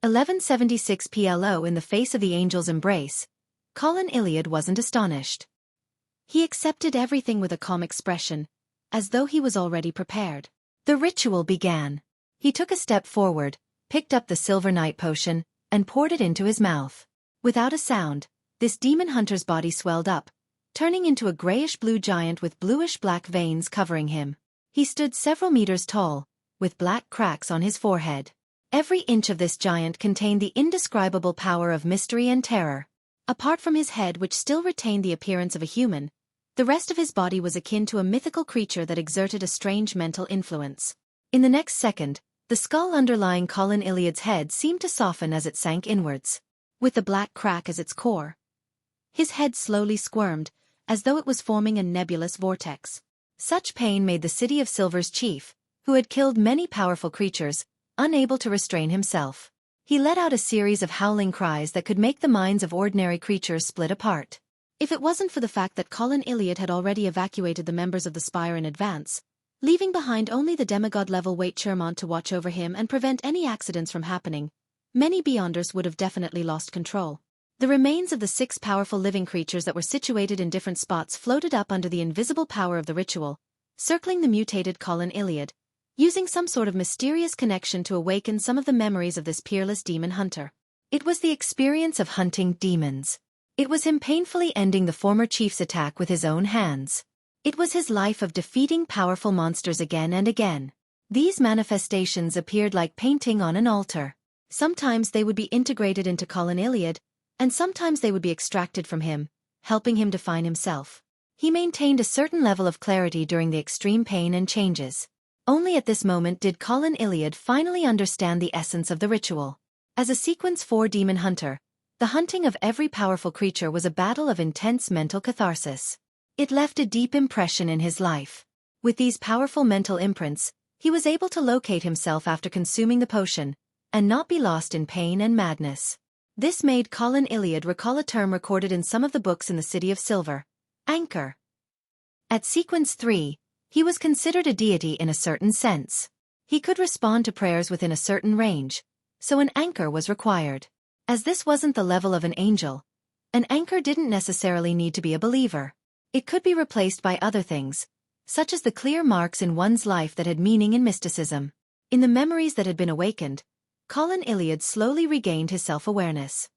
1176 PLO. In the face of the angel's embrace, Colin Iliad wasn't astonished. He accepted everything with a calm expression, as though he was already prepared. The ritual began. He took a step forward, picked up the silver night potion, and poured it into his mouth. Without a sound, this demon hunter's body swelled up, turning into a grayish-blue giant with bluish-black veins covering him. He stood several meters tall, with black cracks on his forehead. Every inch of this giant contained the indescribable power of mystery and terror. Apart from his head, which still retained the appearance of a human, the rest of his body was akin to a mythical creature that exerted a strange mental influence. In the next second, the skull underlying Colin Iliad's head seemed to soften as it sank inwards. With the black crack as its core, his head slowly squirmed, as though it was forming a nebulous vortex. Such pain made the City of Silver's chief, who had killed many powerful creatures, unable to restrain himself. He let out a series of howling cries that could make the minds of ordinary creatures split apart. If it wasn't for the fact that Colin Iliad had already evacuated the members of the Spire in advance, leaving behind only the demigod-level Wait Chermont to watch over him and prevent any accidents from happening, many Beyonders would have definitely lost control. The remains of the 6 powerful living creatures that were situated in different spots floated up under the invisible power of the ritual, circling the mutated Colin Iliad, using some sort of mysterious connection to awaken some of the memories of this peerless demon hunter. It was the experience of hunting demons. It was him painfully ending the former chief's attack with his own hands. It was his life of defeating powerful monsters again and again. These manifestations appeared like painting on an altar. Sometimes they would be integrated into Colin Iliad, and sometimes they would be extracted from him, helping him define himself. He maintained a certain level of clarity during the extreme pain and changes. Only at this moment did Colin Iliad finally understand the essence of the ritual. As a Sequence 4 demon hunter, the hunting of every powerful creature was a battle of intense mental catharsis. It left a deep impression in his life. With these powerful mental imprints, he was able to locate himself after consuming the potion, and not be lost in pain and madness. This made Colin Iliad recall a term recorded in some of the books in the City of Silver: anchor. At Sequence 3, he was considered a deity in a certain sense. He could respond to prayers within a certain range, so an anchor was required. As this wasn't the level of an angel, an anchor didn't necessarily need to be a believer. It could be replaced by other things, such as the clear marks in one's life that had meaning in mysticism. In the memories that had been awakened, Colin Iliad slowly regained his self-awareness.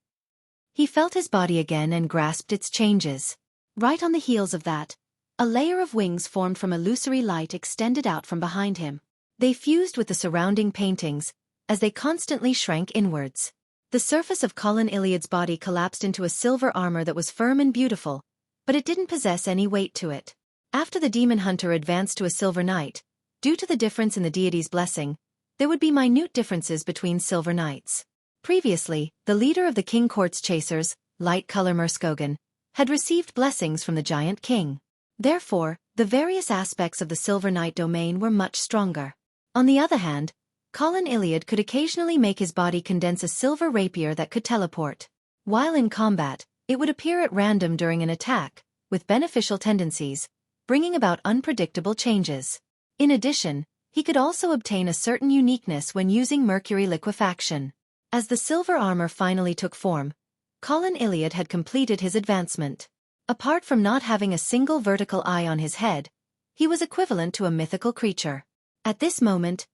He felt his body again and grasped its changes. Right on the heels of that, a layer of wings formed from illusory light extended out from behind him. They fused with the surrounding paintings, as they constantly shrank inwards. The surface of Colin Iliad's body collapsed into a silver armor that was firm and beautiful, but it didn't possess any weight to it. After the demon hunter advanced to a silver knight, due to the difference in the deity's blessing, there would be minute differences between silver knights. Previously, the leader of the King Court's chasers, Light Color Merskogan, had received blessings from the giant king. Therefore, the various aspects of the silver knight domain were much stronger. On the other hand, Colin Iliad could occasionally make his body condense a silver rapier that could teleport. While in combat, it would appear at random during an attack, with beneficial tendencies, bringing about unpredictable changes. In addition, he could also obtain a certain uniqueness when using mercury liquefaction. As the silver armor finally took form, Colin Iliad had completed his advancement. Apart from not having a single vertical eye on his head, he was equivalent to a mythical creature. At this moment,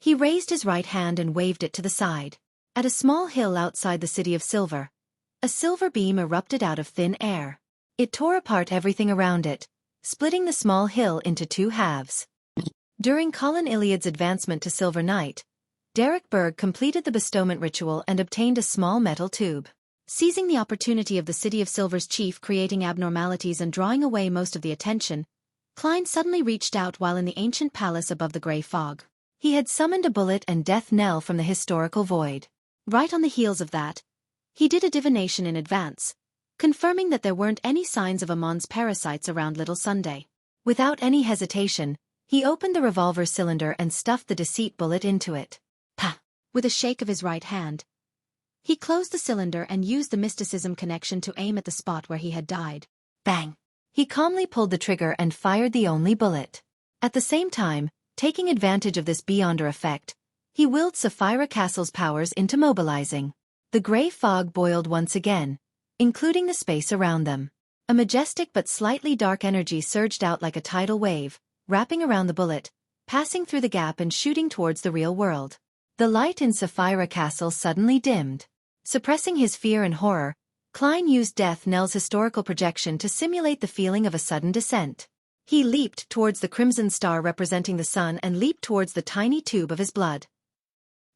he raised his right hand and waved it to the side. At a small hill outside the City of Silver, a silver beam erupted out of thin air. It tore apart everything around it, splitting the small hill into 2 halves. During Colin Iliad's advancement to Silver Knight, Derek Berg completed the bestowment ritual and obtained a small metal tube. Seizing the opportunity of the City of Silver's chief creating abnormalities and drawing away most of the attention, Klein suddenly reached out while in the ancient palace above the grey fog. He had summoned a bullet and death knell from the historical void. Right on the heels of that, he did a divination in advance, confirming that there weren't any signs of Amon's parasites around Little Sunday. Without any hesitation, he opened the revolver cylinder and stuffed the deceit bullet into it. Pa! With a shake of his right hand, he closed the cylinder and used the mysticism connection to aim at the spot where he had died. Bang! He calmly pulled the trigger and fired the only bullet. At the same time, taking advantage of this Beyonder effect, He willed Sapphira Castle's powers into mobilizing. The gray fog boiled once again, including the space around them. A majestic but slightly dark energy surged out like a tidal wave, wrapping around the bullet, passing through the gap and shooting towards the real world. The light in Sapphira Castle suddenly dimmed. Suppressing his fear and horror, Klein used Death Knell's historical projection to simulate the feeling of a sudden descent. He leaped towards the crimson star representing the sun and leaped towards the tiny tube of his blood.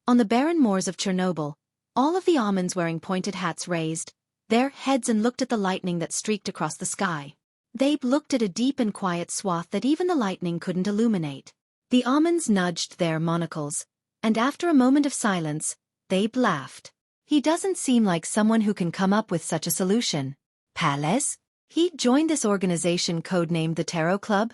On the barren moors of Chernobyl, all of the almonds wearing pointed hats raised their heads and looked at the lightning that streaked across the sky. They looked at a deep and quiet swath that even the lightning couldn't illuminate. The almonds nudged their monocles, and after a moment of silence, they laughed. He doesn't seem like someone who can come up with such a solution. Palace? He joined this organization codenamed the Tarot Club?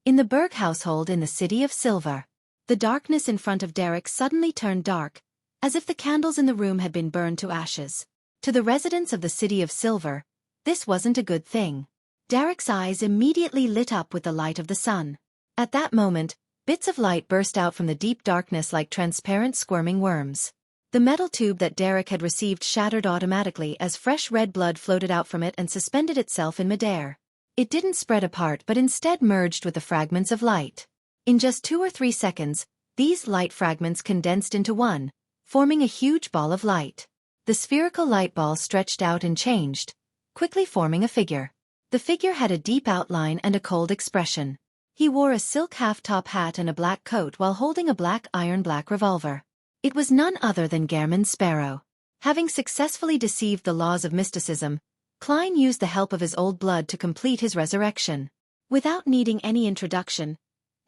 In the Berg household in the City of Silver. The darkness in front of Derek suddenly turned dark, as if the candles in the room had been burned to ashes. To the residents of the City of Silver, this wasn't a good thing. Derek's eyes immediately lit up with the light of the sun. At that moment, bits of light burst out from the deep darkness like transparent squirming worms. The metal tube that Derek had received shattered automatically as fresh red blood floated out from it and suspended itself in midair. It didn't spread apart but instead merged with the fragments of light. In just 2 or 3 seconds, these light fragments condensed into one, forming a huge ball of light. The spherical light ball stretched out and changed, quickly forming a figure. The figure had a deep outline and a cold expression. He wore a silk half-top hat and a black coat while holding a black iron-black revolver. It was none other than Gehrman Sparrow. Having successfully deceived the laws of mysticism, Klein used the help of his old blood to complete his resurrection. Without needing any introduction,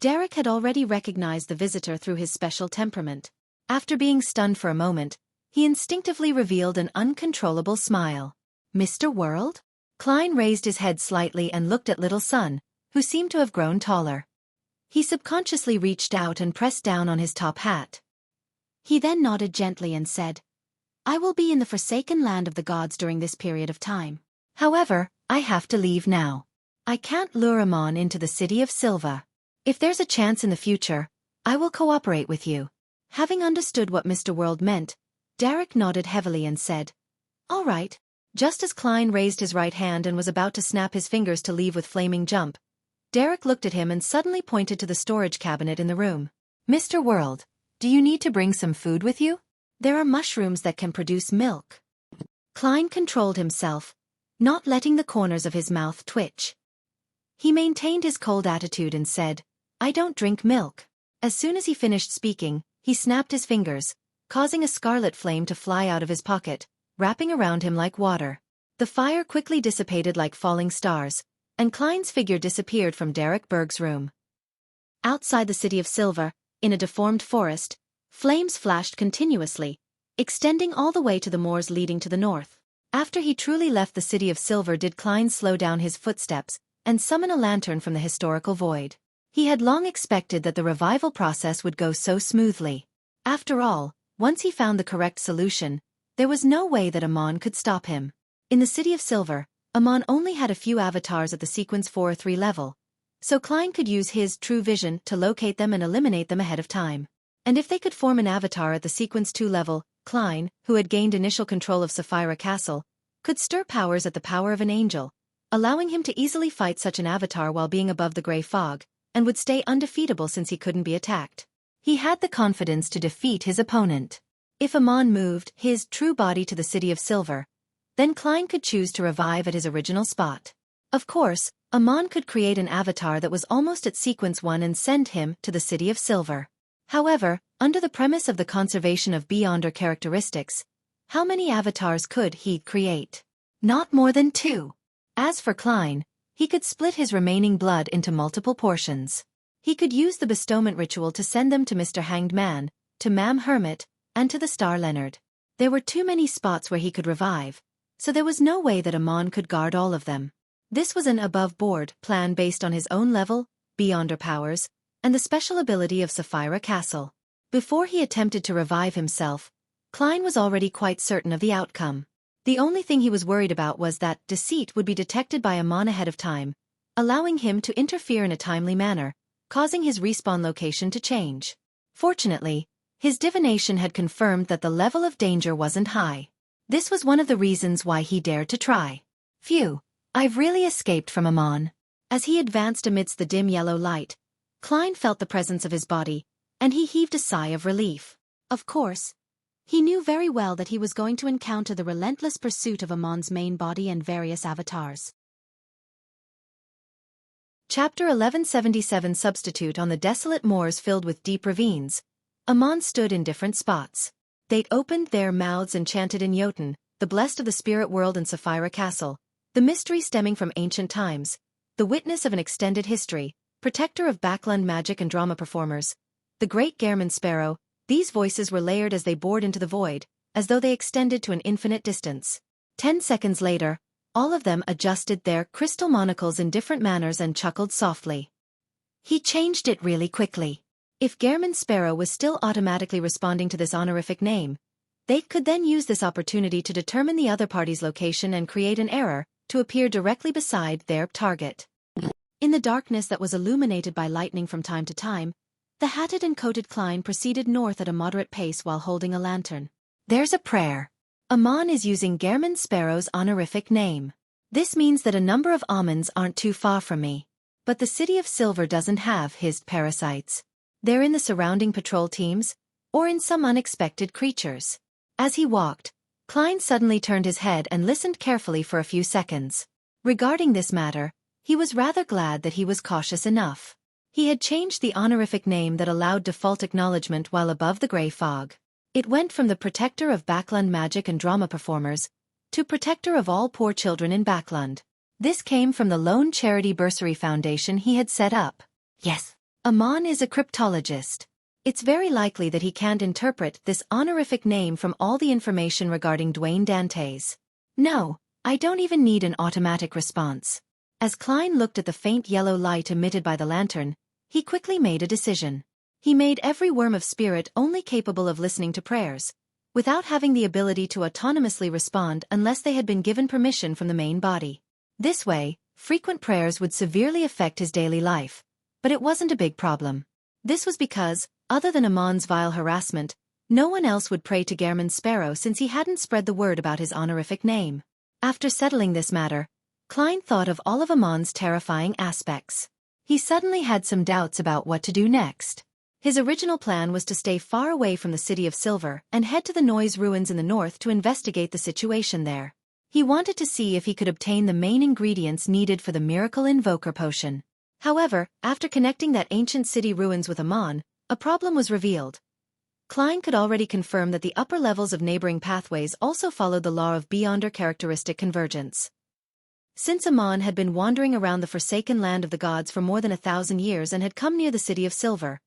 Derek had already recognized the visitor through his special temperament. After being stunned for a moment, he instinctively revealed an uncontrollable smile. "Mr. World?" Klein raised his head slightly and looked at Little Sun, who seemed to have grown taller. He subconsciously reached out and pressed down on his top hat. He then nodded gently and said, "I will be in the forsaken land of the gods during this period of time. However, I have to leave now. I can't lure Amon into the City of Silva. If there's a chance in the future, I will cooperate with you." Having understood what Mr. World meant, Derek nodded heavily and said, "All right." Just as Klein raised his right hand and was about to snap his fingers to leave with flaming jump, Derek looked at him and suddenly pointed to the storage cabinet in the room. "Mr. World, do you need to bring some food with you? There are mushrooms that can produce milk." Klein controlled himself, not letting the corners of his mouth twitch. He maintained his cold attitude and said, "I don't drink milk." As soon as he finished speaking, he snapped his fingers, causing a scarlet flame to fly out of his pocket, wrapping around him like water. The fire quickly dissipated like falling stars, and Klein's figure disappeared from Derek Berg's room. Outside the City of Silver, in a deformed forest, flames flashed continuously, extending all the way to the moors leading to the north. After he truly left the City of Silver did Klein slow down his footsteps and summon a lantern from the historical void. He had long expected that the revival process would go so smoothly. After all, once he found the correct solution, there was no way that Amon could stop him. In the City of Silver, Amon only had a few avatars at the Sequence 4 or 3 level, so Klein could use his true vision to locate them and eliminate them ahead of time. And if they could form an avatar at the Sequence 2 level, Klein, who had gained initial control of Sapphira Castle, could stir powers at the power of an angel, allowing him to easily fight such an avatar while being above the gray fog, and would stay undefeatable since he couldn't be attacked. He had the confidence to defeat his opponent. If Amon moved his true body to the City of Silver, then Klein could choose to revive at his original spot. Of course, Amon could create an avatar that was almost at Sequence 1 and send him to the City of Silver. However, under the premise of the conservation of Beyonder characteristics, how many avatars could he create? Not more than 2. As for Klein, he could split his remaining blood into multiple portions. He could use the bestowment ritual to send them to Mr. Hanged Man, to Mam Hermit, and to the Star Leonard. There were too many spots where he could revive, so there was no way that Amon could guard all of them. This was an above-board plan based on his own level, Beyonder powers, and the special ability of Sapphira Castle. Before he attempted to revive himself, Klein was already quite certain of the outcome. The only thing he was worried about was that deceit would be detected by Amon ahead of time, allowing him to interfere in a timely manner, causing his respawn location to change. Fortunately, His divination had confirmed that the level of danger wasn't high. This was one of the reasons why he dared to try. Phew, I've really escaped from Amon. As he advanced amidst the dim yellow light, Klein felt the presence of his body, and he heaved a sigh of relief. Of course, he knew very well that he was going to encounter the relentless pursuit of Amon's main body and various avatars. Chapter 1177 Substitute. On the desolate moors filled with deep ravines, Amon stood in different spots. They opened their mouths and chanted in Jotun, the blessed of the spirit world, and Sapphira Castle, the mystery stemming from ancient times, the witness of an extended history, protector of backland magic and drama performers, the great Gehrman Sparrow. These voices were layered as they bored into the void, as though they extended to an infinite distance. 10 seconds later, all of them adjusted their crystal monocles in different manners and chuckled softly. He changed it really quickly. If Gehrman Sparrow was still automatically responding to this honorific name, they could then use this opportunity to determine the other party's location and create an error to appear directly beside their target. In the darkness that was illuminated by lightning from time to time, the hatted and coated Klein proceeded north at a moderate pace while holding a lantern. There's a prayer. Amon is using Gehrman Sparrow's honorific name. This means that a number of almonds aren't too far from me. But the City of Silver doesn't have his parasites. They're in the surrounding patrol teams, or in some unexpected creatures. As he walked, Klein suddenly turned his head and listened carefully for a few seconds. Regarding this matter, he was rather glad that he was cautious enough. He had changed the honorific name that allowed default acknowledgement while above the gray fog. It went from the protector of backland magic and drama performers to protector of all poor children in backland. This came from the lone charity bursary foundation he had set up. Yes, Amon is a cryptologist. It's very likely that he can't interpret this honorific name from all the information regarding Dwayne Dantes. No, I don't even need an automatic response. As Klein looked at the faint yellow light emitted by the lantern, he quickly made a decision. He made every worm of spirit only capable of listening to prayers, without having the ability to autonomously respond unless they had been given permission from the main body. This way, frequent prayers would severely affect his daily life, but it wasn't a big problem. This was because, other than Amon's vile harassment, no one else would pray to Gehrman Sparrow since he hadn't spread the word about his honorific name. After settling this matter, Klein thought of all of Amon's terrifying aspects. He suddenly had some doubts about what to do next. His original plan was to stay far away from the City of Silver and head to the Noise Ruins in the north to investigate the situation there. He wanted to see if he could obtain the main ingredients needed for the miracle invoker potion. However, after connecting that ancient city ruins with Amon, a problem was revealed. Klein could already confirm that the upper levels of neighboring pathways also followed the law of beyonder characteristic convergence. Since Amon had been wandering around the forsaken land of the gods for more than 1,000 years and had come near the City of Silver,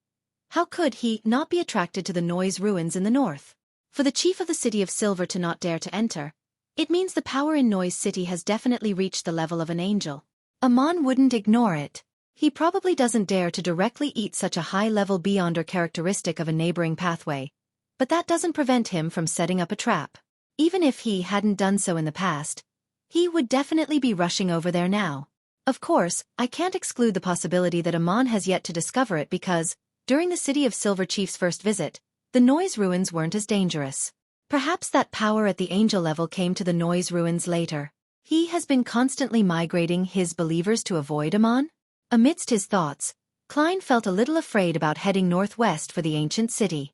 how could he not be attracted to the Noise Ruins in the north? For the chief of the City of Silver to not dare to enter, it means the power in Noise City has definitely reached the level of an angel. Amon wouldn't ignore it. He probably doesn't dare to directly eat such a high-level beyonder characteristic of a neighboring pathway, but that doesn't prevent him from setting up a trap. Even if he hadn't done so in the past, he would definitely be rushing over there now. Of course, I can't exclude the possibility that Amon has yet to discover it because, during the City of Silver Chief's first visit, the Noise Ruins weren't as dangerous. Perhaps that power at the angel level came to the Noise Ruins later. He has been constantly migrating his believers to avoid Amon? Amidst his thoughts, Klein felt a little afraid about heading northwest for the ancient city.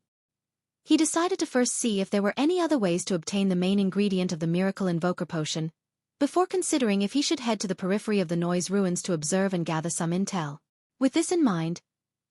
He decided to first see if there were any other ways to obtain the main ingredient of the miracle invoker potion, before considering if he should head to the periphery of the Noise Ruins to observe and gather some intel. With this in mind,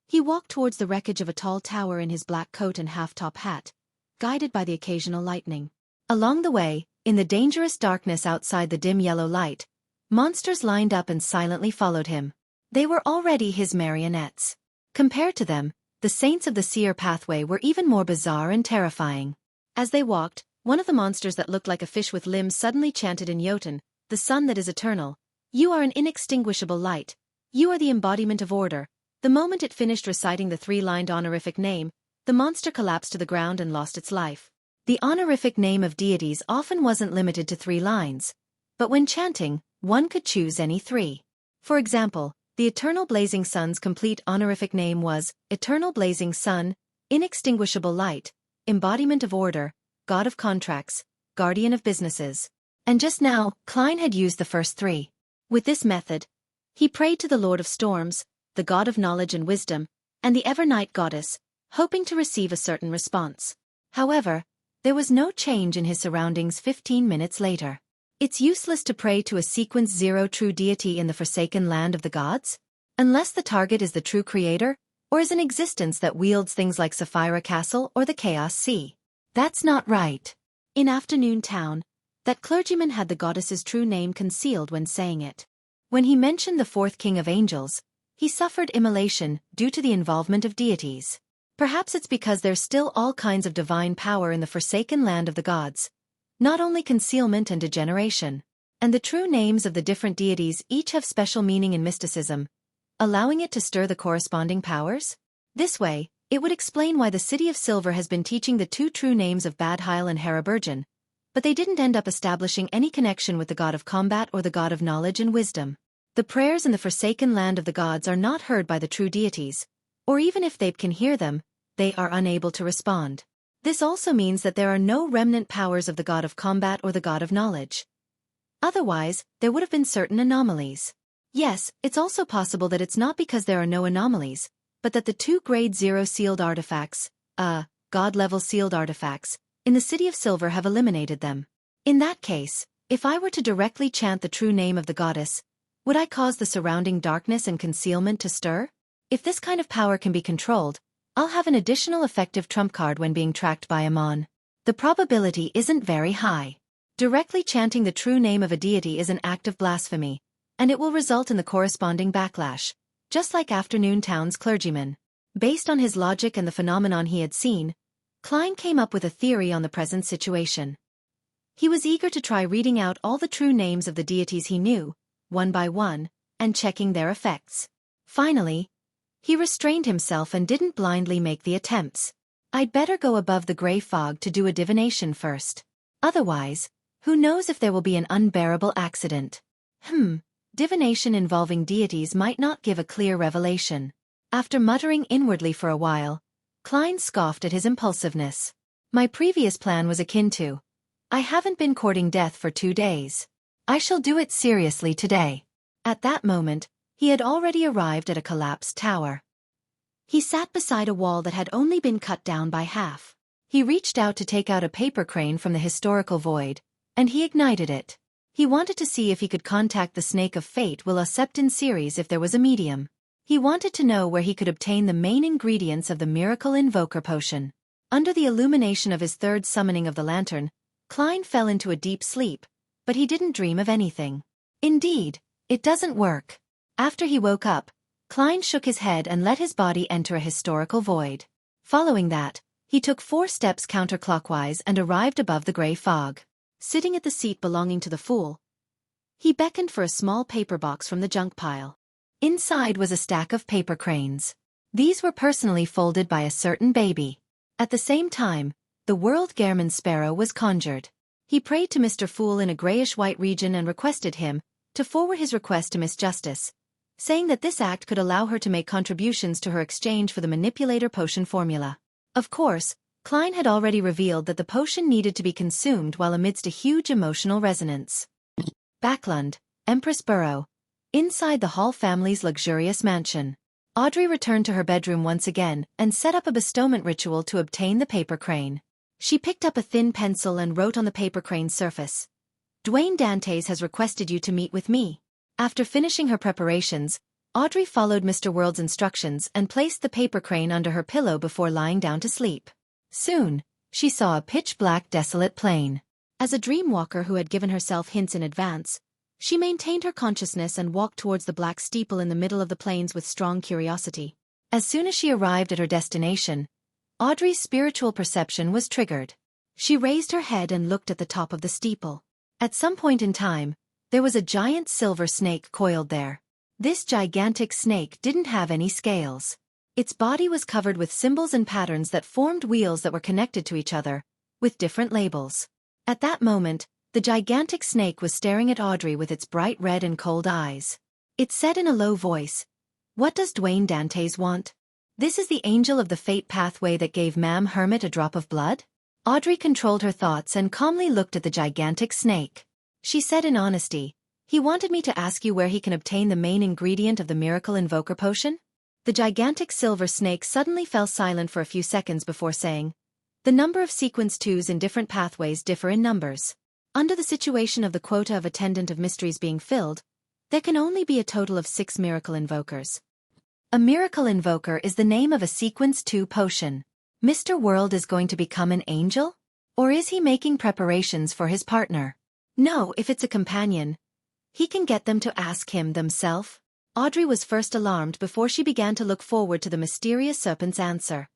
he walked towards the wreckage of a tall tower in his black coat and half-top hat, guided by the occasional lightning. Along the way, in the dangerous darkness outside the dim yellow light, monsters lined up and silently followed him. They were already his marionettes. Compared to them, the Saints of the Seer pathway were even more bizarre and terrifying. As they walked, one of the monsters that looked like a fish with limbs suddenly chanted in Jotun, "The sun that is eternal. You are an inextinguishable light. You are the embodiment of order." The moment it finished reciting the three-lined honorific name, the monster collapsed to the ground and lost its life. The honorific name of deities often wasn't limited to 3 lines, but when chanting, one could choose any 3. For example, the Eternal Blazing Sun's complete honorific name was Eternal Blazing Sun, inextinguishable light, embodiment of order, god of contracts, guardian of businesses. And just now, Klein had used the first three. With this method, he prayed to the Lord of Storms, the god of knowledge and wisdom, and the Evernight goddess, hoping to receive a certain response. However, there was no change in his surroundings 15 minutes later. It's useless to pray to a sequence 0 true deity in the forsaken land of the gods, unless the target is the true creator, or is an existence that wields things like Sapphira Castle or the Chaos Sea. That's not right. In Afternoon Town, that clergyman had the goddess's true name concealed when saying it. When he mentioned the fourth king of angels, he suffered immolation due to the involvement of deities. Perhaps it's because there's still all kinds of divine power in the forsaken land of the gods, not only concealment and degeneration. And the true names of the different deities each have special meaning in mysticism, allowing it to stir the corresponding powers? This way, it would explain why the City of Silver has been teaching the two true names of Badheil and Haraburgen, but they didn't end up establishing any connection with the god of combat or the god of knowledge and wisdom. The prayers in the forsaken land of the gods are not heard by the true deities, or even if they can hear them, they are unable to respond. This also means that there are no remnant powers of the god of combat or the god of knowledge. Otherwise, there would have been certain anomalies. Yes, it's also possible that it's not because there are no anomalies, but that the two grade 0 sealed artifacts, god-level sealed artifacts, in the City of Silver have eliminated them. In that case, if I were to directly chant the true name of the goddess, would I cause the surrounding darkness and concealment to stir? If this kind of power can be controlled, I'll have an additional effective trump card when being tracked by Amon. The probability isn't very high. Directly chanting the true name of a deity is an act of blasphemy, and it will result in the corresponding backlash, just like Afternoon Town's clergyman. Based on his logic and the phenomenon he had seen, Klein came up with a theory on the present situation. He was eager to try reading out all the true names of the deities he knew, one by one, and checking their effects. Finally, he restrained himself and didn't blindly make the attempts. I'd better go above the grey fog to do a divination first. Otherwise, who knows if there will be an unbearable accident. Divination involving deities might not give a clear revelation. After muttering inwardly for a while, Klein scoffed at his impulsiveness. My previous plan was akin to, I haven't been courting death for 2 days. I shall do it seriously today. At that moment, he had already arrived at a collapsed tower. He sat beside a wall that had only been cut down by half. He reached out to take out a paper crane from the historical void, and he ignited it. He wanted to see if he could contact the Snake of Fate Will Septon series if there was a medium. He wanted to know where he could obtain the main ingredients of the Miracle Invoker potion. Under the illumination of his third summoning of the lantern, Klein fell into a deep sleep, but he didn't dream of anything. Indeed, it doesn't work. After he woke up, Klein shook his head and let his body enter a historical void. Following that, he took 4 steps counterclockwise and arrived above the grey fog. Sitting at the seat belonging to the Fool, he beckoned for a small paper box from the junk pile. Inside was a stack of paper cranes. These were personally folded by a certain baby. At the same time, the World Gehrman Sparrow was conjured. He prayed to Mr. Fool in a grayish-white region and requested him to forward his request to Miss Justice, saying that this act could allow her to make contributions to her exchange for the manipulator potion formula. Of course, Klein had already revealed that the potion needed to be consumed while amidst a huge emotional resonance. Backlund, Empress Burrow. Inside the Hall family's luxurious mansion, Audrey returned to her bedroom once again and set up a bestowment ritual to obtain the paper crane. She picked up a thin pencil and wrote on the paper crane's surface, Dwayne Dantes has requested you to meet with me. After finishing her preparations, Audrey followed Mr. World's instructions and placed the paper crane under her pillow before lying down to sleep. Soon, she saw a pitch-black desolate plain. As a dreamwalker who had given herself hints in advance, she maintained her consciousness and walked towards the black steeple in the middle of the plains with strong curiosity. As soon as she arrived at her destination, Audrey's spiritual perception was triggered. She raised her head and looked at the top of the steeple. At some point in time, there was a giant silver snake coiled there. This gigantic snake didn't have any scales. Its body was covered with symbols and patterns that formed wheels that were connected to each other, with different labels. At that moment, the gigantic snake was staring at Audrey with its bright red and cold eyes. It said in a low voice, "What does Dwayne Dantes want?" This is the angel of the fate pathway that gave Ma'am Hermit a drop of blood? Audrey controlled her thoughts and calmly looked at the gigantic snake. She said in honesty, "He wanted me to ask you where he can obtain the main ingredient of the miracle invoker potion?" The gigantic silver snake suddenly fell silent for a few seconds before saying, "The number of sequence 2s in different pathways differ in numbers. Under the situation of the quota of Attendant of Mysteries being filled, there can only be a total of 6 miracle invokers. A miracle invoker is the name of a sequence 2 potion. Mr. World is going to become an angel? Or is he making preparations for his partner? No, if it's a companion, he can get them to ask him themselves." Audrey was first alarmed before she began to look forward to the mysterious serpent's answer.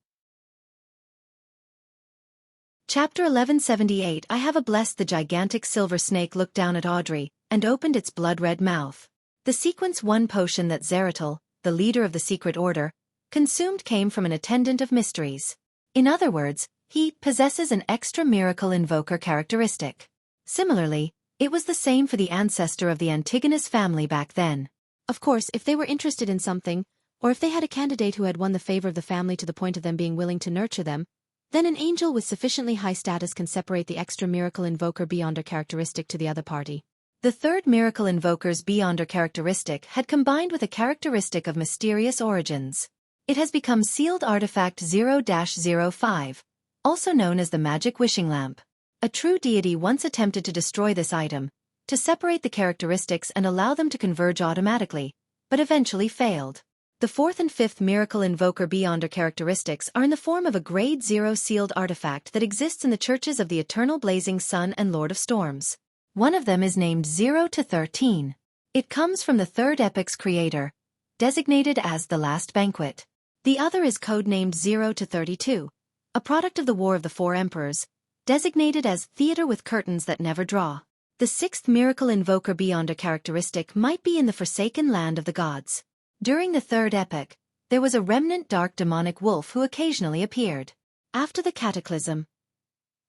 Chapter 1178 I have a blessed. The gigantic silver snake looked down at Audrey and opened its blood-red mouth. The sequence 1 potion that Zeratul, the leader of the secret order, consumed came from an attendant of mysteries. In other words, he possesses an extra miracle invoker characteristic. Similarly, it was the same for the ancestor of the Antigonus family back then. Of course, if they were interested in something, or if they had a candidate who had won the favor of the family to the point of them being willing to nurture them, then an angel with sufficiently high status can separate the extra miracle invoker beyonder characteristic to the other party. The third miracle invoker's beyonder characteristic had combined with a characteristic of mysterious origins. It has become sealed artifact 0-05, also known as the magic wishing lamp. A true deity once attempted to destroy this item, to separate the characteristics and allow them to converge automatically, but eventually failed. The fourth and fifth miracle invoker beyonder characteristics are in the form of a grade 0 sealed artifact that exists in the churches of the Eternal Blazing Sun and Lord of Storms. One of them is named 0-13. It comes from the third epic's creator, designated as the Last Banquet. The other is codenamed 0-32, a product of the War of the Four Emperors, designated as Theater with Curtains That Never Draw. The sixth miracle invoker beyonder characteristic might be in the Forsaken Land of the Gods. During the third epoch, there was a remnant dark demonic wolf who occasionally appeared. After the cataclysm,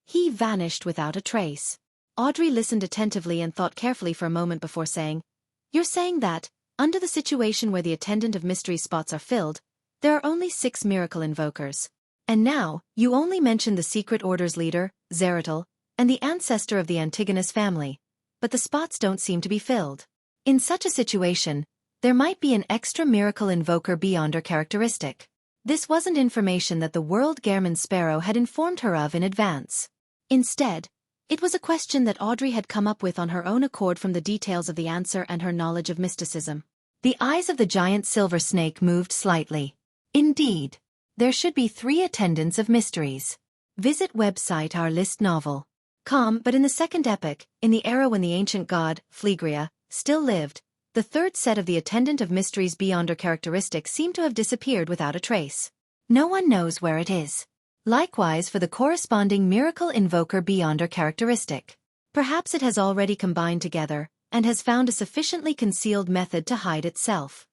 he vanished without a trace. Audrey listened attentively and thought carefully for a moment before saying, "You're saying that, under the situation where the Attendant of Mysteries spots are filled, there are only 6 miracle invokers. And now, you only mentioned the secret order's leader, Zeratul, and the ancestor of the Antigonus family, but the spots don't seem to be filled. In such a situation, there might be an extra miracle invoker beyonder characteristic. This wasn't information that the World Gehrman Sparrow had informed her of in advance. Instead, it was a question that Audrey had come up with on her own accord from the details of the answer and her knowledge of mysticism." The eyes of the giant silver snake moved slightly. "Indeed. There should be 3 attendants of mysteries. Visit website our list novel. But in the second epoch, in the era when the ancient god, Phlegria, still lived, the third set of the Attendant of Mysteries beyonder characteristic seemed to have disappeared without a trace. No one knows where it is. Likewise for the corresponding miracle invoker beyonder characteristic. Perhaps it has already combined together, and has found a sufficiently concealed method to hide itself."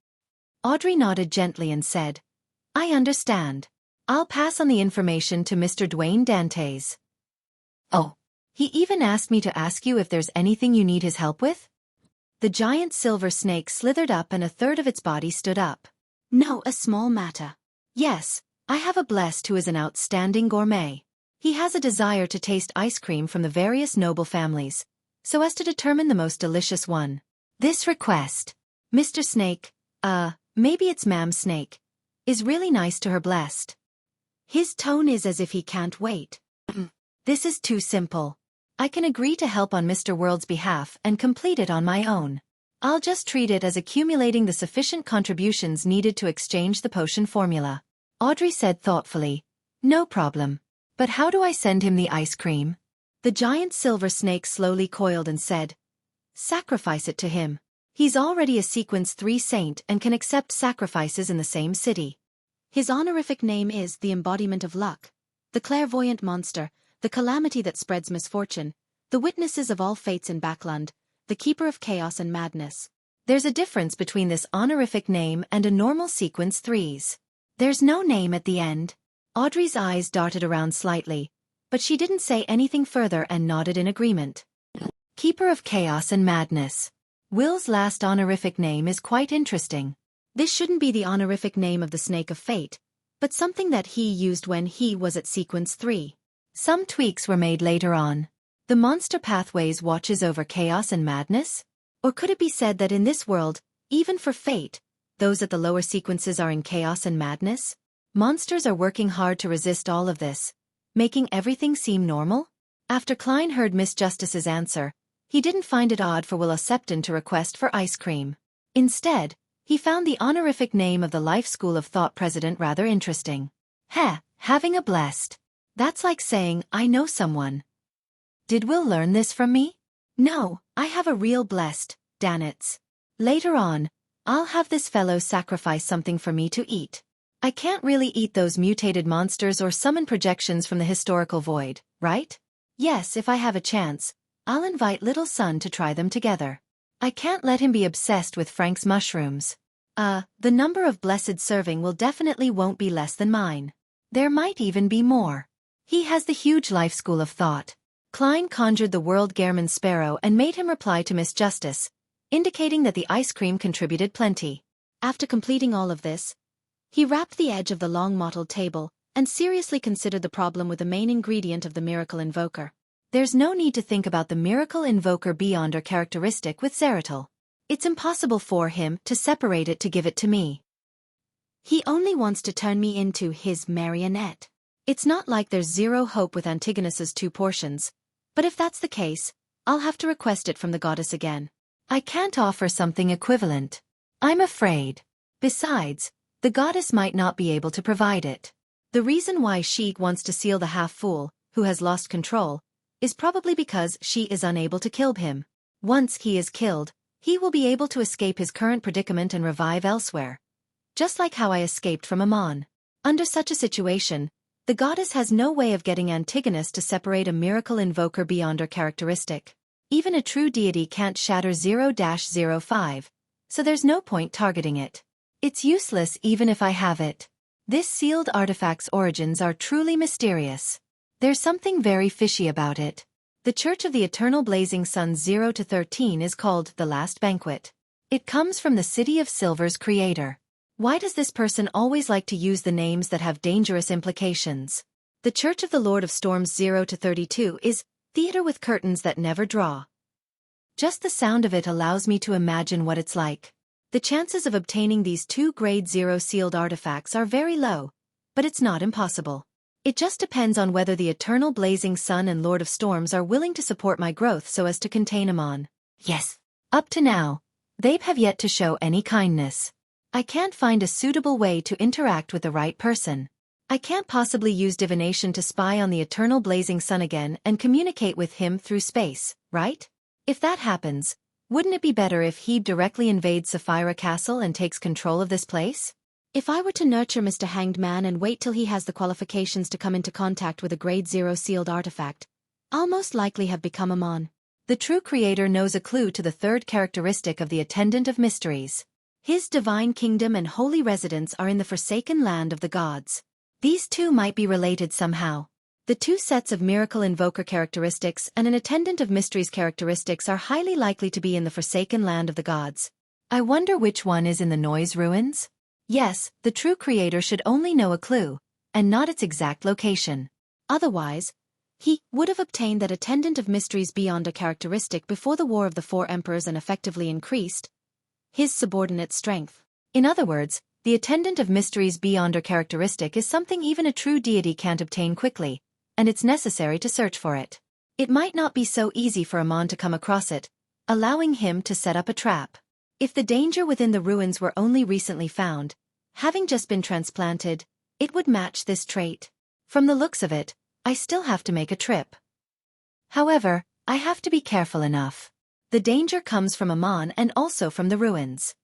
Audrey nodded gently and said, "I understand. I'll pass on the information to Mr. Dwayne Dantes. Oh, he even asked me to ask you if there's anything you need his help with?" The giant silver snake slithered up and a third of its body stood up. "No, a small matter. Yes, I have a blessed who is an outstanding gourmet. He has a desire to taste ice cream from the various noble families, so as to determine the most delicious one. This request, Mr. Snake, maybe it's Ma'am Snake, is really nice to her blessed. His tone is as if he can't wait. This is too simple. I can agree to help on Mr. World's behalf and complete it on my own. I'll just treat it as accumulating the sufficient contributions needed to exchange the potion formula." Audrey said thoughtfully, "No problem. But how do I send him the ice cream?" The giant silver snake slowly coiled and said, "Sacrifice it to him. He's already a sequence 3 saint and can accept sacrifices in the same city. His honorific name is the embodiment of luck, the clairvoyant monster, the calamity that spreads misfortune, the witnesses of all fates in Backland, the keeper of chaos and madness. There's a difference between this honorific name and a normal sequence 3's. There's no name at the end." Audrey's eyes darted around slightly, but she didn't say anything further and nodded in agreement. Keeper of chaos and madness. Will's last honorific name is quite interesting. This shouldn't be the honorific name of the Snake of Fate, but something that he used when he was at Sequence 3. Some tweaks were made later on. The monster pathways watches over chaos and madness? Or could it be said that in this world, even for fate, those at the lower sequences are in chaos and madness? Monsters are working hard to resist all of this, making everything seem normal? After Klein heard Miss Justice's answer, he didn't find it odd for Willow Septon to request for ice cream. Instead, he found the honorific name of the Life School of Thought president rather interesting. Heh, having a blessed. That's like saying, I know someone. Did Will learn this from me? No, I have a real blessed, Danitz. Later on, I'll have this fellow sacrifice something for me to eat. I can't really eat those mutated monsters or summon projections from the historical void, right? Yes, if I have a chance, I'll invite little son to try them together. I can't let him be obsessed with Frank's mushrooms. The number of blessed serving will definitely won't be less than mine. There might even be more. He has the huge life school of thought. Klein conjured the world Gehrman Sparrow and made him reply to Miss Justice, indicating that the ice cream contributed plenty. After completing all of this, he wrapped the edge of the long mottled table and seriously considered the problem with the main ingredient of the miracle invoker. There's no need to think about the miracle invoker beyond or characteristic with Zeratul. It's impossible for him to separate it to give it to me. He only wants to turn me into his marionette. It's not like there's zero hope with Antigonus's 2 portions, but if that's the case, I'll have to request it from the goddess again. I can't offer something equivalent. I'm afraid. Besides, the goddess might not be able to provide it. The reason why Xueqi wants to seal the half-fool, who has lost control, is probably because she is unable to kill him. Once he is killed, he will be able to escape his current predicament and revive elsewhere. Just like how I escaped from Amon. Under such a situation, the goddess has no way of getting Antigonus to separate a miracle invoker beyond her characteristic. Even a true deity can't shatter 0-05, so there's no point targeting it. It's useless even if I have it. This sealed artifact's origins are truly mysterious. There's something very fishy about it. The Church of the Eternal Blazing Sun 0-13 is called the Last Banquet. It comes from the City of Silver's creator. Why does this person always like to use the names that have dangerous implications? The Church of the Lord of Storms 0-32 is theater with curtains that never draw. Just the sound of it allows me to imagine what it's like. The chances of obtaining these 2 grade 0 sealed artifacts are very low, but it's not impossible. It just depends on whether the Eternal Blazing Sun and Lord of Storms are willing to support my growth so as to contain Amon. Yes. Up to now, they have yet to show any kindness. I can't find a suitable way to interact with the right person. I can't possibly use divination to spy on the Eternal Blazing Sun again and communicate with him through space, right? If that happens, wouldn't it be better if he directly invades Sapphira Castle and takes control of this place? If I were to nurture Mr. Hanged Man and wait till he has the qualifications to come into contact with a grade 0 sealed artifact, I'll most likely have become Amon. The true creator knows a clue to the 3rd characteristic of the Attendant of Mysteries. His divine kingdom and holy residence are in the forsaken land of the gods. These 2 might be related somehow. The 2 sets of miracle invoker characteristics and an Attendant of Mysteries characteristics are highly likely to be in the forsaken land of the gods. I wonder which one is in the Noise Ruins? Yes, the true creator should only know a clue, and not its exact location. Otherwise, he would have obtained that Attendant of Mysteries beyond a characteristic before the War of the 4 Emperors and effectively increased his subordinate strength. In other words, the Attendant of Mysteries beyond a characteristic is something even a true deity can't obtain quickly, and it's necessary to search for it. It might not be so easy for Amon to come across it, allowing him to set up a trap. If the danger within the ruins were only recently found, having just been transplanted, it would match this trait. From the looks of it, I still have to make a trip. However, I have to be careful enough. The danger comes from Amon and also from the ruins.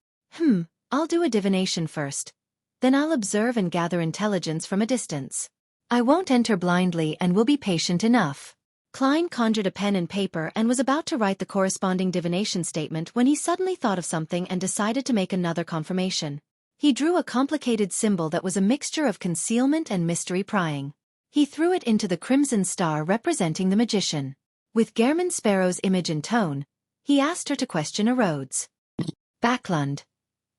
I'll do a divination first. Then I'll observe and gather intelligence from a distance. I won't enter blindly and will be patient enough. Klein conjured a pen and paper and was about to write the corresponding divination statement when he suddenly thought of something and decided to make another confirmation. He drew a complicated symbol that was a mixture of concealment and mystery prying. He threw it into the crimson star representing the magician. With Gehrman Sparrow's image and tone, he asked her to question a Rhodes. Backlund.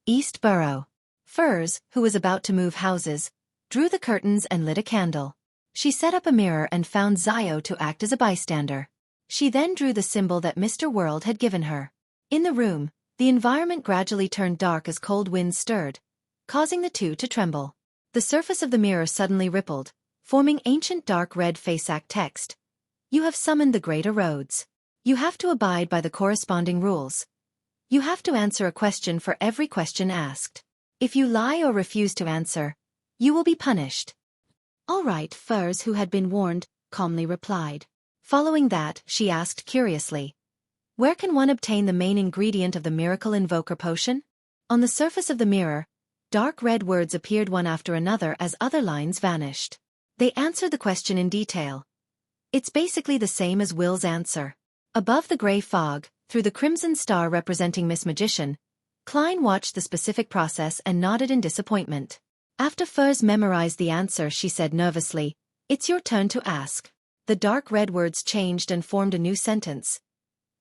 East Borough. Furs, who was about to move houses, drew the curtains and lit a candle. She set up a mirror and found Zio to act as a bystander. She then drew the symbol that Mr. World had given her. In the room, the environment gradually turned dark as cold winds stirred, causing the two to tremble. The surface of the mirror suddenly rippled, forming ancient dark red faceac text. You have summoned the great erodes. You have to abide by the corresponding rules. You have to answer a question for every question asked. If you lie or refuse to answer, you will be punished. All right, Furs, who had been warned, calmly replied. Following that, she asked curiously, where can one obtain the main ingredient of the miracle invoker potion? On the surface of the mirror, dark red words appeared one after another as other lines vanished. They answered the question in detail. It's basically the same as Will's answer. Above the gray fog, through the crimson star representing Miss Magician, Klein watched the specific process and nodded in disappointment. After Furs memorized the answer, she said nervously, it's your turn to ask. The dark red words changed and formed a new sentence.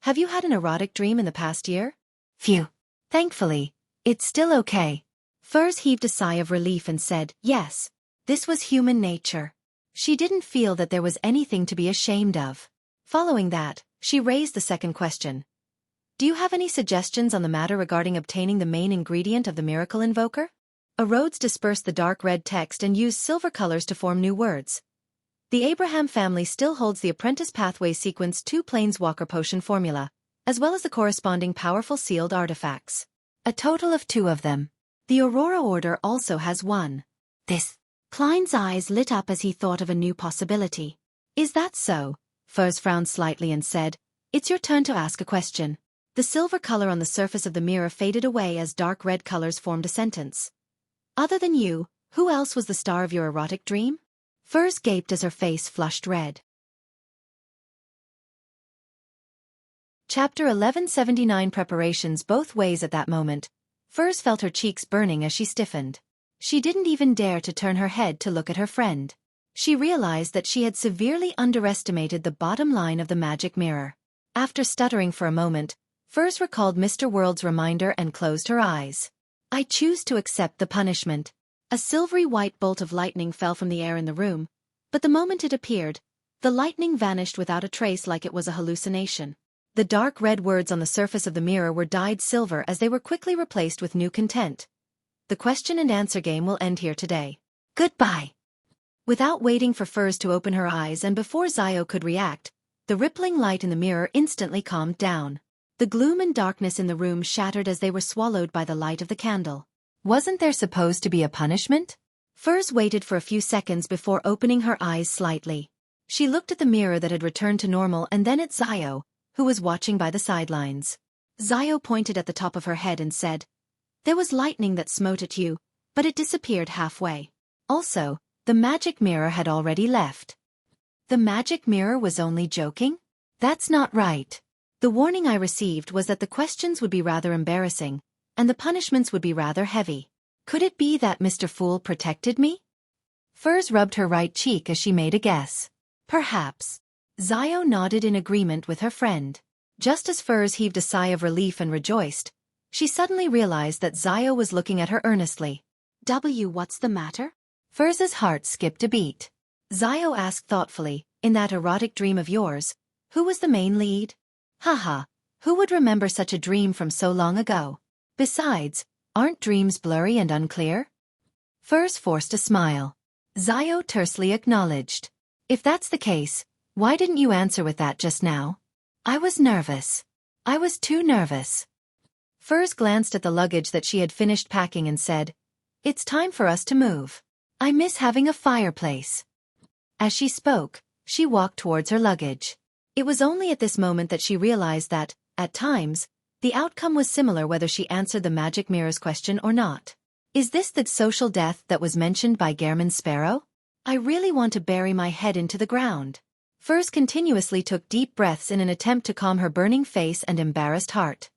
Have you had an erotic dream in the past year? Phew. Thankfully, it's still okay. Furs heaved a sigh of relief and said, yes. This was human nature. She didn't feel that there was anything to be ashamed of. Following that, she raised the second question. Do you have any suggestions on the matter regarding obtaining the main ingredient of the miracle invoker? Erodes dispersed the dark red text and used silver colors to form new words. The Abraham family still holds the Apprentice Pathway Sequence 2 Planeswalker Potion formula, as well as the corresponding powerful sealed artifacts. A total of 2 of them. The Aurora Order also has 1. This. Klein's eyes lit up as he thought of a new possibility. Is that so? Furs frowned slightly and said, it's your turn to ask a question. The silver color on the surface of the mirror faded away as dark red colors formed a sentence. Other than you, who else was the star of your erotic dream? Furs gaped as her face flushed red. Chapter 1179 Preparations both ways. At that moment, Furs felt her cheeks burning as she stiffened. She didn't even dare to turn her head to look at her friend. She realized that she had severely underestimated the bottom line of the magic mirror. After stuttering for a moment, Furs recalled Mr. World's reminder and closed her eyes. I choose to accept the punishment. A silvery white bolt of lightning fell from the air in the room, but the moment it appeared, the lightning vanished without a trace like it was a hallucination. The dark red words on the surface of the mirror were dyed silver as they were quickly replaced with new content. The question and answer game will end here today. Goodbye. Without waiting for Furs to open her eyes and before Zio could react, the rippling light in the mirror instantly calmed down. The gloom and darkness in the room shattered as they were swallowed by the light of the candle. Wasn't there supposed to be a punishment? Furs waited for a few seconds before opening her eyes slightly. She looked at the mirror that had returned to normal and then at Zio, who was watching by the sidelines. Zio pointed at the top of her head and said, there was lightning that smote at you, but it disappeared halfway. Also, the magic mirror had already left. The magic mirror was only joking? That's not right. The warning I received was that the questions would be rather embarrassing, and the punishments would be rather heavy. Could it be that Mr. Fool protected me? Furs rubbed her right cheek as she made a guess. Perhaps. Zio nodded in agreement with her friend. Just as Furs heaved a sigh of relief and rejoiced, she suddenly realized that Zio was looking at her earnestly. What's the matter? Furs's heart skipped a beat. Zio asked thoughtfully, in that erotic dream of yours, who was the main lead? Haha, who would remember such a dream from so long ago? Besides, aren't dreams blurry and unclear? Furs forced a smile. Zio tersely acknowledged. If that's the case, why didn't you answer with that just now? I was nervous. I was too nervous. Furs glanced at the luggage that she had finished packing and said, it's time for us to move. I miss having a fireplace. As she spoke, she walked towards her luggage. It was only at this moment that she realized that, at times, the outcome was similar whether she answered the magic mirror's question or not. Is this the social death that was mentioned by Gehrman Sparrow? I really want to bury my head into the ground. Furs continuously took deep breaths in an attempt to calm her burning face and embarrassed heart.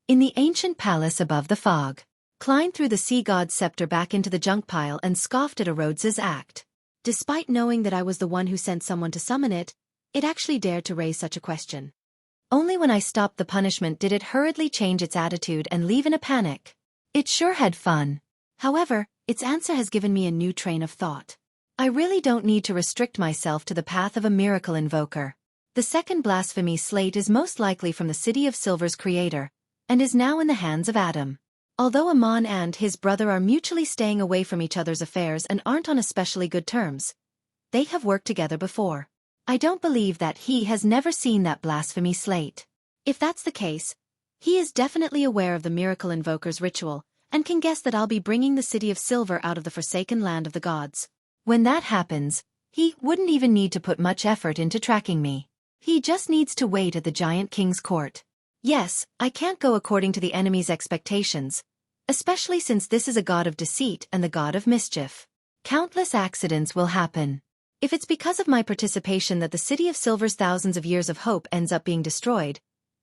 In the ancient palace above the fog, Klein threw the sea god's scepter back into the junk pile and scoffed at Erodes's act. Despite knowing that I was the one who sent someone to summon it, it actually dared to raise such a question. Only when I stopped the punishment did it hurriedly change its attitude and leave in a panic. It sure had fun. However, its answer has given me a new train of thought. I really don't need to restrict myself to the path of a miracle invoker. The second blasphemy slate is most likely from the City of Silver's creator, and is now in the hands of Adam. Although Amon and his brother are mutually staying away from each other's affairs and aren't on especially good terms, they have worked together before. I don't believe that he has never seen that blasphemy slate. If that's the case, he is definitely aware of the miracle invoker's ritual, and can guess that I'll be bringing the City of Silver out of the forsaken land of the gods. When that happens, he wouldn't even need to put much effort into tracking me. He just needs to wait at the giant king's court. Yes, I can't go according to the enemy's expectations, especially since this is a god of deceit and the god of mischief. Countless accidents will happen. If it's because of my participation that the City of Silver's thousands of years of hope ends up being destroyed,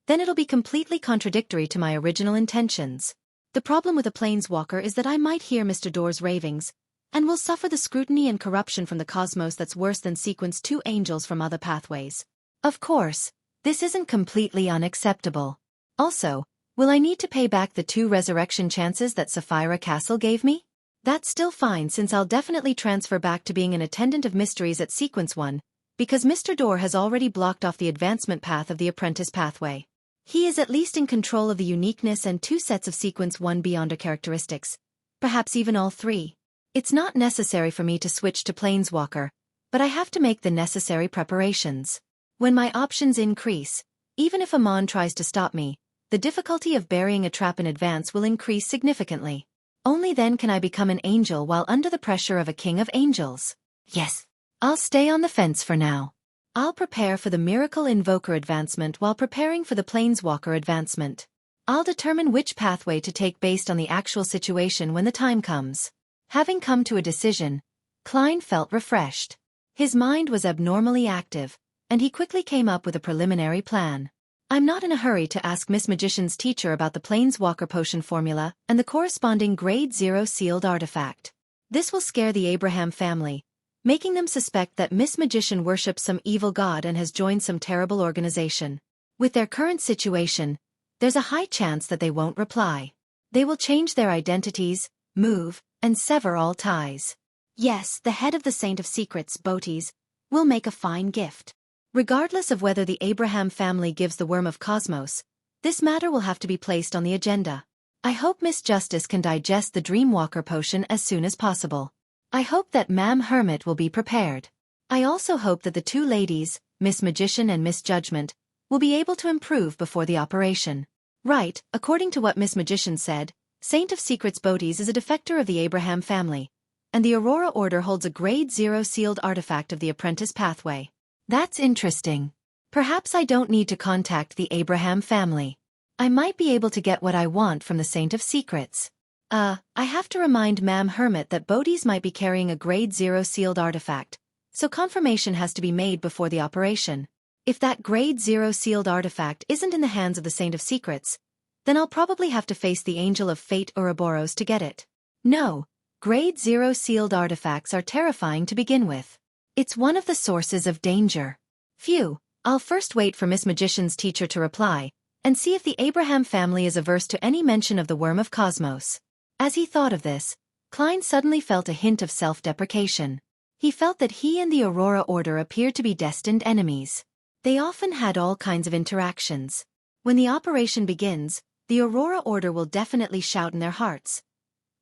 then it'll be completely contradictory to my original intentions. The problem with a planeswalker is that I might hear Mr. Door's ravings, and will suffer the scrutiny and corruption from the cosmos that's worse than sequence 2 angels from other pathways. Of course, this isn't completely unacceptable. Also, will I need to pay back the 2 resurrection chances that Sapphira Castle gave me? That's still fine since I'll definitely transfer back to being an attendant of mysteries at sequence 1, because Mr. Door has already blocked off the advancement path of the apprentice pathway. He is at least in control of the uniqueness and 2 sets of sequence 1 beyonder characteristics, perhaps even all 3. It's not necessary for me to switch to Planeswalker, but I have to make the necessary preparations. When my options increase, even if Amon tries to stop me, the difficulty of burying a trap in advance will increase significantly. Only then can I become an angel while under the pressure of a king of angels. Yes, I'll stay on the fence for now. I'll prepare for the Miracle Invoker advancement while preparing for the Planeswalker advancement. I'll determine which pathway to take based on the actual situation when the time comes. Having come to a decision, Klein felt refreshed. His mind was abnormally active, and he quickly came up with a preliminary plan. I'm not in a hurry to ask Miss Magician's teacher about the Planeswalker potion formula and the corresponding Grade 0 sealed artifact. This will scare the Abraham family, making them suspect that Miss Magician worships some evil god and has joined some terrible organization. With their current situation, there's a high chance that they won't reply. They will change their identities, move, and sever all ties. Yes, the head of the Saint of Secrets, Botes, will make a fine gift. Regardless of whether the Abraham family gives the Worm of Cosmos, this matter will have to be placed on the agenda. I hope Miss Justice can digest the Dreamwalker potion as soon as possible. I hope that Ma'am Hermit will be prepared. I also hope that the 2 ladies, Miss Magician and Miss Judgment, will be able to improve before the operation. Right, according to what Miss Magician said, Saint of Secrets Botes is a defector of the Abraham family, and the Aurora Order holds a Grade 0 sealed artifact of the Apprentice Pathway. That's interesting. Perhaps I don't need to contact the Abraham family. I might be able to get what I want from the Saint of Secrets. I have to remind Ma'am Hermit that Botes might be carrying a Grade 0 sealed artifact, so confirmation has to be made before the operation. If that Grade 0 sealed artifact isn't in the hands of the Saint of Secrets, then I'll probably have to face the Angel of Fate Ouroboros to get it. No, Grade 0 sealed artifacts are terrifying to begin with. It's one of the sources of danger. Phew, I'll first wait for Miss Magician's teacher to reply, and see if the Abraham family is averse to any mention of the Worm of Cosmos. As he thought of this, Klein suddenly felt a hint of self-deprecation. He felt that he and the Aurora Order appeared to be destined enemies. They often had all kinds of interactions. When the operation begins, the Aurora Order will definitely shout in their hearts,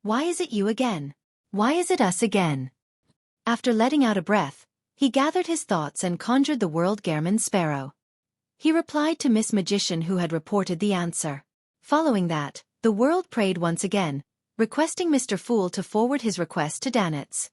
"Why is it you again? Why is it us again?" After letting out a breath, he gathered his thoughts and conjured the World Gehrman Sparrow. He replied to Miss Magician who had reported the answer. Following that, the world prayed once again, requesting Mr. Fool to forward his request to Danitz.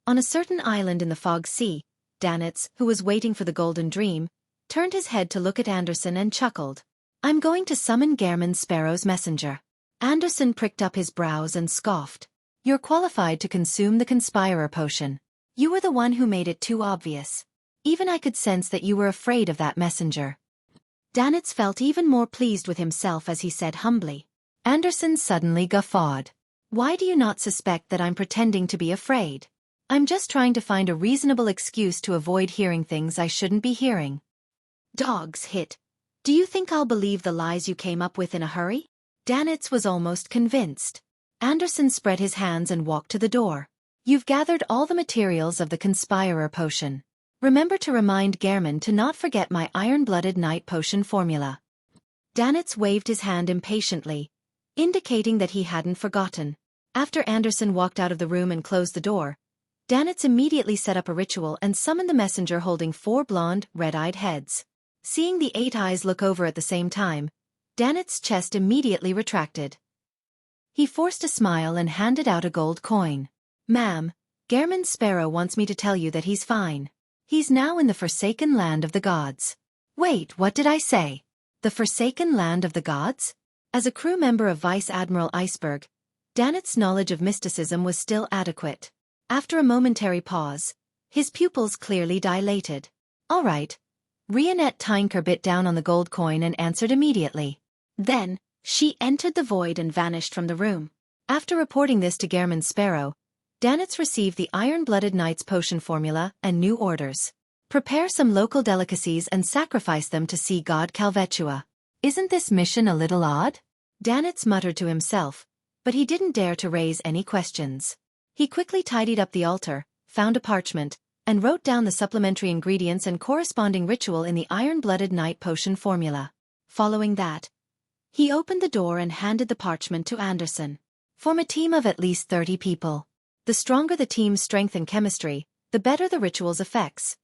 On a certain island in the Fog Sea, Danitz, who was waiting for the Golden Dream, turned his head to look at Anderson and chuckled. "I'm going to summon Gehrman Sparrow's messenger." Anderson pricked up his brows and scoffed. "You're qualified to consume the Conspirer potion. You were the one who made it too obvious. Even I could sense that you were afraid of that messenger." Danitz felt even more pleased with himself as he said humbly. Anderson suddenly guffawed. "Why do you not suspect that I'm pretending to be afraid? I'm just trying to find a reasonable excuse to avoid hearing things I shouldn't be hearing." Dogs hit. "Do you think I'll believe the lies you came up with in a hurry?" Danitz was almost convinced. Anderson spread his hands and walked to the door. You've gathered all the materials of the Conspirer potion. Remember to remind Gehrman to not forget my iron-blooded knight potion formula. Danitz waved his hand impatiently, indicating that he hadn't forgotten. After Anderson walked out of the room and closed the door, Danitz immediately set up a ritual and summoned the messenger holding 4 blonde, red-eyed heads. Seeing the 8 eyes look over at the same time, Danitz's chest immediately retracted. He forced a smile and handed out a gold coin. Ma'am, Gehrman Sparrow wants me to tell you that he's fine. He's now in the Forsaken Land of the Gods. Wait, what did I say? The Forsaken Land of the Gods? As a crew member of Vice Admiral Iceberg, Danitz's knowledge of mysticism was still adequate. After a momentary pause, his pupils clearly dilated. All right. Rionette Tynker bit down on the gold coin and answered immediately. Then, she entered the void and vanished from the room. After reporting this to Gehrman Sparrow, Danitz received the Iron-Blooded Knight's potion formula and new orders. Prepare some local delicacies and sacrifice them to sea god Calvetua. Isn't this mission a little odd? Danitz muttered to himself, but he didn't dare to raise any questions. He quickly tidied up the altar, found a parchment, and wrote down the supplementary ingredients and corresponding ritual in the Iron-Blooded Knight potion formula. Following that, he opened the door and handed the parchment to Anderson. Form a team of at least 30 people. The stronger the team's strength and chemistry, the better the ritual's effects.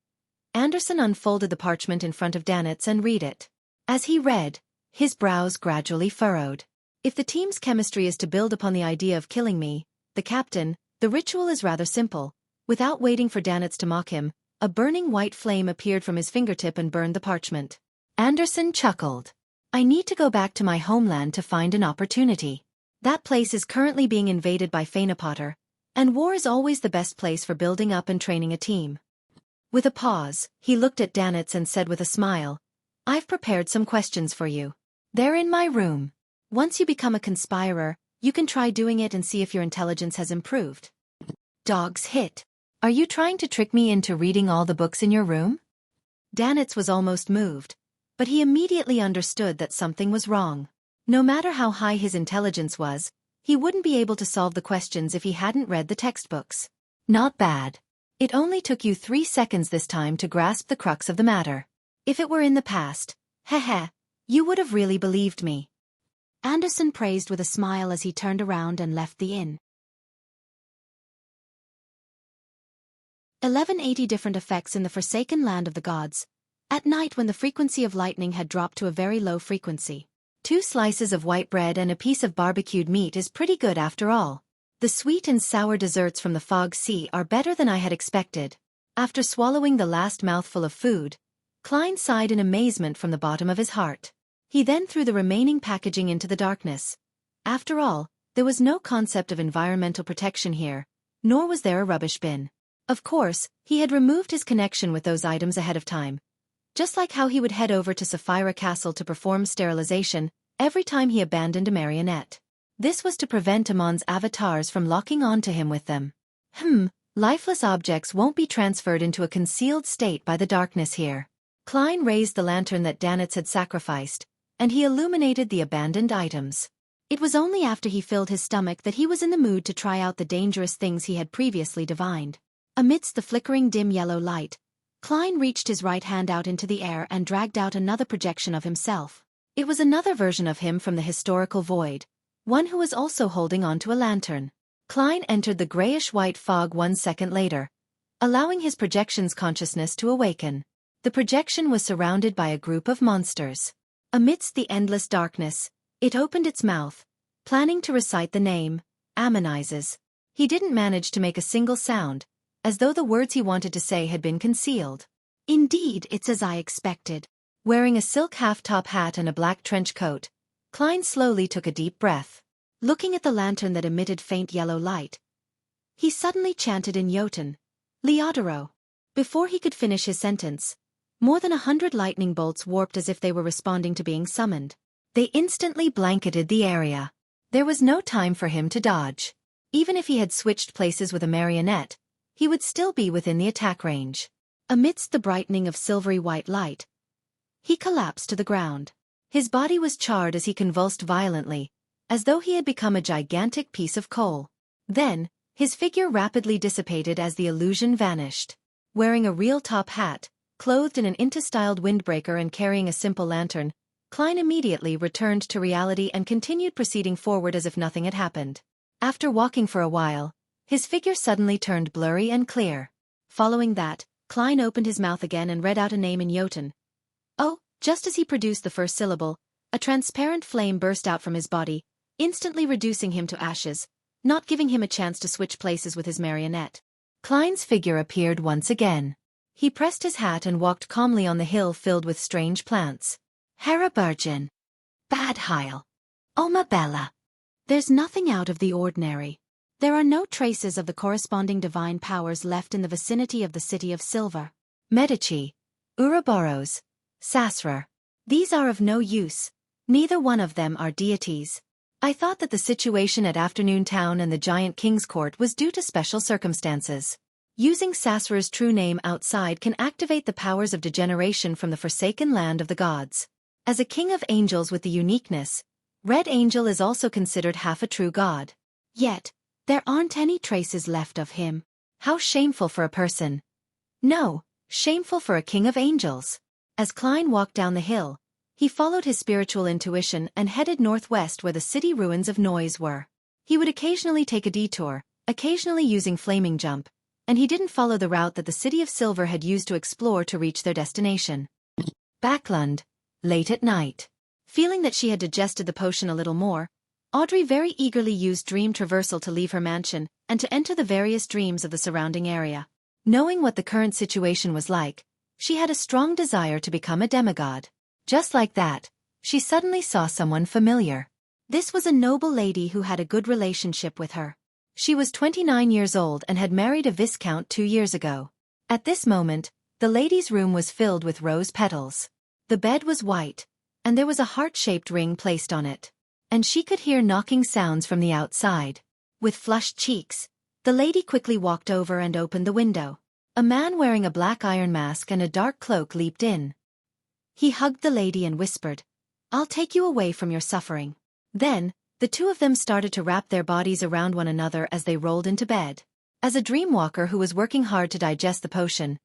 Anderson unfolded the parchment in front of Danitz and read it. As he read, his brows gradually furrowed. If the team's chemistry is to build upon the idea of killing me, the captain, the ritual is rather simple. Without waiting for Danitz to mock him, a burning white flame appeared from his fingertip and burned the parchment. Anderson chuckled. I need to go back to my homeland to find an opportunity. That place is currently being invaded by Phaenopotter, and war is always the best place for building up and training a team. With a pause, he looked at Danitz and said with a smile, I've prepared some questions for you. They're in my room. Once you become a conspirer, you can try doing it and see if your intelligence has improved. Dog's hit. Are you trying to trick me into reading all the books in your room? Danitz was almost moved, but he immediately understood that something was wrong. No matter how high his intelligence was, he wouldn't be able to solve the questions if he hadn't read the textbooks. Not bad. It only took you 3 seconds this time to grasp the crux of the matter. If it were in the past, you would have really believed me. Anderson praised with a smile as he turned around and left the inn. 1180 different effects in the Forsaken Land of the Gods. At night when the frequency of lightning had dropped to a very low frequency. 2 slices of white bread and a piece of barbecued meat is pretty good after all. The sweet and sour desserts from the Fog Sea are better than I had expected. After swallowing the last mouthful of food, Klein sighed in amazement from the bottom of his heart. He then threw the remaining packaging into the darkness. After all, there was no concept of environmental protection here, nor was there a rubbish bin. Of course, he had removed his connection with those items ahead of time. Just like how he would head over to Sapphira Castle to perform sterilization every time he abandoned a marionette. This was to prevent Amon's avatars from locking on to him with them. Lifeless objects won't be transferred into a concealed state by the darkness here. Klein raised the lantern that Danitz had sacrificed, and he illuminated the abandoned items. It was only after he filled his stomach that he was in the mood to try out the dangerous things he had previously divined. Amidst the flickering dim yellow light, Klein reached his right hand out into the air and dragged out another projection of himself. It was another version of him from the historical void, one who was also holding onto a lantern. Klein entered the grayish-white fog 1 second later, allowing his projection's consciousness to awaken. The projection was surrounded by a group of monsters. Amidst the endless darkness, it opened its mouth, planning to recite the name, Ammonizes. He didn't manage to make a single sound, as though the words he wanted to say had been concealed. Indeed, it's as I expected. Wearing a silk half-top hat and a black trench coat, Klein slowly took a deep breath. Looking at the lantern that emitted faint yellow light, he suddenly chanted in Jotun, Leodoro. Before he could finish his sentence, more than 100 lightning bolts warped as if they were responding to being summoned. They instantly blanketed the area. There was no time for him to dodge. Even if he had switched places with a marionette, he would still be within the attack range. Amidst the brightening of silvery white light, he collapsed to the ground. His body was charred as he convulsed violently, as though he had become a gigantic piece of coal. Then, his figure rapidly dissipated as the illusion vanished. Wearing a real top hat, clothed in an into-styled windbreaker and carrying a simple lantern, Klein immediately returned to reality and continued proceeding forward as if nothing had happened. After walking for a while, his figure suddenly turned blurry and clear. Following that, Klein opened his mouth again and read out a name in Jotun. Oh, just as he produced the first syllable, a transparent flame burst out from his body, instantly reducing him to ashes, not giving him a chance to switch places with his marionette. Klein's figure appeared once again. He pressed his hat and walked calmly on the hill filled with strange plants. Hera Burgen. Bad Heil. Oma Bella. There's nothing out of the ordinary. There are no traces of the corresponding divine powers left in the vicinity of the City of Silver. Medici, Ouroboros, Sasra. These are of no use. Neither one of them are deities. I thought that the situation at Afternoon Town and the Giant King's Court was due to special circumstances. Using Sasra's true name outside can activate the powers of degeneration from the forsaken land of the gods. As a king of angels with the uniqueness, Red Angel is also considered half a true god. Yet, there aren't any traces left of him. How shameful for a person. No, shameful for a king of angels. As Klein walked down the hill, he followed his spiritual intuition and headed northwest where the city ruins of Noise were. He would occasionally take a detour, occasionally using flaming jump, and he didn't follow the route that the City of Silver had used to explore to reach their destination. Backlund, late at night. Feeling that she had digested the potion a little more, Audrey very eagerly used dream traversal to leave her mansion and to enter the various dreams of the surrounding area. Knowing what the current situation was like, she had a strong desire to become a demigod. Just like that, she suddenly saw someone familiar. This was a noble lady who had a good relationship with her. She was 29 years old and had married a viscount 2 years ago. At this moment, the lady's room was filled with rose petals. The bed was white, and there was a heart-shaped ring placed on it. And she could hear knocking sounds from the outside. With flushed cheeks, the lady quickly walked over and opened the window. A man wearing a black iron mask and a dark cloak leaped in. He hugged the lady and whispered, "I'll take you away from your suffering." Then, the two of them started to wrap their bodies around one another as they rolled into bed. As a dreamwalker who was working hard to digest the potion,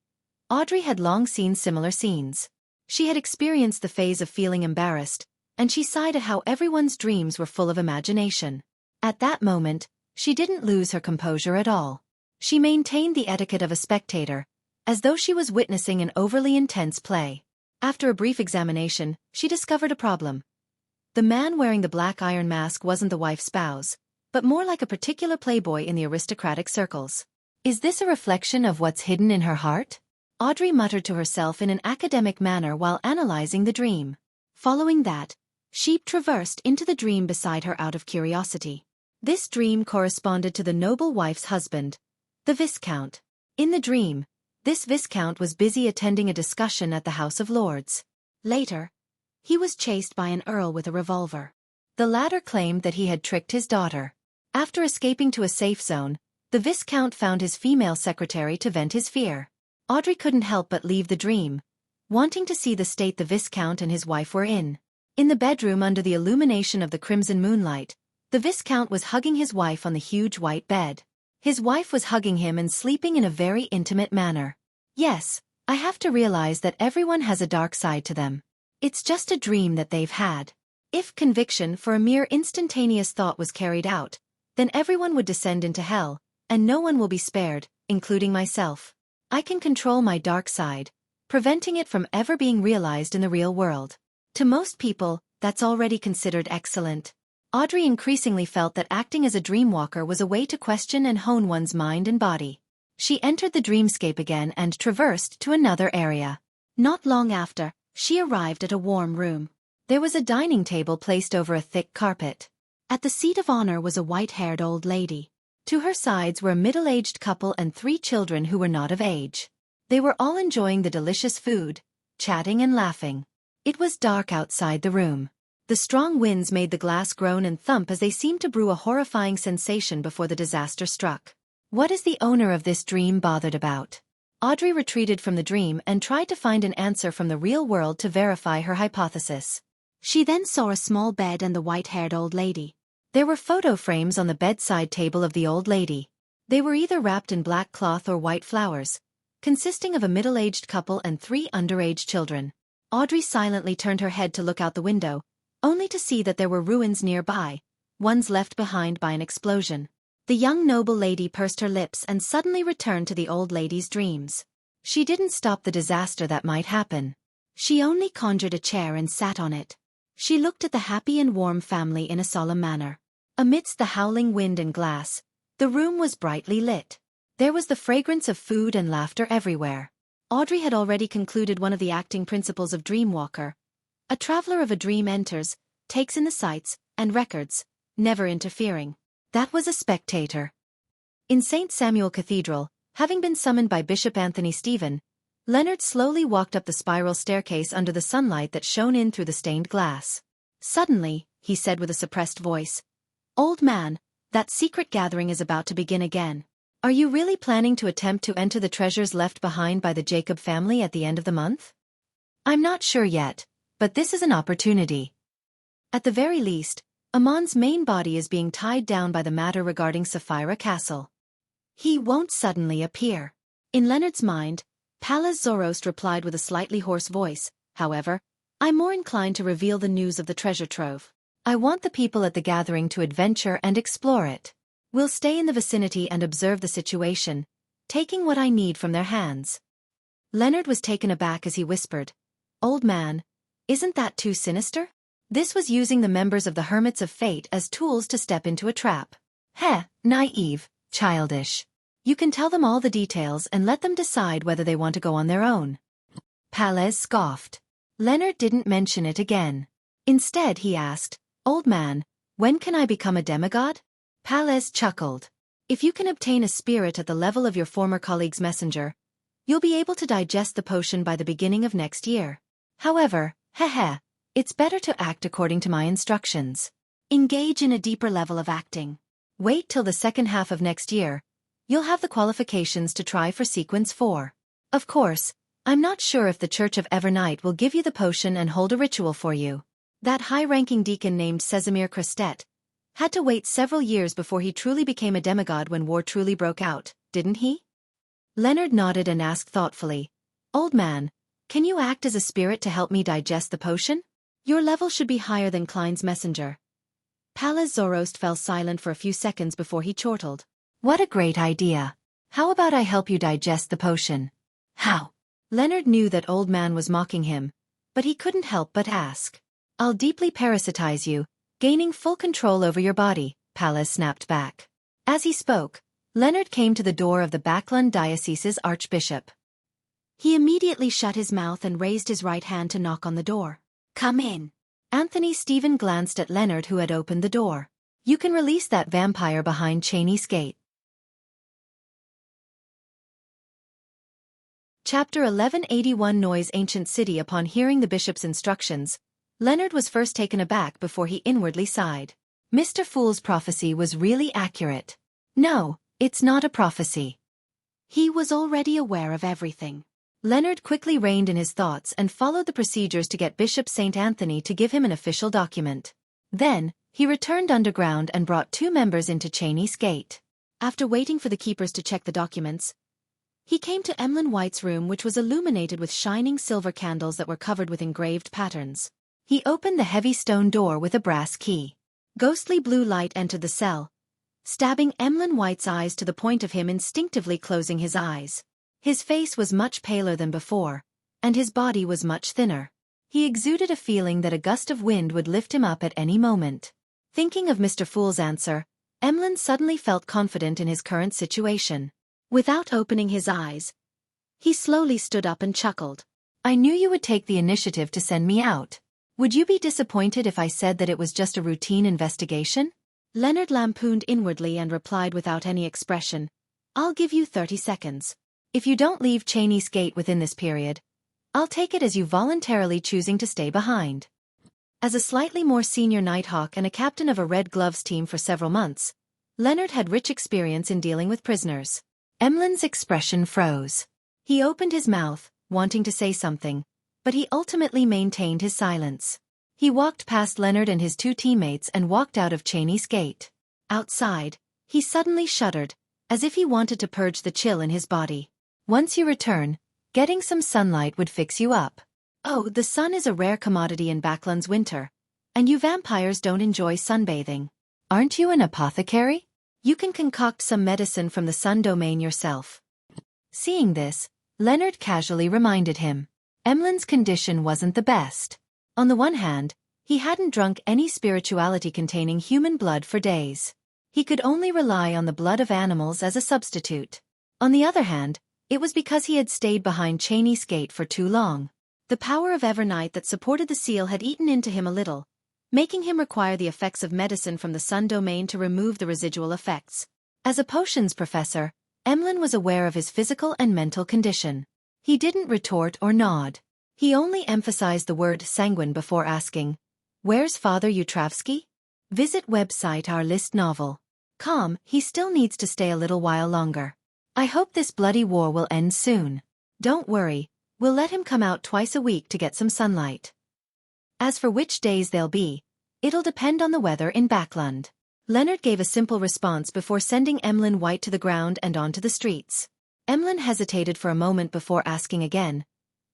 Audrey had long seen similar scenes. She had experienced the phase of feeling embarrassed, and she sighed at how everyone's dreams were full of imagination. At that moment, she didn't lose her composure at all. She maintained the etiquette of a spectator, as though she was witnessing an overly intense play. After a brief examination, she discovered a problem. The man wearing the black iron mask wasn't the wife's spouse, but more like a particular playboy in the aristocratic circles. Is this a reflection of what's hidden in her heart? Audrey muttered to herself in an academic manner while analyzing the dream. Following that, she traversed into the dream beside her out of curiosity. This dream corresponded to the noble wife's husband, the Viscount. In the dream, this Viscount was busy attending a discussion at the House of Lords. Later, he was chased by an earl with a revolver. The latter claimed that he had tricked his daughter. After escaping to a safe zone, the Viscount found his female secretary to vent his fear. Audrey couldn't help but leave the dream, wanting to see the state the Viscount and his wife were in. In the bedroom under the illumination of the crimson moonlight, the Viscount was hugging his wife on the huge white bed. His wife was hugging him and sleeping in a very intimate manner. Yes, I have to realize that everyone has a dark side to them. It's just a dream that they've had. If conviction for a mere instantaneous thought was carried out, then everyone would descend into hell, and no one will be spared, including myself. I can control my dark side, preventing it from ever being realized in the real world. To most people, that's already considered excellent. Audrey increasingly felt that acting as a dreamwalker was a way to question and hone one's mind and body. She entered the dreamscape again and traversed to another area. Not long after, she arrived at a warm room. There was a dining table placed over a thick carpet. At the seat of honor was a white-haired old lady. To her sides were a middle-aged couple and 3 children who were not of age. They were all enjoying the delicious food, chatting and laughing. It was dark outside the room. The strong winds made the glass groan and thump as they seemed to brew a horrifying sensation before the disaster struck. What is the owner of this dream bothered about? Audrey retreated from the dream and tried to find an answer from the real world to verify her hypothesis. She then saw a small bed and the white-haired old lady. There were photo frames on the bedside table of the old lady. They were either wrapped in black cloth or white flowers, consisting of a middle-aged couple and 3 underage children. Audrey silently turned her head to look out the window, only to see that there were ruins nearby, ones left behind by an explosion. The young noble lady pursed her lips and suddenly returned to the old lady's dreams. She didn't stop the disaster that might happen. She only conjured a chair and sat on it. She looked at the happy and warm family in a solemn manner. Amidst the howling wind and glass, the room was brightly lit. There was the fragrance of food and laughter everywhere. Audrey had already concluded one of the acting principles of Dreamwalker. A traveler of a dream enters, takes in the sights and records, never interfering. That was a spectator. In St. Samuel Cathedral, having been summoned by Bishop Anthony Stephen, Leonard slowly walked up the spiral staircase under the sunlight that shone in through the stained glass. Suddenly, he said with a suppressed voice, "Old man, that secret gathering is about to begin again. Are you really planning to attempt to enter the treasures left behind by the Jacob family at the end of the month?" "I'm not sure yet, but this is an opportunity. At the very least, Amon's main body is being tied down by the matter regarding Sapphira Castle. He won't suddenly appear." In Leonard's mind, Pallas Zoroast replied with a slightly hoarse voice, "However, I'm more inclined to reveal the news of the treasure trove. I want the people at the gathering to adventure and explore it. We'll stay in the vicinity and observe the situation, taking what I need from their hands." Leonard was taken aback as he whispered, "Old man, isn't that too sinister?" This was using the members of the Hermits of Fate as tools to step into a trap. Naive, childish. You can tell them all the details and let them decide whether they want to go on their own." Pallas scoffed. Leonard didn't mention it again. Instead he asked, "Old man, when can I become a demigod?" Pallas chuckled. "If you can obtain a spirit at the level of your former colleague's messenger, you'll be able to digest the potion by the beginning of next year. However, it's better to act according to my instructions. Engage in a deeper level of acting. Wait till the second half of next year. You'll have the qualifications to try for Sequence 4. Of course, I'm not sure if the Church of Evernight will give you the potion and hold a ritual for you. That high-ranking deacon named Casimir Crestet had to wait several years before he truly became a demigod when war truly broke out, didn't he?" Leonard nodded and asked thoughtfully, "Old man, can you act as a spirit to help me digest the potion? Your level should be higher than Klein's messenger." Pallas Zoroast fell silent for a few seconds before he chortled. "What a great idea. How about I help you digest the potion?" "How?" Leonard knew that old man was mocking him, but he couldn't help but ask. "I'll deeply parasitize you, gaining full control over your body," Pallas snapped back. As he spoke, Leonard came to the door of the Backlund Diocese's archbishop. He immediately shut his mouth and raised his right hand to knock on the door. "Come in." Anthony Stephen glanced at Leonard, who had opened the door. "You can release that vampire behind Cheney's gate." Chapter 1181 Noise Ancient City. Upon hearing the bishop's instructions, Leonard was first taken aback before he inwardly sighed. Mr. Fool's prophecy was really accurate. No, it's not a prophecy. He was already aware of everything. Leonard quickly reined in his thoughts and followed the procedures to get Bishop St. Anthony to give him an official document. Then, he returned underground and brought 2 members into Cheney's gate. After waiting for the keepers to check the documents, he came to Emlyn White's room, which was illuminated with shining silver candles that were covered with engraved patterns. He opened the heavy stone door with a brass key. Ghostly blue light entered the cell, stabbing Emlyn White's eyes to the point of him instinctively closing his eyes. His face was much paler than before, and his body was much thinner. He exuded a feeling that a gust of wind would lift him up at any moment. Thinking of Mr. Fool's answer, Emlyn suddenly felt confident in his current situation. Without opening his eyes, he slowly stood up and chuckled. "I knew you would take the initiative to send me out. Would you be disappointed if I said that it was just a routine investigation?" Leonard lampooned inwardly and replied without any expression, "I'll give you 30 seconds. If you don't leave Cheney's gate within this period, I'll take it as you voluntarily choosing to stay behind." As a slightly more senior Nighthawk and a captain of a Red Gloves team for several months, Leonard had rich experience in dealing with prisoners. Emlyn's expression froze. He opened his mouth, wanting to say something, but he ultimately maintained his silence. He walked past Leonard and his two teammates and walked out of Xueqi's gate. Outside, he suddenly shuddered, as if he wanted to purge the chill in his body. Once you return, getting some sunlight would fix you up. Oh, the sun is a rare commodity in Backland's winter, and you vampires don't enjoy sunbathing. Aren't you an apothecary? You can concoct some medicine from the sun domain yourself. Seeing this, Leonard casually reminded him. Emlyn's condition wasn't the best. On the one hand, he hadn't drunk any spirituality containing human blood for days. He could only rely on the blood of animals as a substitute. On the other hand, it was because he had stayed behind Xueqi's gate for too long. The power of Evernight that supported the seal had eaten into him a little, making him require the effects of medicine from the sun domain to remove the residual effects. As a potions professor, Emlyn was aware of his physical and mental condition. He didn't retort or nod. He only emphasized the word sanguine before asking, "Where's Father Yutravsky?" Visit website our list novel. He still needs to stay a little while longer. I hope this bloody war will end soon. Don't worry, we'll let him come out twice a week to get some sunlight. As for which days they'll be, it'll depend on the weather in Backland. Leonard gave a simple response before sending Emlyn White to the ground and onto the streets. Emlyn hesitated for a moment before asking again,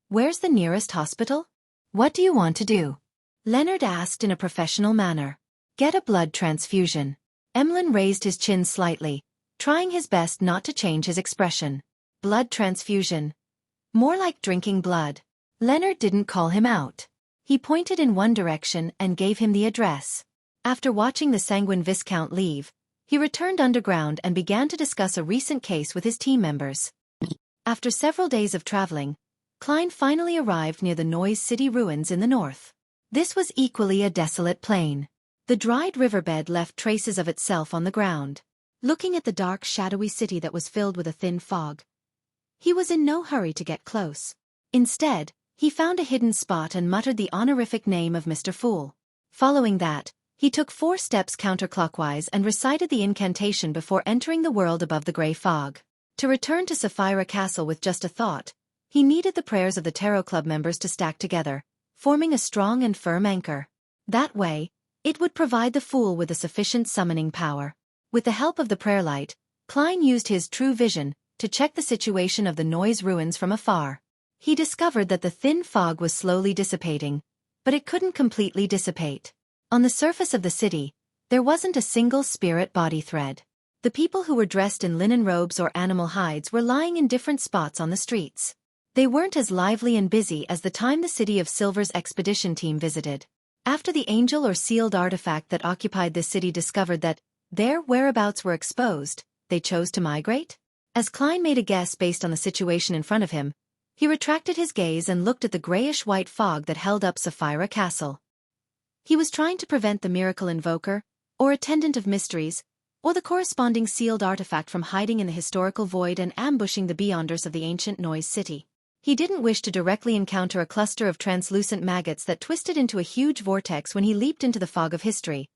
"Where's the nearest hospital?" "What do you want to do?" Leonard asked in a professional manner. "Get a blood transfusion." Emlyn raised his chin slightly, trying his best not to change his expression. Blood transfusion. More like drinking blood. Leonard didn't call him out. He pointed in one direction and gave him the address. After watching the sanguine Viscount leave, he returned underground and began to discuss a recent case with his team members. After several days of traveling, Klein finally arrived near the Noise City ruins in the north. This was equally a desolate plain. The dried riverbed left traces of itself on the ground. Looking at the dark, shadowy city that was filled with a thin fog, he was in no hurry to get close. Instead, he found a hidden spot and muttered the honorific name of Mr. Fool. Following that, he took 4 steps counterclockwise and recited the incantation before entering the world above the gray fog. To return to Sapphira Castle with just a thought, he needed the prayers of the Tarot Club members to stack together, forming a strong and firm anchor. That way, it would provide the Fool with a sufficient summoning power. With the help of the prayer light, Klein used his true vision to check the situation of the Noise ruins from afar. He discovered that the thin fog was slowly dissipating, but it couldn't completely dissipate. On the surface of the city, there wasn't a single spirit body thread. The people who were dressed in linen robes or animal hides were lying in different spots on the streets. They weren't as lively and busy as the time the City of Silver's expedition team visited. After the angel or sealed artifact that occupied this city discovered that their whereabouts were exposed, they chose to migrate? As Klein made a guess based on the situation in front of him, he retracted his gaze and looked at the grayish-white fog that held up Sapphira Castle. He was trying to prevent the miracle invoker, or attendant of mysteries, or the corresponding sealed artifact from hiding in the historical void and ambushing the beyonders of the ancient Noise City. He didn't wish to directly encounter a cluster of translucent maggots that twisted into a huge vortex when he leaped into the fog of history,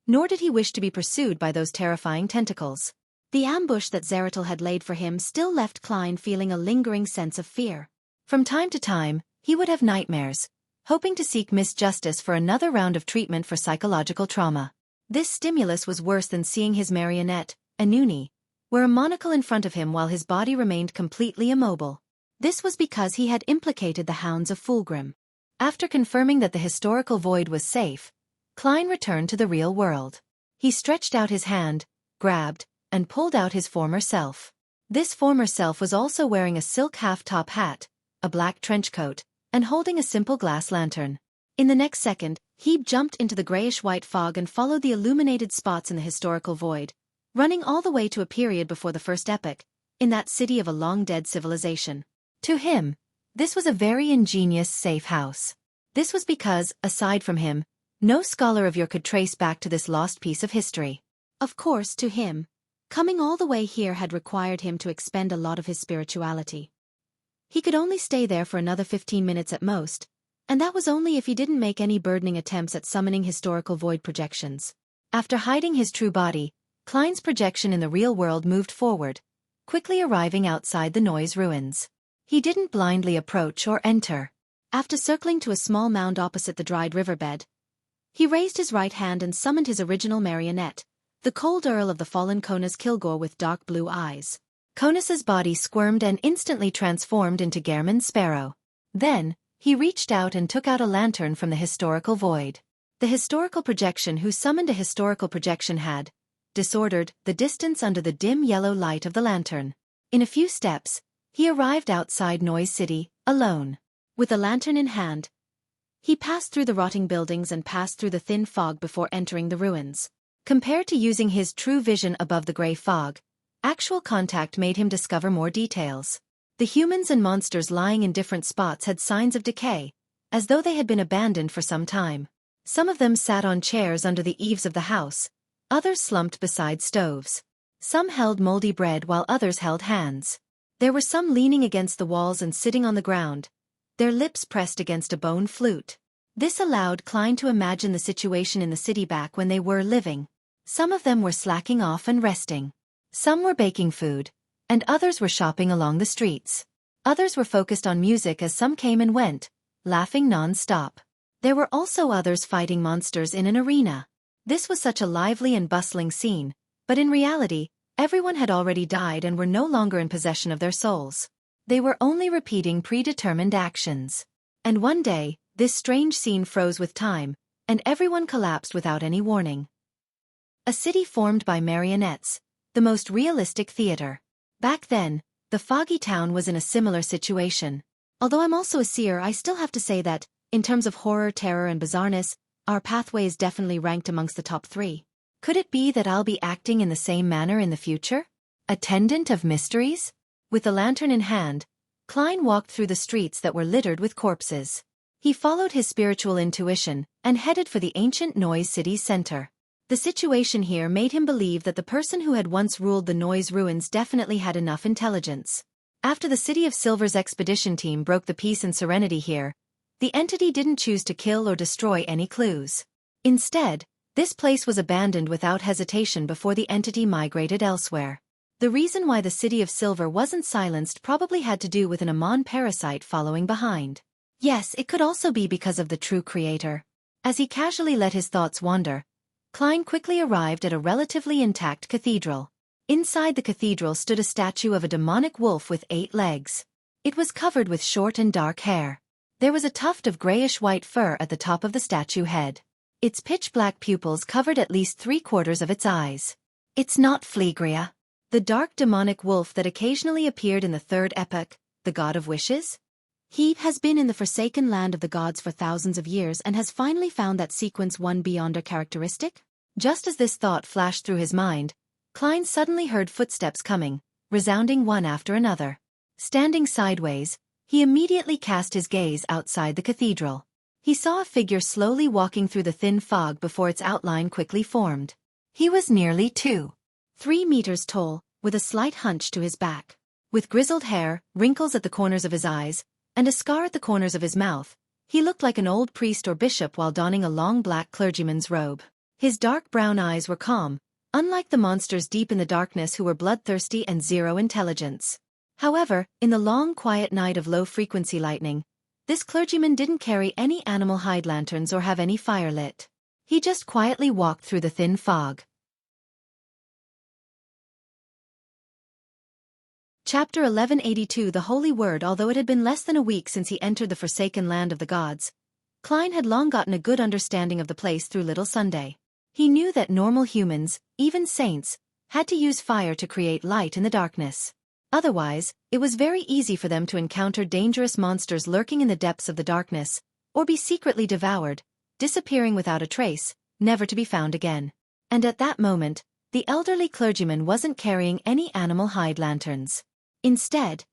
nor did he wish to be pursued by those terrifying tentacles. The ambush that Zeratul had laid for him still left Klein feeling a lingering sense of fear. From time to time, he would have nightmares, hoping to seek Miss Justice for another round of treatment for psychological trauma. This stimulus was worse than seeing his marionette, Anuni, wear a monocle in front of him while his body remained completely immobile. This was because he had implicated the Hounds of Fulgrim. After confirming that the historical void was safe, Klein returned to the real world. He stretched out his hand, grabbed, and pulled out his former self. This former self was also wearing a silk half-top hat, a black trench coat, and holding a simple glass lantern. In the next second, he jumped into the grayish-white fog and followed the illuminated spots in the historical void, running all the way to a period before the first epoch, in that city of a long-dead civilization. To him, this was a very ingenious safe house. This was because, aside from him, no scholar of yore could trace back to this lost piece of history. Of course, to him, coming all the way here had required him to expend a lot of his spirituality. He could only stay there for another 15 minutes at most, and that was only if he didn't make any burdening attempts at summoning historical void projections. After hiding his true body, Klein's projection in the real world moved forward, quickly arriving outside the Noise ruins. He didn't blindly approach or enter. After circling to a small mound opposite the dried riverbed, He raised his right hand and summoned his original marionette, the cold Earl of the fallen Conas Kilgore with dark blue eyes. Conas's body squirmed and instantly transformed into Gehrman Sparrow. Then, he reached out and took out a lantern from the historical void. The historical projection who summoned a historical projection had disordered the distance under the dim yellow light of the lantern. In a few steps, he arrived outside Noise City, alone. With a lantern in hand, he passed through the rotting buildings and passed through the thin fog before entering the ruins. Compared to using his true vision above the gray fog, actual contact made him discover more details. The humans and monsters lying in different spots had signs of decay, as though they had been abandoned for some time. Some of them sat on chairs under the eaves of the house, others slumped beside stoves. Some held moldy bread while others held hands. There were some leaning against the walls and sitting on the ground, their lips pressed against a bone flute. This allowed Klein to imagine the situation in the city back when they were living. Some of them were slacking off and resting. Some were baking food, and others were shopping along the streets. Others were focused on music as some came and went, laughing non-stop. There were also others fighting monsters in an arena. This was such a lively and bustling scene, but in reality, everyone had already died and were no longer in possession of their souls. They were only repeating predetermined actions. And one day, this strange scene froze with time, and everyone collapsed without any warning. A city formed by marionettes, the most realistic theater. Back then, the foggy town was in a similar situation. Although I'm also a seer, I still have to say that, in terms of horror, terror and bizarreness, our pathway is definitely ranked amongst the top 3. Could it be that I'll be acting in the same manner in the future? Attendant of mysteries? With a lantern in hand, Klein walked through the streets that were littered with corpses. He followed his spiritual intuition and headed for the ancient Noise City's center. The situation here made him believe that the person who had once ruled the Noise ruins definitely had enough intelligence. After the City of Silver's expedition team broke the peace and serenity here, the entity didn't choose to kill or destroy any clues. Instead, this place was abandoned without hesitation before the entity migrated elsewhere. The reason why the City of Silver wasn't silenced probably had to do with an Amon parasite following behind. Yes, it could also be because of the true creator. As he casually let his thoughts wander, Klein quickly arrived at a relatively intact cathedral. Inside the cathedral stood a statue of a demonic wolf with 8 legs. It was covered with short and dark hair. There was a tuft of grayish-white fur at the top of the statue head. Its pitch-black pupils covered at least 3/4 of its eyes. It's not Phlegria, the dark demonic wolf that occasionally appeared in the third epoch, the god of wishes? He has been in the forsaken land of the gods for thousands of years and has finally found that sequence 1 beyonder characteristic? Just as this thought flashed through his mind, Klein suddenly heard footsteps coming, resounding one after another. Standing sideways, he immediately cast his gaze outside the cathedral. He saw a figure slowly walking through the thin fog before its outline quickly formed. He was nearly 2-3 meters tall, with a slight hunch to his back. With grizzled hair, wrinkles at the corners of his eyes, and a scar at the corners of his mouth, he looked like an old priest or bishop while donning a long black clergyman's robe. His dark brown eyes were calm, unlike the monsters deep in the darkness who were bloodthirsty and zero intelligence. However, in the long quiet night of low-frequency lightning, this clergyman didn't carry any animal hide lanterns or have any fire lit. He just quietly walked through the thin fog. Chapter 1182 The Holy Word. Although it had been less than a week since he entered the forsaken land of the gods, Klein had long gotten a good understanding of the place through Little Sunday. He knew that normal humans, even saints, had to use fire to create light in the darkness. Otherwise, it was very easy for them to encounter dangerous monsters lurking in the depths of the darkness, or be secretly devoured, disappearing without a trace, never to be found again. And at that moment, the elderly clergyman wasn't carrying any animal hide lanterns. Instead,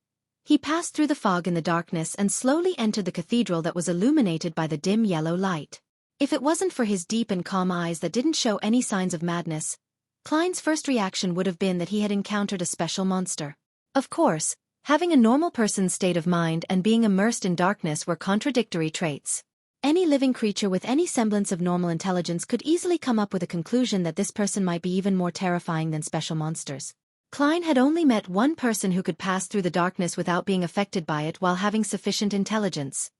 he passed through the fog in the darkness and slowly entered the cathedral that was illuminated by the dim yellow light. If it wasn't for his deep and calm eyes that didn't show any signs of madness, Klein's first reaction would have been that he had encountered a special monster. Of course, having a normal person's state of mind and being immersed in darkness were contradictory traits. Any living creature with any semblance of normal intelligence could easily come up with a conclusion that this person might be even more terrifying than special monsters. Klein had only met one person who could pass through the darkness without being affected by it while having sufficient intelligence.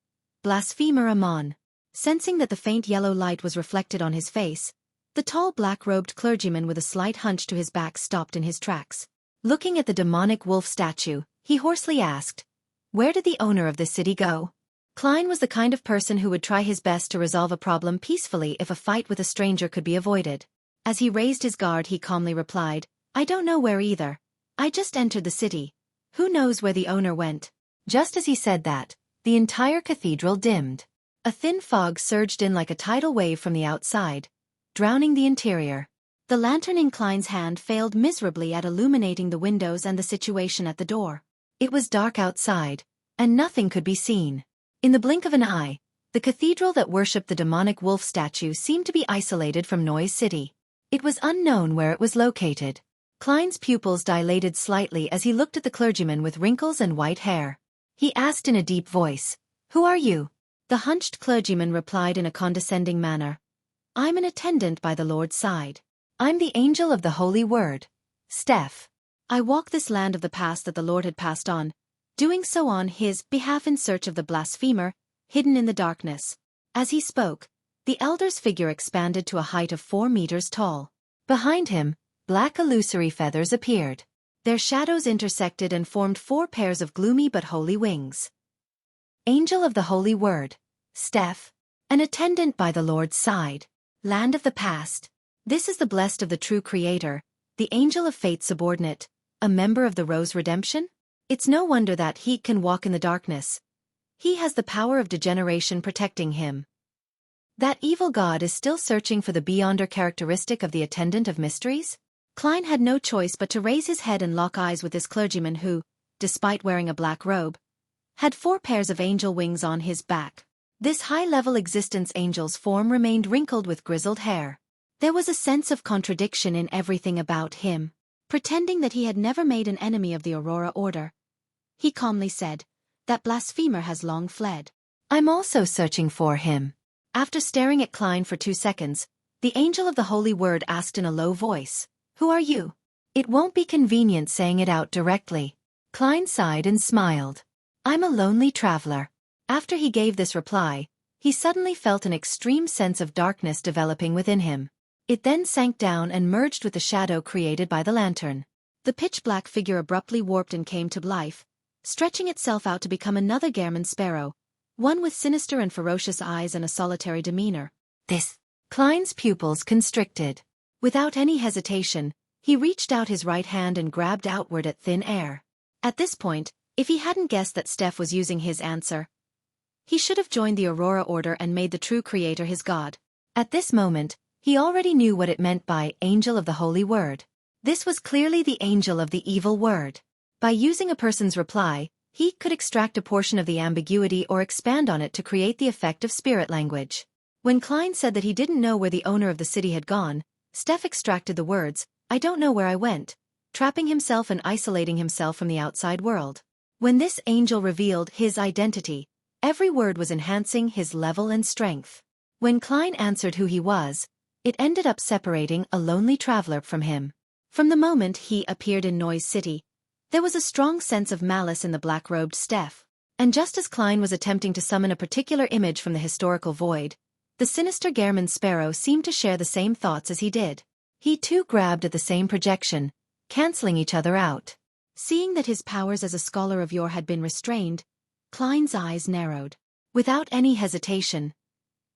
Blasphemer Amon. Sensing that the faint yellow light was reflected on his face, the tall black-robed clergyman with a slight hunch to his back stopped in his tracks. Looking at the demonic wolf statue, he hoarsely asked, "Where did the owner of this city go?" Klein was the kind of person who would try his best to resolve a problem peacefully if a fight with a stranger could be avoided. As he raised his guard, he calmly replied, "I don't know where either. I just entered the city. Who knows where the owner went?" Just as he said that, the entire cathedral dimmed. A thin fog surged in like a tidal wave from the outside, drowning the interior. The lantern in Klein's hand failed miserably at illuminating the windows and the situation at the door. It was dark outside, and nothing could be seen. In the blink of an eye, the cathedral that worshipped the demonic wolf statue seemed to be isolated from Noise City. It was unknown where it was located. Klein's pupils dilated slightly as he looked at the clergyman with wrinkles and white hair. He asked in a deep voice, "Who are you?" The hunched clergyman replied in a condescending manner, "I'm an attendant by the Lord's side. I'm the angel of the Holy Word, Steph. I walk this land of the past that the Lord had passed on, doing so on his behalf in search of the blasphemer, hidden in the darkness." As he spoke, the elder's figure expanded to a height of 4 meters tall. Behind him, black illusory feathers appeared. Their shadows intersected and formed 4 pairs of gloomy but holy wings. Angel of the Holy Word, Steph, an attendant by the Lord's side, land of the past. This is the blessed of the true Creator, the angel of fate's subordinate, a member of the Rose Redemption? It's no wonder that he can walk in the darkness. He has the power of degeneration protecting him. That evil god is still searching for the beyonder characteristic of the attendant of mysteries? Klein had no choice but to raise his head and lock eyes with this clergyman who, despite wearing a black robe, had 4 pairs of angel wings on his back. This high-level existence angel's form remained wrinkled with grizzled hair. There was a sense of contradiction in everything about him. Pretending that he had never made an enemy of the Aurora Order, he calmly said, "That blasphemer has long fled. I'm also searching for him." After staring at Klein for 2 seconds, the angel of the Holy Word asked in a low voice, "Who are you?" It won't be convenient saying it out directly. Klein sighed and smiled. "I'm a lonely traveler." After he gave this reply, he suddenly felt an extreme sense of darkness developing within him. It then sank down and merged with the shadow created by the lantern. The pitch-black figure abruptly warped and came to life, stretching itself out to become another Gehrman sparrow, one with sinister and ferocious eyes and a solitary demeanor. This. Klein's pupils constricted. Without any hesitation, he reached out his right hand and grabbed outward at thin air. At this point, if he hadn't guessed that Steph was using his answer, he should have joined the Aurora Order and made the true Creator his god. At this moment, he already knew what it meant by angel of the Holy Word. This was clearly the angel of the evil word. By using a person's reply, he could extract a portion of the ambiguity or expand on it to create the effect of spirit language. When Klein said that he didn't know where the owner of the city had gone, Steph extracted the words, "I don't know where I went," trapping himself and isolating himself from the outside world. When this angel revealed his identity, every word was enhancing his level and strength. When Klein answered who he was, it ended up separating a lonely traveler from him. From the moment he appeared in Noise City, there was a strong sense of malice in the black-robed Steph. And just as Klein was attempting to summon a particular image from the historical void, the sinister Gehrman sparrow seemed to share the same thoughts as he did. He too grabbed at the same projection, canceling each other out. Seeing that his powers as a scholar of yore had been restrained, Klein's eyes narrowed. Without any hesitation,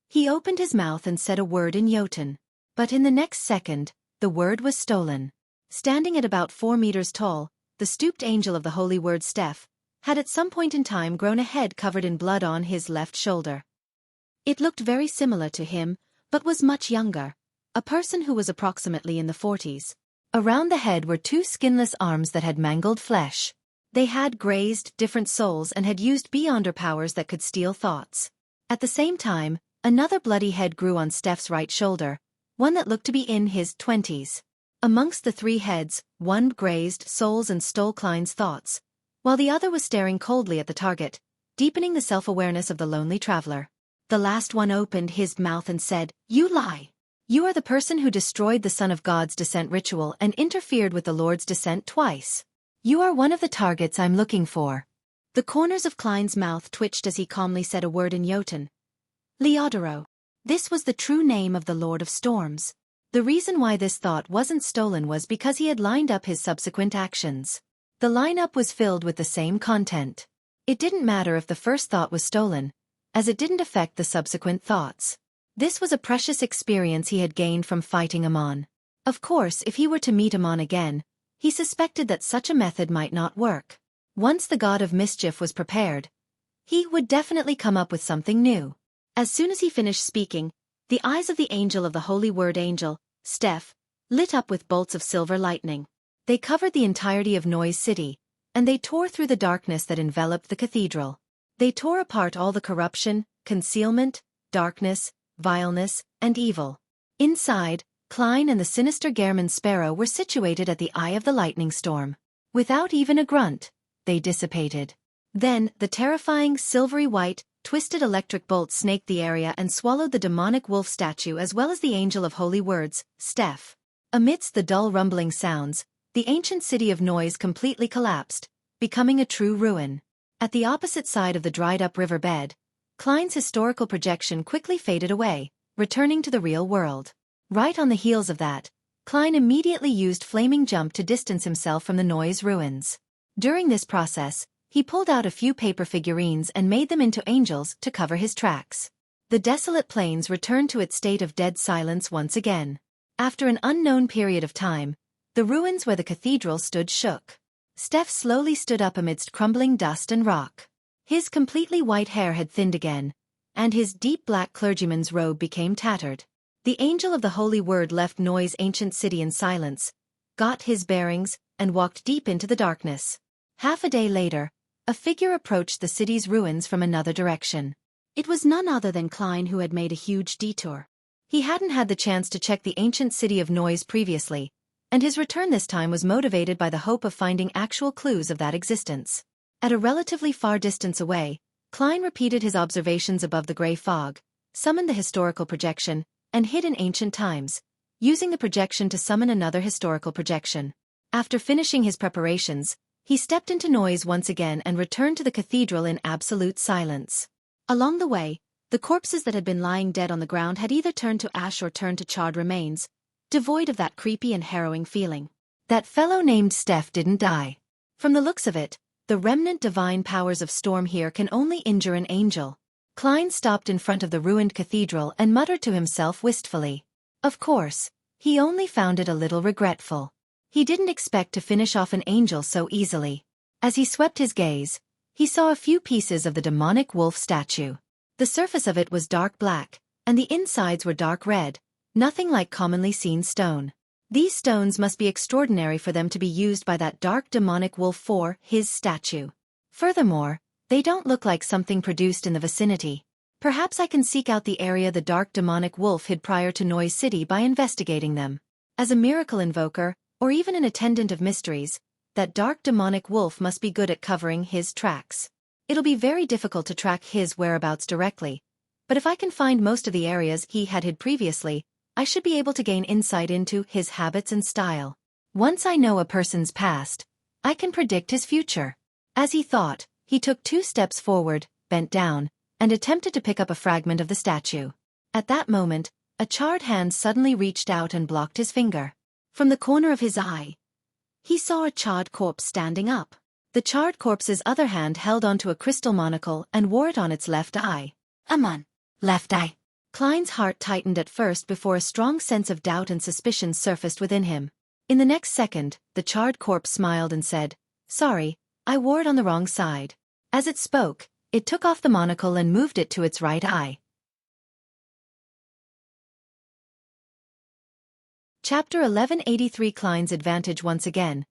he opened his mouth and said a word in Jotun. But in the next second, the word was stolen. Standing at about 4 meters tall, the stooped angel of the Holy Word Steph had at some point in time grown a head covered in blood on his left shoulder. It looked very similar to him, but was much younger, a person who was approximately in the 40s. Around the head were 2 skinless arms that had mangled flesh. They had grazed different souls and had used beyonder powers that could steal thoughts. At the same time, another bloody head grew on Steph's right shoulder, one that looked to be in his 20s. Amongst the 3 heads, one grazed souls and stole Klein's thoughts, while the other was staring coldly at the target, deepening the self-awareness of the lonely traveler. The last one opened his mouth and said, "You lie. You are the person who destroyed the Son of God's descent ritual and interfered with the Lord's descent twice. You are one of the targets I'm looking for." The corners of Klein's mouth twitched as he calmly said a word in Jotun. Leodoro. This was the true name of the Lord of Storms. The reason why this thought wasn't stolen was because he had lined up his subsequent actions. The lineup was filled with the same content. It didn't matter if the first thought was stolen, as it didn't affect the subsequent thoughts. This was a precious experience he had gained from fighting Amon. Of course, if he were to meet Amon again, he suspected that such a method might not work. Once the god of mischief was prepared, he would definitely come up with something new. As soon as he finished speaking, the eyes of the angel of the holy word angel, Steph, lit up with bolts of silver lightning. They covered the entirety of Noise City, and they tore through the darkness that enveloped the cathedral. They tore apart all the corruption, concealment, darkness, vileness, and evil. Inside, Klein and the sinister Gehrman Sparrow were situated at the eye of the lightning storm. Without even a grunt, they dissipated. Then, the terrifying, silvery white, twisted electric bolt snaked the area and swallowed the demonic wolf statue as well as the angel of holy words, Steph. Amidst the dull rumbling sounds, the ancient city of Noise completely collapsed, becoming a true ruin. At the opposite side of the dried-up river bed, Klein's historical projection quickly faded away, returning to the real world. Right on the heels of that, Klein immediately used Flaming Jump to distance himself from the Noise ruins. During this process, he pulled out a few paper figurines and made them into angels to cover his tracks. The desolate plains returned to its state of dead silence once again. After an unknown period of time, the ruins where the cathedral stood shook. Steph slowly stood up amidst crumbling dust and rock. His completely white hair had thinned again, and his deep black clergyman's robe became tattered. The angel of the holy word left Noise ancient city in silence, got his bearings, and walked deep into the darkness. Half a day later, a figure approached the city's ruins from another direction. It was none other than Klein, who had made a huge detour. He hadn't had the chance to check the ancient city of Noise previously, and his return this time was motivated by the hope of finding actual clues of that existence. At a relatively far distance away, Klein repeated his observations above the gray fog, summoned the historical projection, and hid in ancient times, using the projection to summon another historical projection. After finishing his preparations, he stepped into Noise once again and returned to the cathedral in absolute silence. Along the way, the corpses that had been lying dead on the ground had either turned to ash or turned to charred remains, devoid of that creepy and harrowing feeling. That fellow named Steph didn't die. From the looks of it, the remnant divine powers of storm here can only injure an angel. Klein stopped in front of the ruined cathedral and muttered to himself wistfully. Of course, he only found it a little regretful. He didn't expect to finish off an angel so easily. As he swept his gaze, he saw a few pieces of the demonic wolf statue. The surface of it was dark black, and the insides were dark red, nothing like commonly seen stone. These stones must be extraordinary for them to be used by that dark demonic wolf for his statue. Furthermore, they don't look like something produced in the vicinity. Perhaps I can seek out the area the dark demonic wolf hid prior to Noise City by investigating them. As a miracle invoker, or even an attendant of mysteries, that dark demonic wolf must be good at covering his tracks. It'll be very difficult to track his whereabouts directly, but if I can find most of the areas he had hid previously, I should be able to gain insight into his habits and style. Once I know a person's past, I can predict his future. As he thought, he took 2 steps forward, bent down, and attempted to pick up a fragment of the statue. At that moment, a charred hand suddenly reached out and blocked his finger. From the corner of his eye, he saw a charred corpse standing up. The charred corpse's other hand held onto a crystal monocle and wore it on its left eye. Amon. Left eye. Klein's heart tightened at first before a strong sense of doubt and suspicion surfaced within him. In the next second, the charred corpse smiled and said, "Sorry, I wore it on the wrong side." As it spoke, it took off the monocle and moved it to its right eye. Chapter 1183 Klein's Advantage Once again.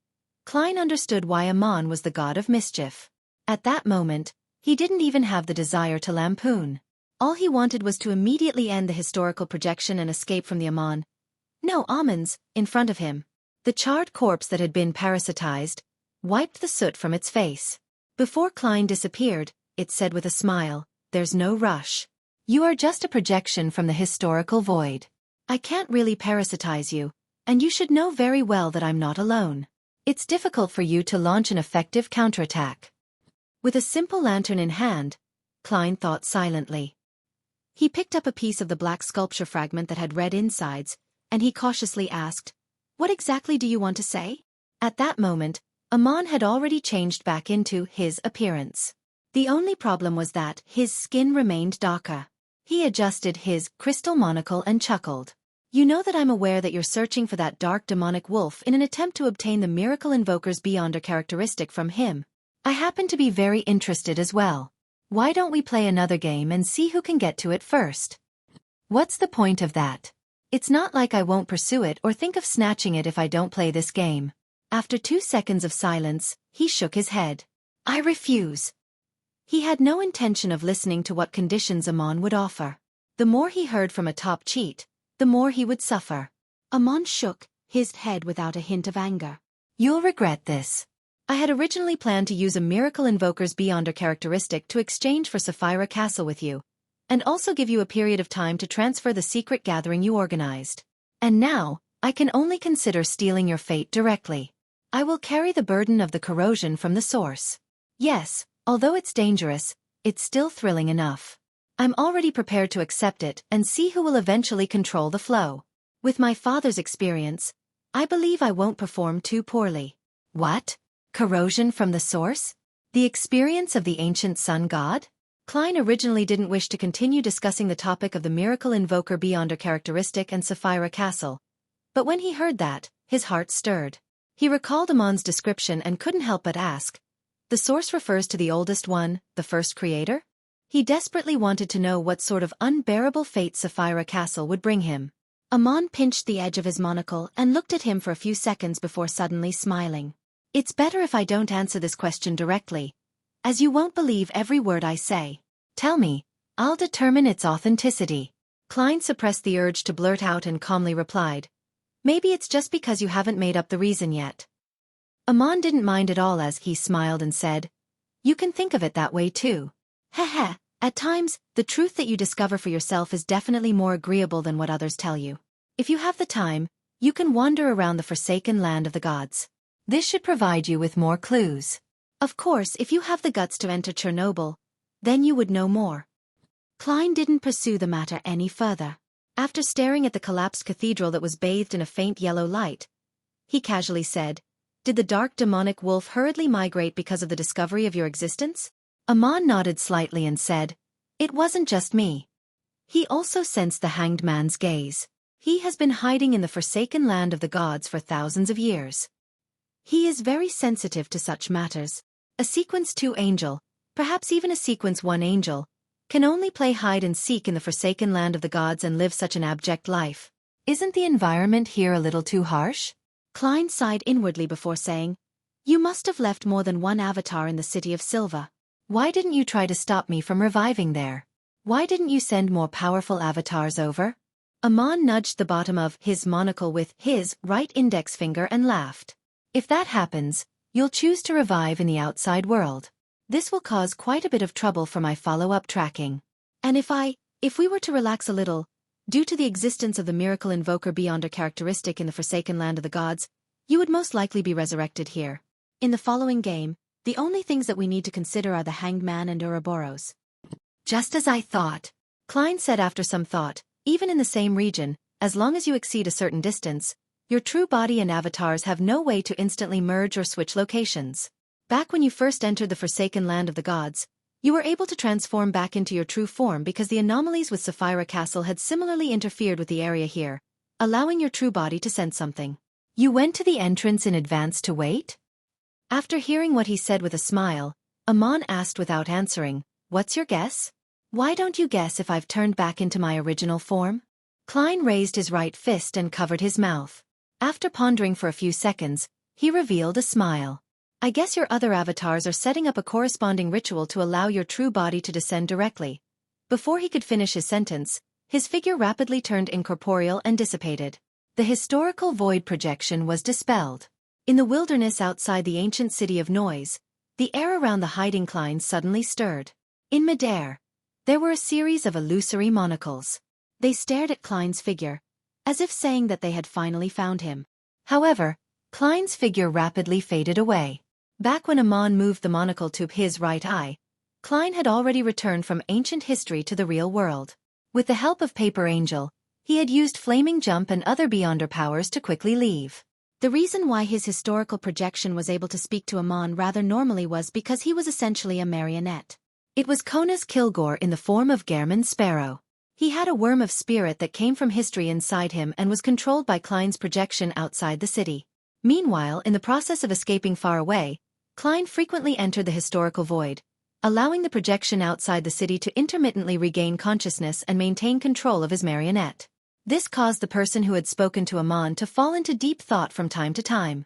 Klein understood why Amon was the god of mischief. At that moment, he didn't even have the desire to lampoon. All he wanted was to immediately end the historical projection and escape from the Amon. No Amons, in front of him. The charred corpse that had been parasitized wiped the soot from its face. Before Klein disappeared, it said with a smile, "There's no rush. You are just a projection from the historical void. I can't really parasitize you, and you should know very well that I'm not alone. It's difficult for you to launch an effective counterattack." With a simple lantern in hand, Klein thought silently. He picked up a piece of the black sculpture fragment that had red insides, and he cautiously asked, "What exactly do you want to say?" At that moment, Amon had already changed back into his appearance. The only problem was that his skin remained darker. He adjusted his crystal monocle and chuckled. "You know that I'm aware that you're searching for that dark demonic wolf in an attempt to obtain the Miracle Invoker's Beyonder characteristic from him. I happen to be very interested as well. Why don't we play another game and see who can get to it first?" "What's the point of that? It's not like I won't pursue it or think of snatching it if I don't play this game." After 2 seconds of silence, he shook his head. "I refuse." He had no intention of listening to what conditions Amon would offer. The more he heard from a top cheat, the more he would suffer. Amon shook his head without a hint of anger. "You'll regret this. I had originally planned to use a Miracle Invoker's Beyonder characteristic to exchange for Sapphira Castle with you, and also give you a period of time to transfer the secret gathering you organized. And now, I can only consider stealing your fate directly. I will carry the burden of the corrosion from the source. Yes, although it's dangerous, it's still thrilling enough. I'm already prepared to accept it and see who will eventually control the flow. With my father's experience, I believe I won't perform too poorly." "What? Corrosion from the source? The experience of the ancient sun god?" Klein originally didn't wish to continue discussing the topic of the Miracle Invoker Beyonder characteristic and Sapphira Castle, but when he heard that, his heart stirred. He recalled Amon's description and couldn't help but ask, "The source refers to the oldest one, the first creator?" He desperately wanted to know what sort of unbearable fate Sapphira Castle would bring him. Amon pinched the edge of his monocle and looked at him for a few seconds before suddenly smiling. "It's better if I don't answer this question directly, as you won't believe every word I say. Tell me, I'll determine its authenticity." Klein suppressed the urge to blurt out and calmly replied, "Maybe it's just because you haven't made up the reason yet." Amon didn't mind at all as he smiled and said, "You can think of it that way too. Heh. At times, the truth that you discover for yourself is definitely more agreeable than what others tell you. If you have the time, you can wander around the forsaken land of the gods. This should provide you with more clues. Of course, if you have the guts to enter Chernobyl, then you would know more." Klein didn't pursue the matter any further. After staring at the collapsed cathedral that was bathed in a faint yellow light, he casually said, "Did the dark demonic wolf hurriedly migrate because of the discovery of your existence?" Amon nodded slightly and said, "It wasn't just me." He also sensed the hanged man's gaze. He has been hiding in the forsaken land of the gods for thousands of years. He is very sensitive to such matters. A Sequence 2 angel, perhaps even a Sequence 1 angel, can only play hide and seek in the forsaken land of the gods and live such an abject life. Isn't the environment here a little too harsh? Klein sighed inwardly before saying, "You must have left more than one avatar in the City of Silva. Why didn't you try to stop me from reviving there? Why didn't you send more powerful avatars over?" Amon nudged the bottom of his monocle with his right index finger and laughed. "If that happens, you'll choose to revive in the outside world. This will cause quite a bit of trouble for my follow-up tracking. And if we were to relax a little, due to the existence of the Miracle Invoker Beyonder characteristic in the forsaken land of the gods, you would most likely be resurrected here. In the following game, the only things that we need to consider are the Hanged Man and Ouroboros." "Just as I thought," Klein said after some thought. "Even in the same region, as long as you exceed a certain distance, your true body and avatars have no way to instantly merge or switch locations. Back when you first entered the forsaken land of the gods, you were able to transform back into your true form because the anomalies with Sapphira Castle had similarly interfered with the area here, allowing your true body to sense something. You went to the entrance in advance to wait?" After hearing what he said with a smile, Amon asked without answering, "What's your guess? Why don't you guess if I've turned back into my original form?" Klein raised his right fist and covered his mouth. After pondering for a few seconds, he revealed a smile. "I guess your other avatars are setting up a corresponding ritual to allow your true body to descend directly." Before he could finish his sentence, his figure rapidly turned incorporeal and dissipated. The historical void projection was dispelled. In the wilderness outside the ancient city of Noise, the air around the hiding Klein suddenly stirred. In midair, there were a series of illusory monocles. They stared at Klein's figure, as if saying that they had finally found him. However, Klein's figure rapidly faded away. Back when Amon moved the monocle to his right eye, Klein had already returned from ancient history to the real world. With the help of Paper Angel, he had used Flaming Jump and other Beyonder powers to quickly leave. The reason why his historical projection was able to speak to Amon rather normally was because he was essentially a marionette. It was Kona's Kilgore in the form of Gehrman Sparrow. He had a worm of spirit that came from history inside him and was controlled by Klein's projection outside the city. Meanwhile, in the process of escaping far away, Klein frequently entered the historical void, allowing the projection outside the city to intermittently regain consciousness and maintain control of his marionette. This caused the person who had spoken to Amon to fall into deep thought from time to time.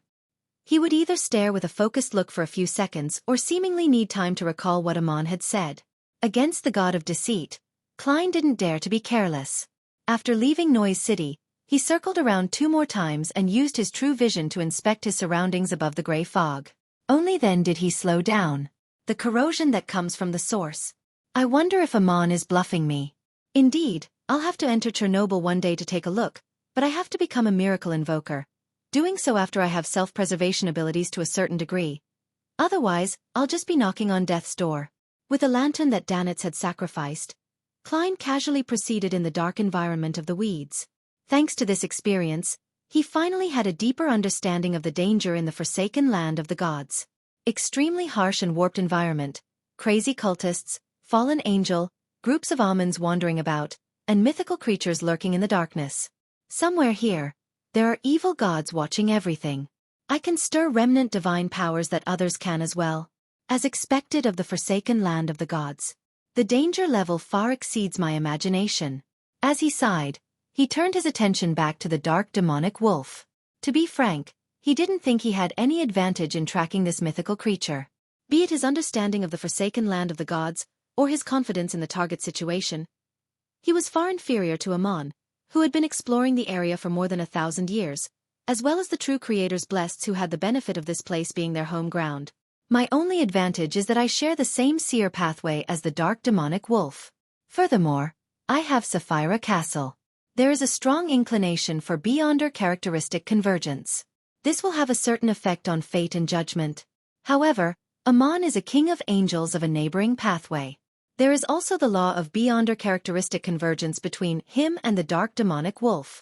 He would either stare with a focused look for a few seconds or seemingly need time to recall what Amon had said. Against the god of deceit, Klein didn't dare to be careless. After leaving Noise City, he circled around 2 more times and used his true vision to inspect his surroundings above the gray fog. Only then did he slow down. The corrosion that comes from the source. I wonder if Amon is bluffing me. Indeed, I'll have to enter Chernobyl one day to take a look, but I have to become a miracle invoker. Doing so after I have self-preservation abilities to a certain degree. Otherwise, I'll just be knocking on death's door. With a lantern that Danitz had sacrificed, Klein casually proceeded in the dark environment of the weeds. Thanks to this experience, he finally had a deeper understanding of the danger in the forsaken land of the gods. Extremely harsh and warped environment, crazy cultists, fallen angel, groups of almonds wandering about, and mythical creatures lurking in the darkness. Somewhere here, there are evil gods watching everything. I can stir remnant divine powers that others can as well. As expected of the forsaken land of the gods. The danger level far exceeds my imagination. As he sighed, he turned his attention back to the dark demonic wolf. To be frank, he didn't think he had any advantage in tracking this mythical creature. Be it his understanding of the forsaken land of the gods, or his confidence in the target situation, he was far inferior to Amon, who had been exploring the area for more than 1,000 years, as well as the true creators blessed who had the benefit of this place being their home ground. My only advantage is that I share the same seer pathway as the dark demonic wolf. Furthermore, I have Sapphira Castle. There is a strong inclination for Beyonder characteristic convergence. This will have a certain effect on fate and judgment. However, Amon is a king of angels of a neighboring pathway. There is also the law of Beyonder characteristic convergence between him and the dark demonic wolf.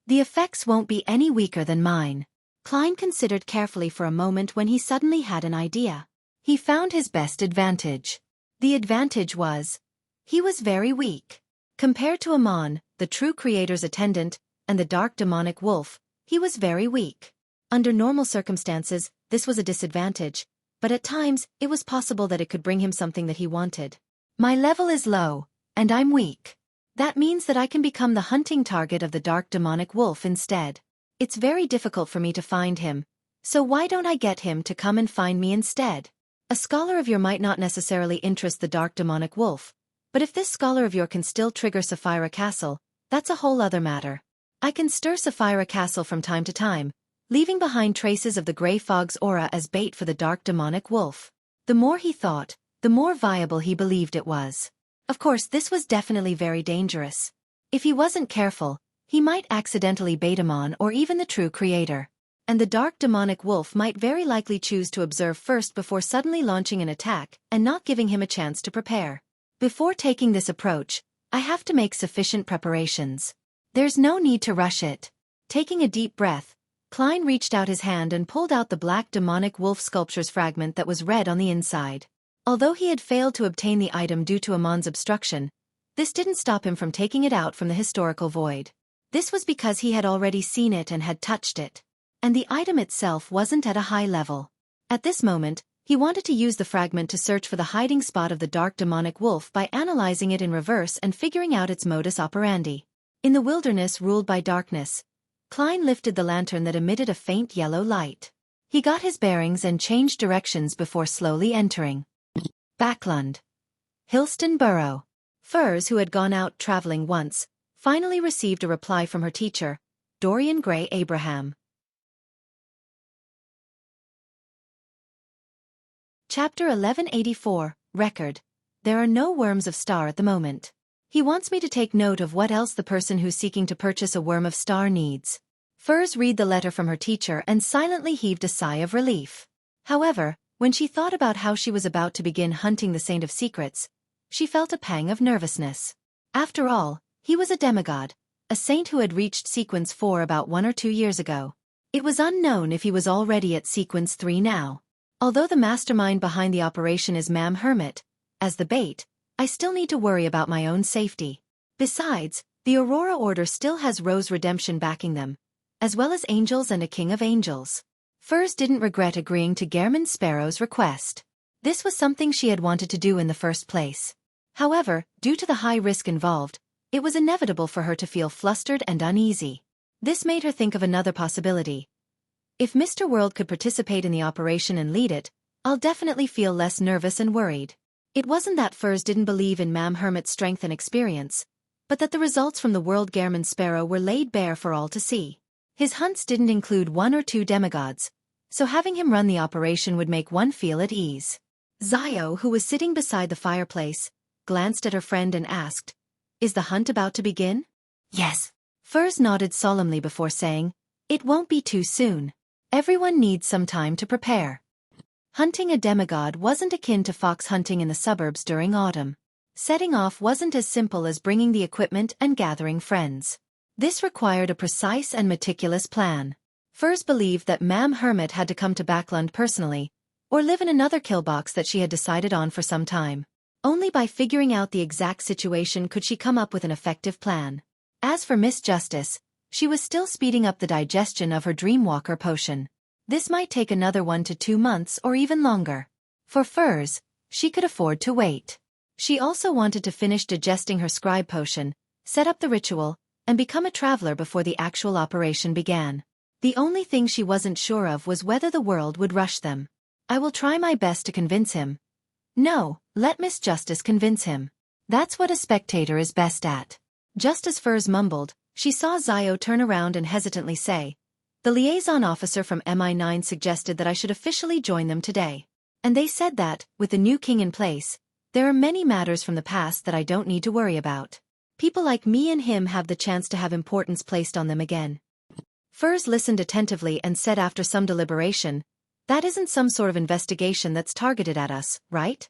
The effects won't be any weaker than mine. Klein considered carefully for a moment when he suddenly had an idea. He found his best advantage. The advantage was, he was very weak. Compared to Amon, the true creator's attendant, and the dark demonic wolf, he was very weak. Under normal circumstances, this was a disadvantage, but at times, it was possible that it could bring him something that he wanted. My level is low, and I'm weak. That means that I can become the hunting target of the dark demonic wolf instead. It's very difficult for me to find him, so why don't I get him to come and find me instead? A scholar of yore might not necessarily interest the dark demonic wolf, but if this scholar of yore can still trigger Sapphira Castle, that's a whole other matter. I can stir Sapphira Castle from time to time, leaving behind traces of the gray fog's aura as bait for the dark demonic wolf. The more he thought, the more viable he believed it was. Of course, this was definitely very dangerous. If he wasn't careful, he might accidentally bait Amon or even the true creator. And the dark demonic wolf might very likely choose to observe first before suddenly launching an attack and not giving him a chance to prepare. Before taking this approach, I have to make sufficient preparations. There's no need to rush it. Taking a deep breath, Klein reached out his hand and pulled out the black demonic wolf sculpture's fragment that was red on the inside. Although he had failed to obtain the item due to Amon's obstruction, this didn't stop him from taking it out from the historical void. This was because he had already seen it and had touched it. And the item itself wasn't at a high level. At this moment, he wanted to use the fragment to search for the hiding spot of the dark demonic wolf by analyzing it in reverse and figuring out its modus operandi. In the wilderness ruled by darkness, Klein lifted the lantern that emitted a faint yellow light. He got his bearings and changed directions before slowly entering Backlund. Hillston Burrow. Furs, who had gone out traveling once, finally received a reply from her teacher, Dorian Gray Abraham. Chapter 1184, Record. There are no worms of star at the moment. He wants me to take note of what else the person who's seeking to purchase a worm of star needs. Furs read the letter from her teacher and silently heaved a sigh of relief. However, when she thought about how she was about to begin hunting the Saint of Secrets, she felt a pang of nervousness. After all, he was a demigod, a saint who had reached sequence 4 about 1 or 2 years ago. It was unknown if he was already at sequence 3 now. Although the mastermind behind the operation is Ma'am Hermit, as the bait, I still need to worry about my own safety. Besides, the Aurora Order still has Rose Redemption backing them, as well as angels and a King of Angels. Furs didn't regret agreeing to Gehrman Sparrow's request. This was something she had wanted to do in the first place. However, due to the high risk involved, it was inevitable for her to feel flustered and uneasy. This made her think of another possibility. If Mr. World could participate in the operation and lead it, I'll definitely feel less nervous and worried. It wasn't that Furs didn't believe in Ma'am Hermit's strength and experience, but that the results from the World Gehrman Sparrow were laid bare for all to see. His hunts didn't include 1 or 2 demigods, so having him run the operation would make one feel at ease. Zio, who was sitting beside the fireplace, glanced at her friend and asked, "Is the hunt about to begin?" Yes. Furs nodded solemnly before saying, "It won't be too soon. Everyone needs some time to prepare." Hunting a demigod wasn't akin to fox hunting in the suburbs during autumn. Setting off wasn't as simple as bringing the equipment and gathering friends. This required a precise and meticulous plan. Furs believed that Ma'am Hermit had to come to Backlund personally, or live in another killbox that she had decided on for some time. Only by figuring out the exact situation could she come up with an effective plan. As for Miss Justice, she was still speeding up the digestion of her Dreamwalker potion. This might take another 1 to 2 months or even longer. For Furs, she could afford to wait. She also wanted to finish digesting her scribe potion, set up the ritual, and become a traveler before the actual operation began. The only thing she wasn't sure of was whether the world would rush them. I will try my best to convince him. No, let Miss Justice convince him. That's what a spectator is best at. Just as Furs mumbled, she saw Zio turn around and hesitantly say, "The liaison officer from MI9 suggested that I should officially join them today. And they said that, with the new king in place, there are many matters from the past that I don't need to worry about. People like me and him have the chance to have importance placed on them again." Furs listened attentively and said after some deliberation, "That isn't some sort of investigation that's targeted at us, right?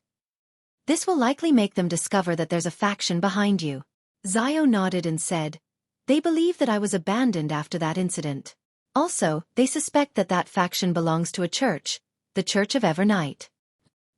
This will likely make them discover that there's a faction behind you." Zio nodded and said, "They believe that I was abandoned after that incident. Also, they suspect that that faction belongs to a church, the Church of Evernight."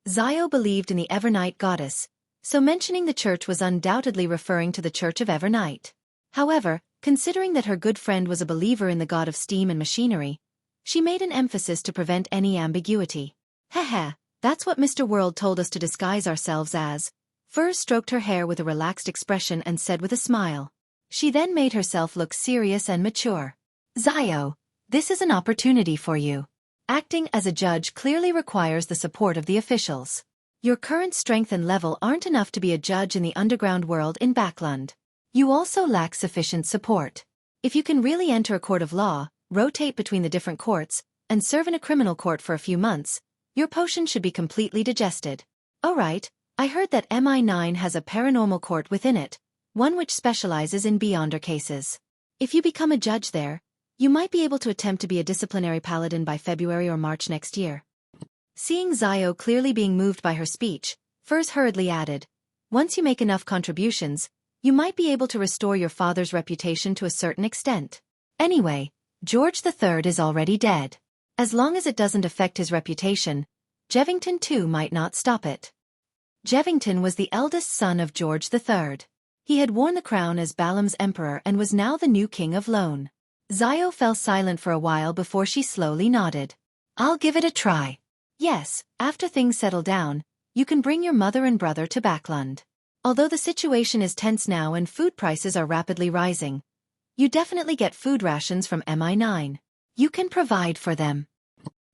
Zio believed in the Evernight goddess, so mentioning the church was undoubtedly referring to the Church of Evernight. However, considering that her good friend was a believer in the god of steam and machinery, she made an emphasis to prevent any ambiguity. "Heh, that's what Mr. World told us to disguise ourselves as." Furs stroked her hair with a relaxed expression and said with a smile. She then made herself look serious and mature. "Zio, this is an opportunity for you. Acting as a judge clearly requires the support of the officials. Your current strength and level aren't enough to be a judge in the underground world in Backlund. You also lack sufficient support. If you can really enter a court of law, rotate between the different courts, and serve in a criminal court for a few months, your potion should be completely digested. Alright, I heard that MI9 has a paranormal court within it, one which specializes in beyonder cases. If you become a judge there, you might be able to attempt to be a disciplinary paladin by February or March next year." Seeing Zio clearly being moved by her speech, Furs hurriedly added, "Once you make enough contributions, you might be able to restore your father's reputation to a certain extent. Anyway, George III is already dead. As long as it doesn't affect his reputation, Jevington too might not stop it." Jevington was the eldest son of George III. He had worn the crown as Balam's emperor and was now the new king of Lone. Zio fell silent for a while before she slowly nodded. "I'll give it a try. Yes, after things settle down, you can bring your mother and brother to Backlund. Although the situation is tense now and food prices are rapidly rising, you definitely get food rations from MI9. You can provide for them."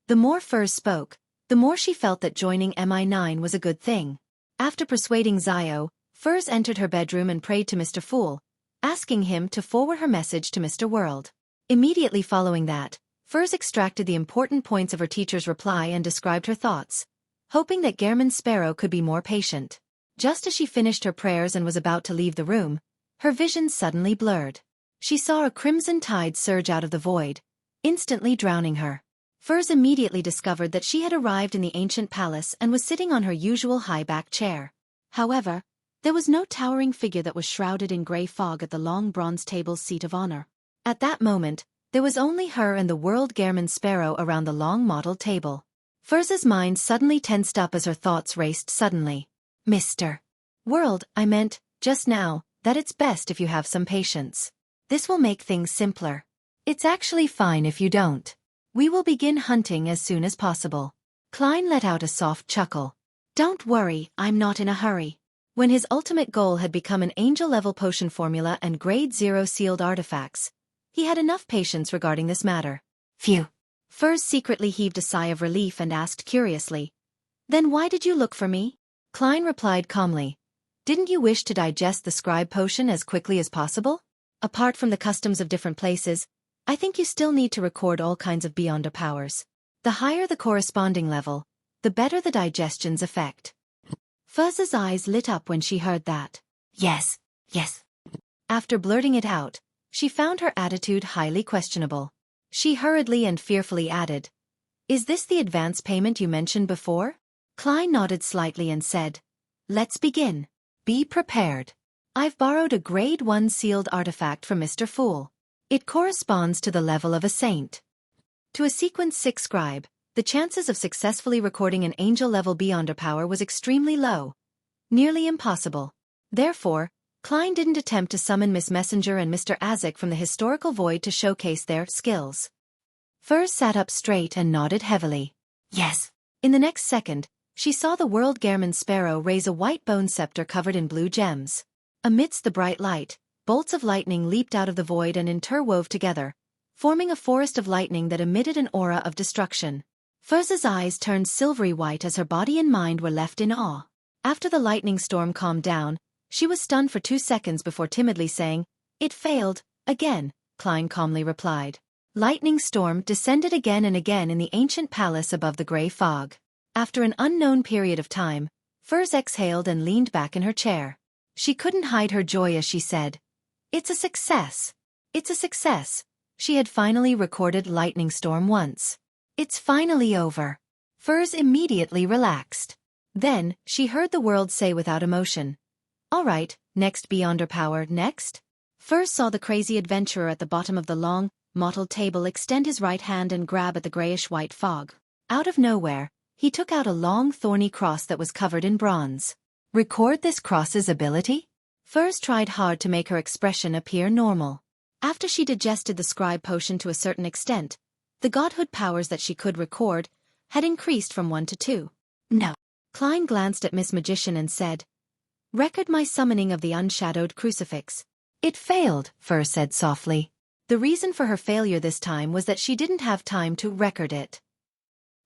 The more Furs spoke, the more she felt that joining MI9 was a good thing. After persuading Zio, Furs entered her bedroom and prayed to Mr. Fool, asking him to forward her message to Mr. World. Immediately following that, Furs extracted the important points of her teacher's reply and described her thoughts, hoping that Gehrman Sparrow could be more patient. Just as she finished her prayers and was about to leave the room, her vision suddenly blurred. She saw a crimson tide surge out of the void, instantly drowning her. Furs immediately discovered that she had arrived in the ancient palace and was sitting on her usual high-back chair. However, There was no towering figure that was shrouded in grey fog at the long bronze table's seat of honor. At that moment, there was only her and the world Gehrman sparrow around the long mottled table. Furza's mind suddenly tensed up as her thoughts raced suddenly. Mr. World, I meant, just now, that it's best if you have some patience. This will make things simpler. It's actually fine if you don't. We will begin hunting as soon as possible. Klein let out a soft chuckle. Don't worry, I'm not in a hurry. When his ultimate goal had become an angel-level potion formula and grade 0 sealed artifacts, he had enough patience regarding this matter. Phew. Furs secretly heaved a sigh of relief and asked curiously, "Then why did you look for me?" Klein replied calmly, "Didn't you wish to digest the scribe potion as quickly as possible? Apart from the customs of different places, I think you still need to record all kinds of beyonder powers. The higher the corresponding level, the better the digestion's effect." Fuz's eyes lit up when she heard that. Yes. After blurting it out, she found her attitude highly questionable. She hurriedly and fearfully added, "Is this the advance payment you mentioned before?" Klein nodded slightly and said, "Let's begin. Be prepared. I've borrowed a grade 1 sealed artifact from Mr. Fool. It corresponds to the level of a saint. To a sequence 6 scribe, the chances of successfully recording an angel-level beyonder power was extremely low. Nearly impossible. Therefore, Klein didn't attempt to summon Miss Messenger and Mr. Azek from the historical void to showcase their skills. Furs sat up straight and nodded heavily. Yes. In the next second, she saw the world Gehrman sparrow raise a white bone scepter covered in blue gems. Amidst the bright light, bolts of lightning leaped out of the void and interwove together, forming a forest of lightning that emitted an aura of destruction. Furz's eyes turned silvery white as her body and mind were left in awe. After the lightning storm calmed down, she was stunned for 2 seconds before timidly saying, "It failed, again," Klein calmly replied. Lightning storm descended again and again in the ancient palace above the grey fog. After an unknown period of time, Furs exhaled and leaned back in her chair. She couldn't hide her joy as she said, "It's a success. It's a success." She had finally recorded lightning storm once. It's finally over. Furs immediately relaxed. Then, she heard the world say without emotion, "All right, next beyonder power, next." Furs saw the crazy adventurer at the bottom of the long, mottled table extend his right hand and grab at the grayish-white fog. Out of nowhere, he took out a long thorny cross that was covered in bronze. Record this cross's ability? Furs tried hard to make her expression appear normal. After she digested the scribe potion to a certain extent, the godhood powers that she could record had increased from 1 to 2. No. Klein glanced at Miss Magician and said, "Record my summoning of the unshadowed crucifix." "It failed," Furs said softly. The reason for her failure this time was that she didn't have time to record it.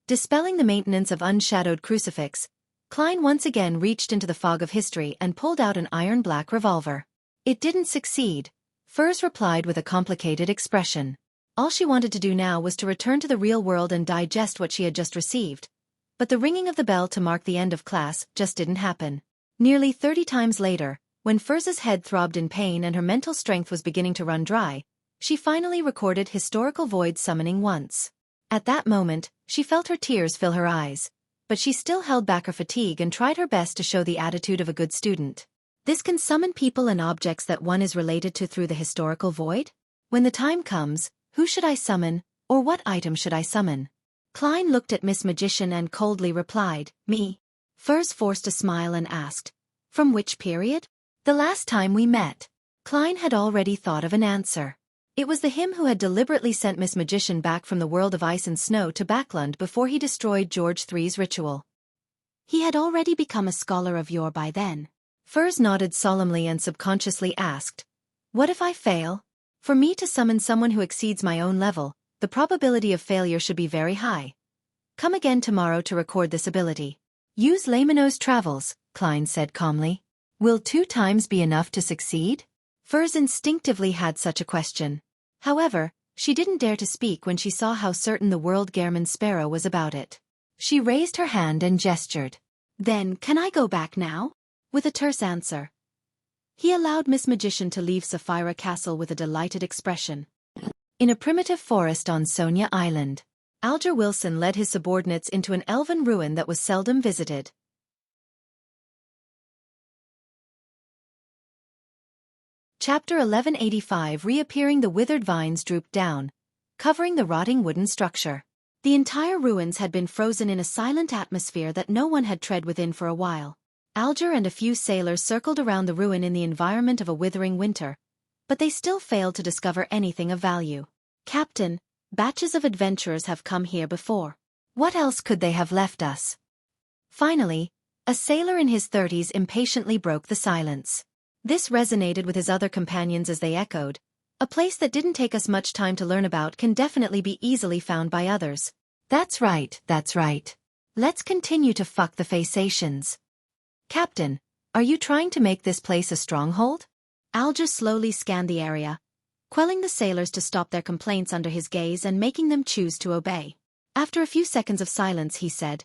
Dispelling the maintenance of unshadowed crucifix, Klein once again reached into the fog of history and pulled out an iron-black revolver. "It didn't succeed," Furs replied with a complicated expression. All she wanted to do now was to return to the real world and digest what she had just received. But the ringing of the bell to mark the end of class just didn't happen. Nearly 30 times later, when Furz's head throbbed in pain and her mental strength was beginning to run dry, she finally recorded historical void summoning once. At that moment, she felt her tears fill her eyes, but she still held back her fatigue and tried her best to show the attitude of a good student. This can summon people and objects that one is related to through the historical void? When the time comes, who should I summon, or what item should I summon? Klein looked at Miss Magician and coldly replied, "Me." Furs forced a smile and asked, "From which period?" "The last time we met." Klein had already thought of an answer. It was the him who had deliberately sent Miss Magician back from the world of ice and snow to Backlund before he destroyed George III's ritual. He had already become a scholar of yore by then. Furs nodded solemnly and subconsciously asked, "What if I fail? For me to summon someone who exceeds my own level, the probability of failure should be very high. Come again tomorrow to record this ability." "Use Lamino's travels," Klein said calmly. "Will 2 times be enough to succeed?" Furs instinctively had such a question. However, she didn't dare to speak when she saw how certain the world Gehrman sparrow was about it. She raised her hand and gestured. "Then can I go back now?" With a terse answer. He allowed Miss Magician to leave Sapphira Castle with a delighted expression. In a primitive forest on Sonia Island, Alger Wilson led his subordinates into an elven ruin that was seldom visited. Chapter 1185. Reappearing. The withered vines drooped down, covering the rotting wooden structure. The entire ruins had been frozen in a silent atmosphere that no one had tread within for a while. Alger and a few sailors circled around the ruin in the environment of a withering winter, but they still failed to discover anything of value. "Captain, batches of adventurers have come here before. What else could they have left us?" Finally, a sailor in his 30s impatiently broke the silence. This resonated with his other companions as they echoed, "A place that didn't take us much time to learn about can definitely be easily found by others." That's right. Let's continue to fuck the Phasacians." "Captain, are you trying to make this place a stronghold?" Alger slowly scanned the area, quelling the sailors to stop their complaints under his gaze and making them choose to obey. After a few seconds of silence he said,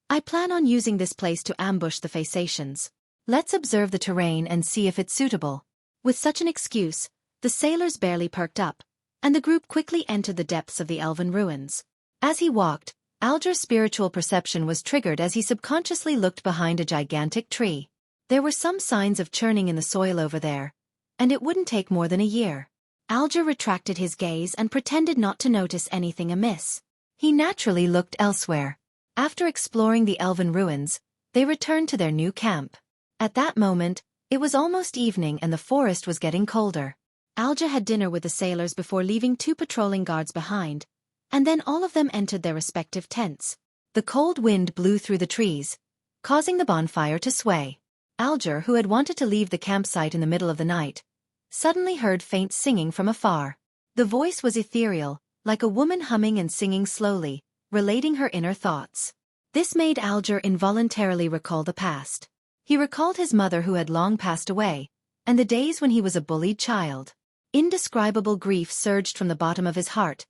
"I plan on using this place to ambush the Phasacians. Let's observe the terrain and see if it's suitable." With such an excuse, the sailors barely perked up, and the group quickly entered the depths of the elven ruins. As he walked, Alger's spiritual perception was triggered as he subconsciously looked behind a gigantic tree. There were some signs of churning in the soil over there, and it wouldn't take more than a year. Alger retracted his gaze and pretended not to notice anything amiss. He naturally looked elsewhere. After exploring the elven ruins, they returned to their new camp. At that moment, it was almost evening and the forest was getting colder. Alger had dinner with the sailors before leaving 2 patrolling guards behind, and then all of them entered their respective tents. The cold wind blew through the trees, causing the bonfire to sway. Alger, who had wanted to leave the campsite in the middle of the night, suddenly heard faint singing from afar. The voice was ethereal, like a woman humming and singing slowly, relating her inner thoughts. This made Alger involuntarily recall the past. He recalled his mother who had long passed away, and the days when he was a bullied child. Indescribable grief surged from the bottom of his heart,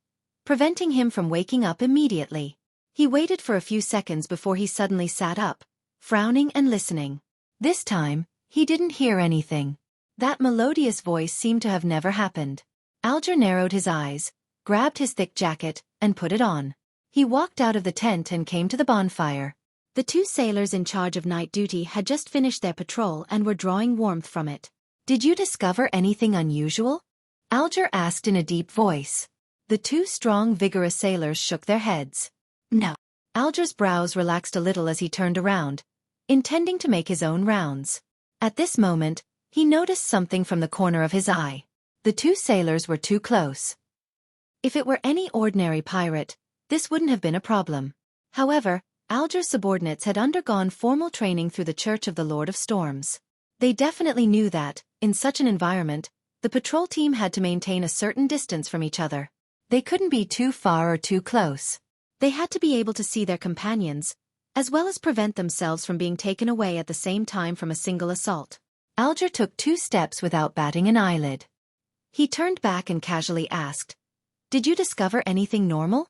preventing him from waking up immediately. He waited for a few seconds before he suddenly sat up, frowning and listening. This time, he didn't hear anything. That melodious voice seemed to have never happened. Alger narrowed his eyes, grabbed his thick jacket, and put it on. He walked out of the tent and came to the bonfire. The 2 sailors in charge of night duty had just finished their patrol and were drawing warmth from it. "Did you discover anything unusual?" Alger asked in a deep voice. The 2 strong, vigorous sailors shook their heads. "No." Alger's brows relaxed a little as he turned around, intending to make his own rounds. At this moment, he noticed something from the corner of his eye. The 2 sailors were too close. If it were any ordinary pirate, this wouldn't have been a problem. However, Alger's subordinates had undergone formal training through the Church of the Lord of Storms. They definitely knew that, in such an environment, the patrol team had to maintain a certain distance from each other. They couldn't be too far or too close. They had to be able to see their companions, as well as prevent themselves from being taken away at the same time from a single assault. Alger took 2 steps without batting an eyelid. He turned back and casually asked, "Did you discover anything normal?"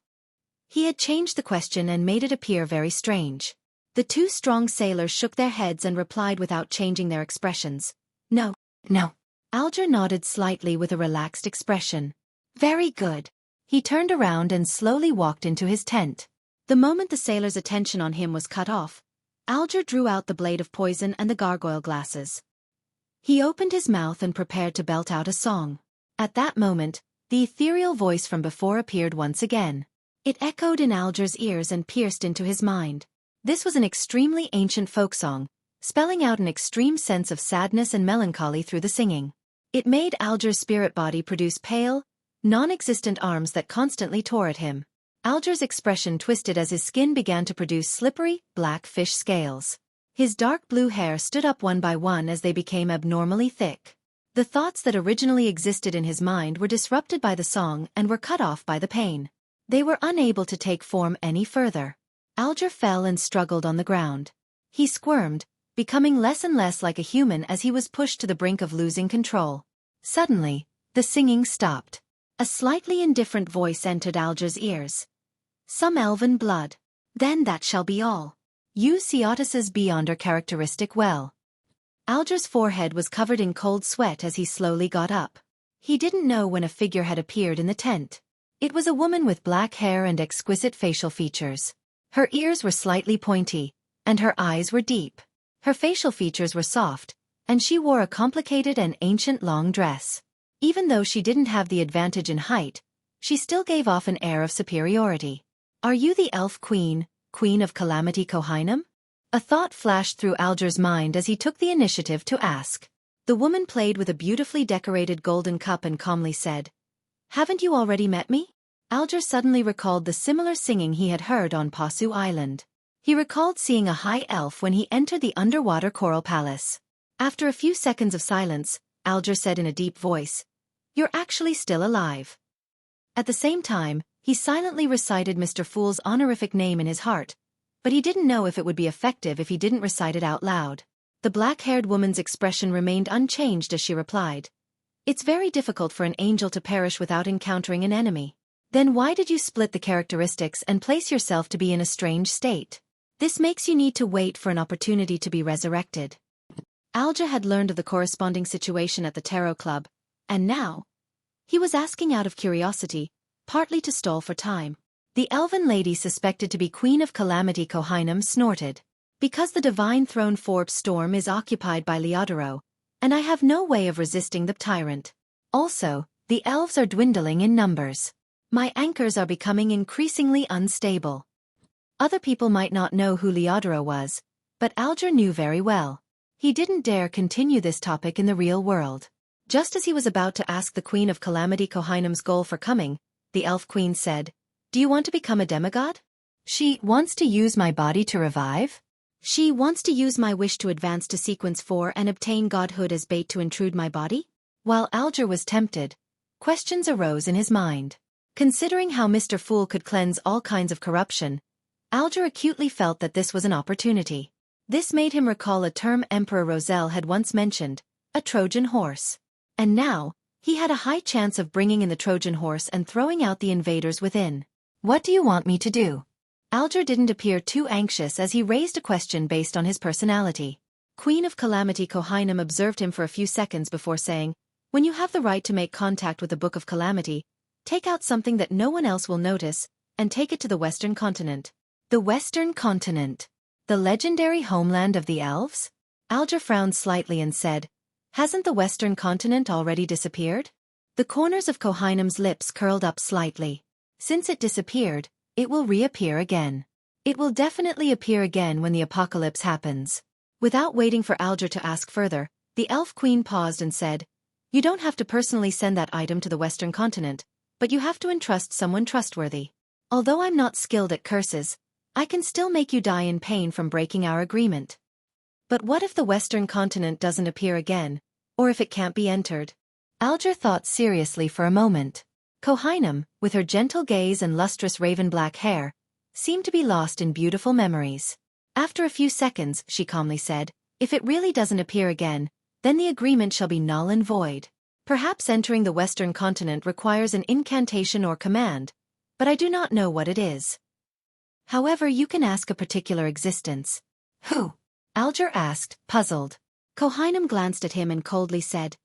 He had changed the question and made it appear very strange. The 2 strong sailors shook their heads and replied without changing their expressions, No. Alger nodded slightly with a relaxed expression. "Very good." He turned around and slowly walked into his tent. The moment the sailors' attention on him was cut off, Alger drew out the blade of poison and the gargoyle glasses. He opened his mouth and prepared to belt out a song. At that moment, the ethereal voice from before appeared once again. It echoed in Alger's ears and pierced into his mind. This was an extremely ancient folk song, spelling out an extreme sense of sadness and melancholy through the singing. It made Alger's spirit body produce pale, non-existent arms that constantly tore at him. Alger's expression twisted as his skin began to produce slippery, black fish scales. His dark blue hair stood up one by one as they became abnormally thick. The thoughts that originally existed in his mind were disrupted by the song and were cut off by the pain. They were unable to take form any further. Alger fell and struggled on the ground. He squirmed, becoming less and less like a human as he was pushed to the brink of losing control. Suddenly, the singing stopped. A slightly indifferent voice entered Alger's ears. "Some elven blood. Then that shall be all. Use Ceotus's beyonder characteristic well." Alger's forehead was covered in cold sweat as he slowly got up. He didn't know when a figure had appeared in the tent. It was a woman with black hair and exquisite facial features. Her ears were slightly pointy, and her eyes were deep. Her facial features were soft, and she wore a complicated and ancient long dress. Even though she didn't have the advantage in height, she still gave off an air of superiority. "Are you the elf queen, Queen of Calamity Kohainam?" A thought flashed through Alger's mind as he took the initiative to ask. The woman played with a beautifully decorated golden cup and calmly said, "Haven't you already met me?" Alger suddenly recalled the similar singing he had heard on Pasu Island. He recalled seeing a high elf when he entered the underwater coral palace. After a few seconds of silence, Alger said in a deep voice, "You're actually still alive." At the same time, he silently recited Mr. Fool's honorific name in his heart, but he didn't know if it would be effective if he didn't recite it out loud. The black-haired woman's expression remained unchanged as she replied, "It's very difficult for an angel to perish without encountering an enemy. Then why did you split the characteristics and place yourself to be in a strange state? This makes you need to wait for an opportunity to be resurrected." Alger had learned of the corresponding situation at the Tarot Club, and now he was asking out of curiosity, partly to stall for time. The elven lady suspected to be Queen of Calamity Kohainam snorted. "Because the Divine Throne Forbes Storm is occupied by Leodoro, and I have no way of resisting the tyrant. Also, the elves are dwindling in numbers. My anchors are becoming increasingly unstable." Other people might not know who Leodoro was, but Alger knew very well. He didn't dare continue this topic in the real world. Just as he was about to ask the Queen of Calamity Kohainam's goal for coming, the Elf Queen said, "Do you want to become a demigod?" "She wants to use my body to revive?" "She wants to use my wish to advance to sequence 4 and obtain godhood as bait to intrude my body?" While Alger was tempted, questions arose in his mind. Considering how Mr. Fool could cleanse all kinds of corruption, Alger acutely felt that this was an opportunity. This made him recall a term Emperor Roselle had once mentioned, a Trojan horse. And now, he had a high chance of bringing in the Trojan horse and throwing out the invaders within. "What do you want me to do?" Alger didn't appear too anxious as he raised a question based on his personality. Queen of Calamity Kohainam observed him for a few seconds before saying, "When you have the right to make contact with the Book of Calamity, take out something that no one else will notice, and take it to the Western Continent." The Western Continent? The legendary homeland of the elves? Alger frowned slightly and said, "Hasn't the Western Continent already disappeared?" The corners of Kohainam's lips curled up slightly. "Since it disappeared, it will reappear again. It will definitely appear again when the apocalypse happens." Without waiting for Alger to ask further, the Elf Queen paused and said, "You don't have to personally send that item to the Western Continent, but you have to entrust someone trustworthy. Although I'm not skilled at curses, I can still make you die in pain from breaking our agreement." But what if the Western Continent doesn't appear again, or if it can't be entered? Alger thought seriously for a moment. Kohainam, with her gentle gaze and lustrous raven-black hair, seemed to be lost in beautiful memories. After a few seconds, she calmly said, "If it really doesn't appear again, then the agreement shall be null and void. Perhaps entering the Western Continent requires an incantation or command, but I do not know what it is. However, you can ask a particular existence." "Who?" Alger asked, puzzled. Kohainam glanced at him and coldly said,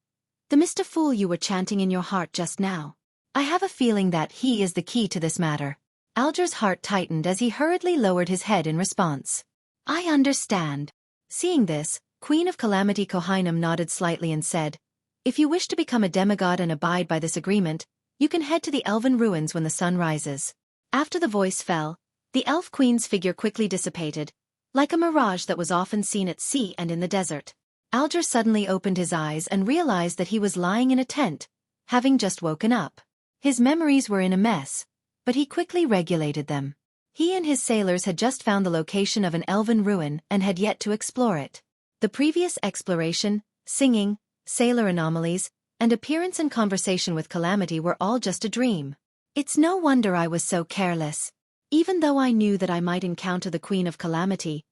"The Mr. Fool you were chanting in your heart just now. I have a feeling that he is the key to this matter." Alger's heart tightened as he hurriedly lowered his head in response. "I understand." Seeing this, Queen of Calamity Kohainam nodded slightly and said, "If you wish to become a demigod and abide by this agreement, you can head to the elven ruins when the sun rises." After the voice fell, the Elf Queen's figure quickly dissipated, like a mirage that was often seen at sea and in the desert. Alger suddenly opened his eyes and realized that he was lying in a tent, having just woken up. His memories were in a mess, but he quickly regulated them. He and his sailors had just found the location of an elven ruin and had yet to explore it. The previous exploration, singing, sailor anomalies, and appearance and conversation with Calamity were all just a dream. "It's no wonder I was so careless. Even though I knew that I might encounter the Queen of Calamity,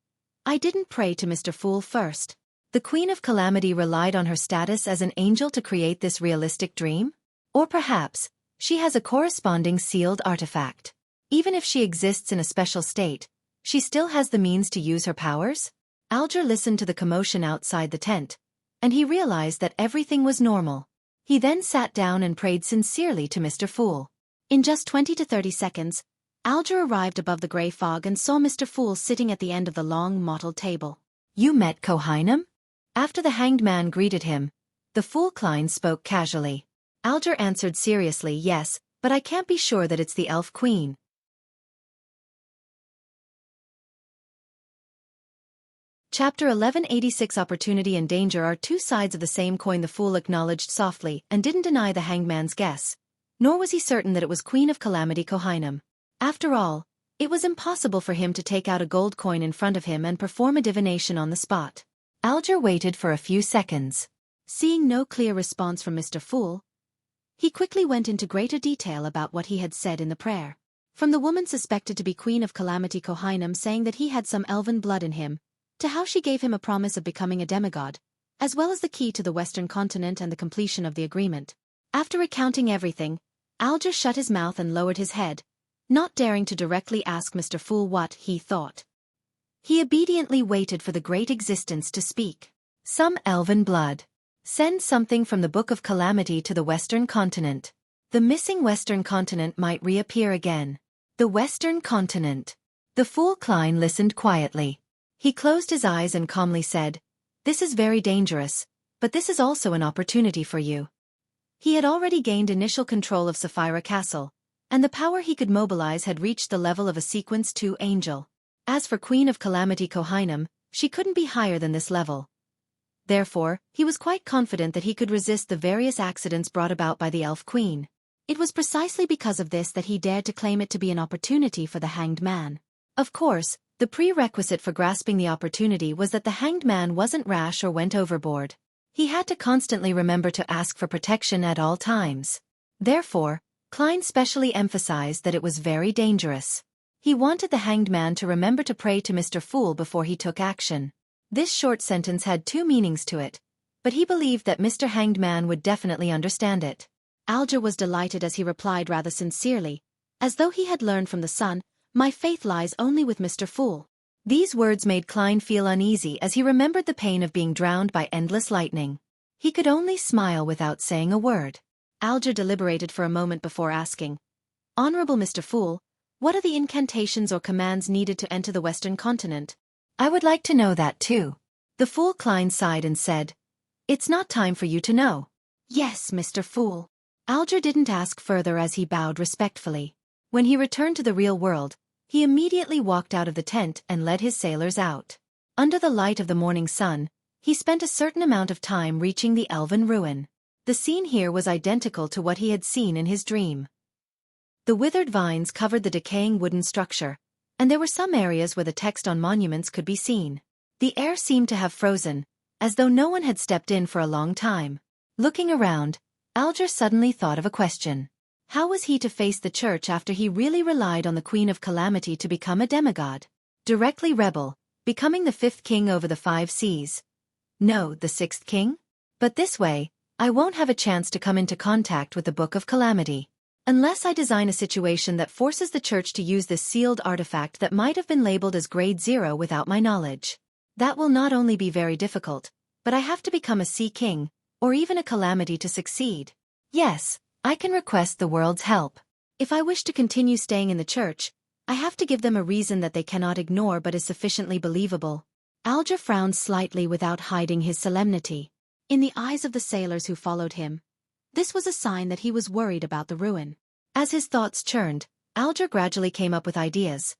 I didn't pray to Mr. Fool first." The Queen of Calamity relied on her status as an angel to create this realistic dream? Or perhaps, she has a corresponding sealed artifact. Even if she exists in a special state, she still has the means to use her powers? Alger listened to the commotion outside the tent, and he realized that everything was normal. He then sat down and prayed sincerely to Mr. Fool. In just 20 to 30 seconds, Alger arrived above the gray fog and saw Mr. Fool sitting at the end of the long, mottled table. "You met Kohainam?" After the hanged man greeted him, the fool Klein spoke casually. Alger answered seriously, yes, but I can't be sure that it's the elf queen. Chapter 1186 Opportunity and Danger are two sides of the same coin. The fool acknowledged softly and didn't deny the hanged man's guess, nor was he certain that it was Queen of Calamity Kohinum. After all, it was impossible for him to take out a gold coin in front of him and perform a divination on the spot. Alger waited for a few seconds. Seeing no clear response from Mr. Fool, he quickly went into greater detail about what he had said in the prayer. From the woman suspected to be Queen of Calamity Kohinum saying that he had some elven blood in him, to how she gave him a promise of becoming a demigod, as well as the key to the Western continent and the completion of the agreement. After recounting everything, Alger shut his mouth and lowered his head, not daring to directly ask Mr. Fool what he thought. He obediently waited for the great existence to speak. Some elven blood. Send something from the Book of Calamity to the Western continent. The missing Western continent might reappear again. The Western continent. The fool Klein listened quietly. He closed his eyes and calmly said, "This is very dangerous, but this is also an opportunity for you." He had already gained initial control of Sapphira Castle, and the power he could mobilize had reached the level of a Sequence 2 angel. As for Queen of Calamity Kohinum, she couldn't be higher than this level. Therefore, he was quite confident that he could resist the various accidents brought about by the Elf Queen. It was precisely because of this that he dared to claim it to be an opportunity for the hanged man. Of course, the prerequisite for grasping the opportunity was that the hanged man wasn't rash or went overboard. He had to constantly remember to ask for protection at all times. Therefore, Klein specially emphasized that it was very dangerous. He wanted the hanged man to remember to pray to Mr. Fool before he took action. This short sentence had two meanings to it, but he believed that Mr. Hanged Man would definitely understand it. Alger was delighted as he replied rather sincerely, as though he had learned from the sun, "My faith lies only with Mr. Fool." These words made Klein feel uneasy as he remembered the pain of being drowned by endless lightning. He could only smile without saying a word. Alger deliberated for a moment before asking, "Honorable Mr. Fool, what are the incantations or commands needed to enter the Western continent?" "I would like to know that too." The fool Klein sighed and said, "It's not time for you to know." "Yes, Mr. Fool." Alger didn't ask further as he bowed respectfully. When he returned to the real world, he immediately walked out of the tent and led his sailors out. Under the light of the morning sun, he spent a certain amount of time reaching the elven ruin. The scene here was identical to what he had seen in his dream. The withered vines covered the decaying wooden structure, and there were some areas where the text on monuments could be seen. The air seemed to have frozen, as though no one had stepped in for a long time. Looking around, Alger suddenly thought of a question. How was he to face the church after he really relied on the Queen of Calamity to become a demigod? Directly rebel, becoming the 5th king over the 5 seas. No, the 6th king? But this way, I won't have a chance to come into contact with the Book of Calamity. Unless I design a situation that forces the church to use this sealed artifact that might have been labeled as Grade 0 without my knowledge. That will not only be very difficult, but I have to become a sea king, or even a calamity to succeed. Yes, I can request the world's help. If I wish to continue staying in the church, I have to give them a reason that they cannot ignore but is sufficiently believable. Alger frowned slightly without hiding his solemnity. In the eyes of the sailors who followed him, this was a sign that he was worried about the ruin. As his thoughts churned, Alger gradually came up with ideas.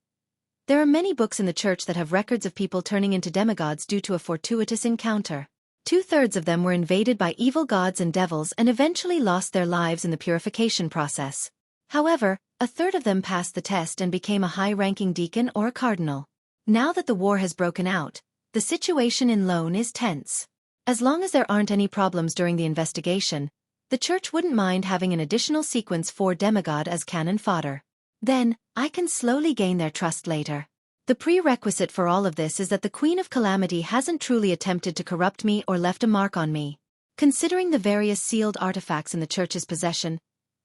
There are many books in the church that have records of people turning into demigods due to a fortuitous encounter. 2/3 of them were invaded by evil gods and devils and eventually lost their lives in the purification process. However, 1/3 of them passed the test and became a high-ranking deacon or a cardinal. Now that the war has broken out, the situation in Lone is tense. As long as there aren't any problems during the investigation, the church wouldn't mind having an additional Sequence 4 demigod as cannon fodder. Then, I can slowly gain their trust later. The prerequisite for all of this is that the Queen of Calamity hasn't truly attempted to corrupt me or left a mark on me. Considering the various sealed artifacts in the church's possession,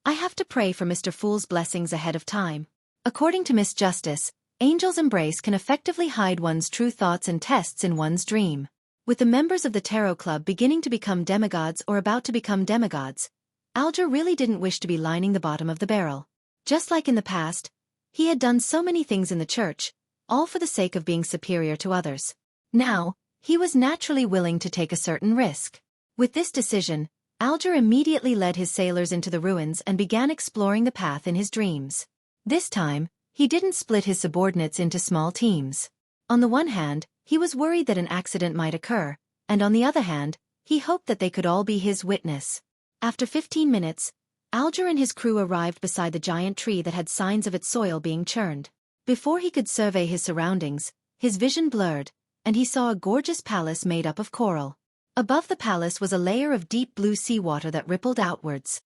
I have to pray for Mr. Fool's blessings ahead of time. According to Miss Justice, Angel's Embrace can effectively hide one's true thoughts and tests in one's dream. With the members of the Tarot Club beginning to become demigods or about to become demigods, Alger really didn't wish to be lining the bottom of the barrel. Just like in the past, he had done so many things in the church, all for the sake of being superior to others. Now, He was naturally willing to take a certain risk. With this decision, Alger immediately led his sailors into the ruins and began exploring the path in his dreams. This time, he didn't split his subordinates into small teams. On the one hand, he was worried that an accident might occur, and on the other hand, he hoped that they could all be his witness. After 15 minutes, Alger and his crew arrived beside the giant tree that had signs of its soil being churned. Before he could survey his surroundings, his vision blurred, and he saw a gorgeous palace made up of coral. Above the palace was a layer of deep blue seawater that rippled outwards.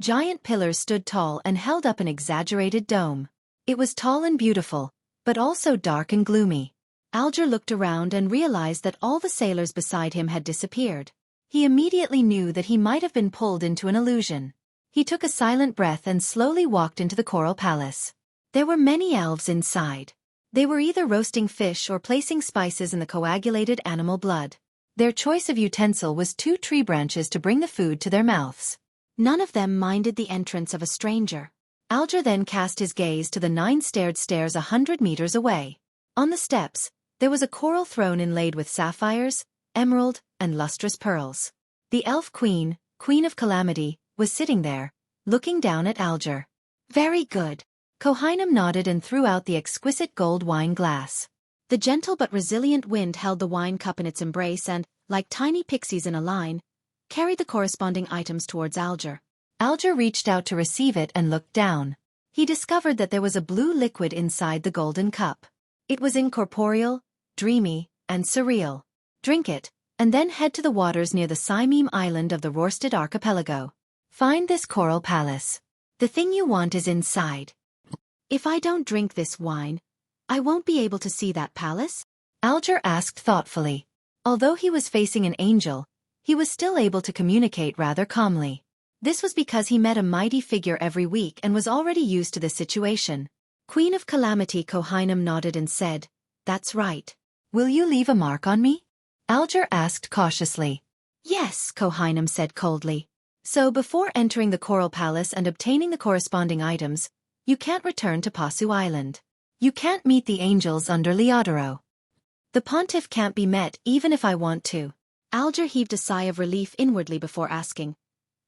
Giant pillars stood tall and held up an exaggerated dome. It was tall and beautiful, but also dark and gloomy. Alger looked around and realized that all the sailors beside him had disappeared. He immediately knew that he might have been pulled into an illusion. He took a silent breath and slowly walked into the coral palace. There were many elves inside. They were either roasting fish or placing spices in the coagulated animal blood. Their choice of utensil was 2 tree branches to bring the food to their mouths. None of them minded the entrance of a stranger. Alger then cast his gaze to the 9 stairs 100 meters away. On the steps, there was a coral throne inlaid with sapphires, emerald, and lustrous pearls. The elf queen, Queen of Calamity, was sitting there, looking down at Alger. Very good. Kohainam nodded and threw out the exquisite gold wine glass. The gentle but resilient wind held the wine cup in its embrace and, like tiny pixies in a line, carried the corresponding items towards Alger. Alger reached out to receive it and looked down. He discovered that there was a blue liquid inside the golden cup. It was incorporeal, dreamy, and surreal. Drink it, and then head to the waters near the Saimim island of the Rörsted archipelago. Find this coral palace. The thing you want is inside. If I don't drink this wine, I won't be able to see that palace? Alger asked thoughtfully. Although he was facing an angel, he was still able to communicate rather calmly. This was because he met a mighty figure every week and was already used to this situation. Queen of Calamity Kohainam nodded and said, "That's right. Will you leave a mark on me?" Alger asked cautiously. "Yes," Kohainam said coldly. "So before entering the Coral Palace and obtaining the corresponding items, you can't return to Pasu Island. You can't meet the angels under Leodoro. The pontiff can't be met even if I want to." Alger heaved a sigh of relief inwardly before asking,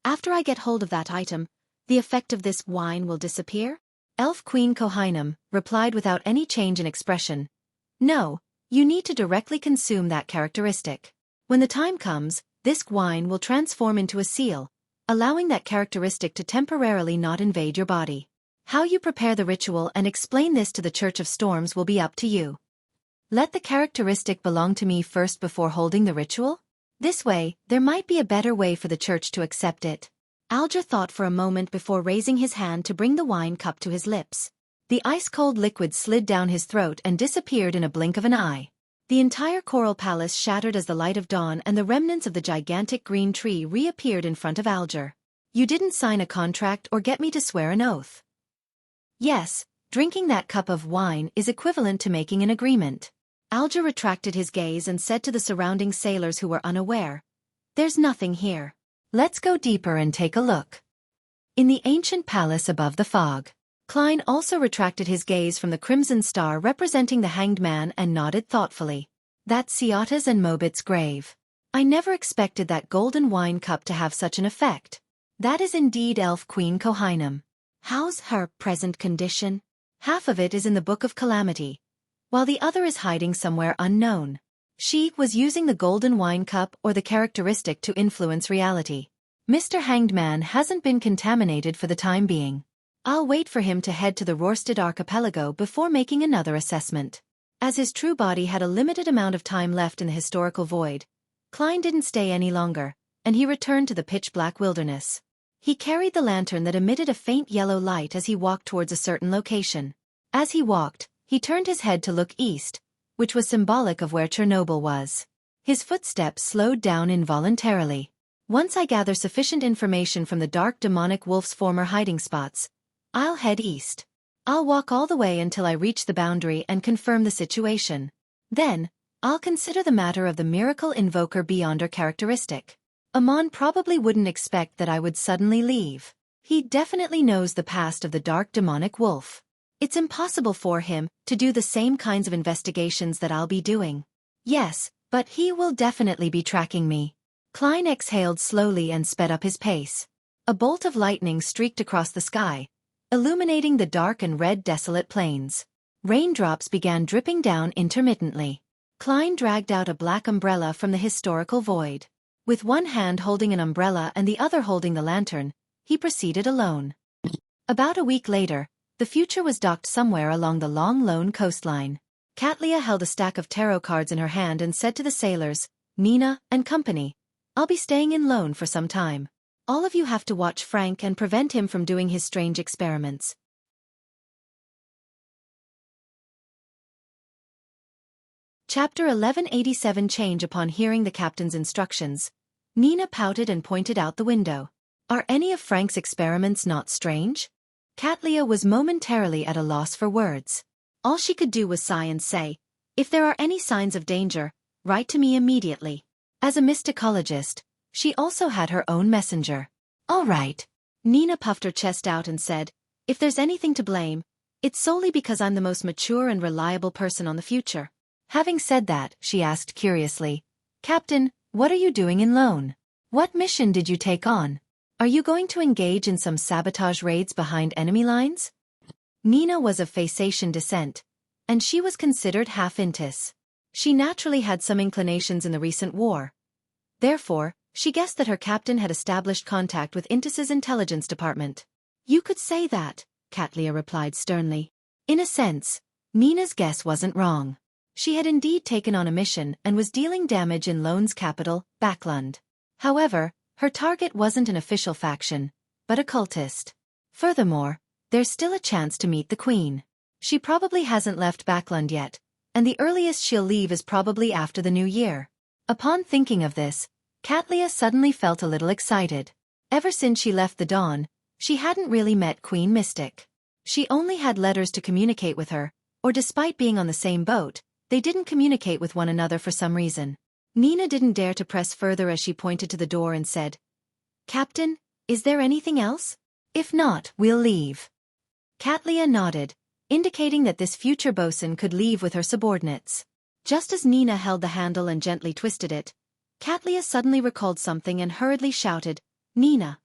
"After I get hold of that item, the effect of this wine will disappear?" Elf Queen Kohainam replied without any change in expression, "No, you need to directly consume that characteristic. When the time comes, this wine will transform into a seal, allowing that characteristic to temporarily not invade your body. How you prepare the ritual and explain this to the Church of Storms will be up to you. Let the characteristic belong to me first before holding the ritual? This way, there might be a better way for the Church to accept it." Alger thought for a moment before raising his hand to bring the wine cup to his lips. The ice-cold liquid slid down his throat and disappeared in a blink of an eye. The entire coral palace shattered as the light of dawn and the remnants of the gigantic green tree reappeared in front of Alger. "You didn't sign a contract or get me to swear an oath." "Yes, drinking that cup of wine is equivalent to making an agreement." Alger retracted his gaze and said to the surrounding sailors who were unaware, "There's nothing here. Let's go deeper and take a look." In the ancient palace above the fog, Klein also retracted his gaze from the crimson star representing the hanged man and nodded thoughtfully. "That's Siata's and Mobit's grave. I never expected that golden wine cup to have such an effect. That is indeed Elf Queen Kohainam. How's her present condition? Half of it is in the Book of Calamity, while the other is hiding somewhere unknown. She was using the golden wine cup or the characteristic to influence reality. Mr. Hanged Man hasn't been contaminated for the time being. I'll wait for him to head to the Rörsted archipelago before making another assessment." As his true body had a limited amount of time left in the historical void, Klein didn't stay any longer, and he returned to the pitch-black wilderness. He carried the lantern that emitted a faint yellow light as he walked towards a certain location. As he walked, he turned his head to look east, which was symbolic of where Chernobyl was. His footsteps slowed down involuntarily. "Once I gather sufficient information from the dark demonic wolf's former hiding spots, I'll head east. I'll walk all the way until I reach the boundary and confirm the situation. Then, I'll consider the matter of the miracle invoker beyonder characteristic. Amon probably wouldn't expect that I would suddenly leave. He definitely knows the past of the dark demonic wolf. It's impossible for him to do the same kinds of investigations that I'll be doing. Yes, But he will definitely be tracking me. Klein exhaled slowly and sped up his pace. A bolt of lightning streaked across the sky, illuminating the dark and red desolate plains. Raindrops began dripping down intermittently. Klein dragged out a black umbrella from the historical void. With one hand holding an umbrella and the other holding the lantern, he proceeded alone. About a week later, the future was docked somewhere along the long lone coastline. Katlia held a stack of tarot cards in her hand and said to the sailors, "Nina and company, I'll be staying in Lone for some time. All of you have to watch Frank and prevent him from doing his strange experiments." Chapter 1187. Change. Upon hearing the captain's instructions, Nina pouted and pointed out the window. "Are any of Frank's experiments not strange?" Katlia was momentarily at a loss for words. All she could do was sigh and say, "If there are any signs of danger, write to me immediately." As a mysticologist, she also had her own messenger. "All right." Nina puffed her chest out and said, "If there's anything to blame, it's solely because I'm the most mature and reliable person on the future." Having said that, she asked curiously, "Captain, what are you doing in Lone? What mission did you take on? Are you going to engage in some sabotage raids behind enemy lines?" Nina was of Phaeacian descent, and she was considered half Intis. She naturally had some inclinations in the recent war. Therefore, she guessed that her captain had established contact with Intis's intelligence department. "You could say that," Katlia replied sternly. In a sense, Nina's guess wasn't wrong. She had indeed taken on a mission and was dealing damage in Lone's capital, Backlund. However, her target wasn't an official faction, but a cultist. Furthermore, there's still a chance to meet the Queen. She probably hasn't left Backlund yet, and the earliest she'll leave is probably after the new year. Upon thinking of this, Katlia suddenly felt a little excited. Ever since she left the Dawn, she hadn't really met Queen Mystic. She only had letters to communicate with her, or despite being on the same boat, they didn't communicate with one another for some reason. Nina didn't dare to press further as she pointed to the door and said, "Captain, is there anything else? If not, we'll leave." Katlia nodded, indicating that this future bosun could leave with her subordinates. Just as Nina held the handle and gently twisted it, Katlia suddenly recalled something and hurriedly shouted, "Nina!"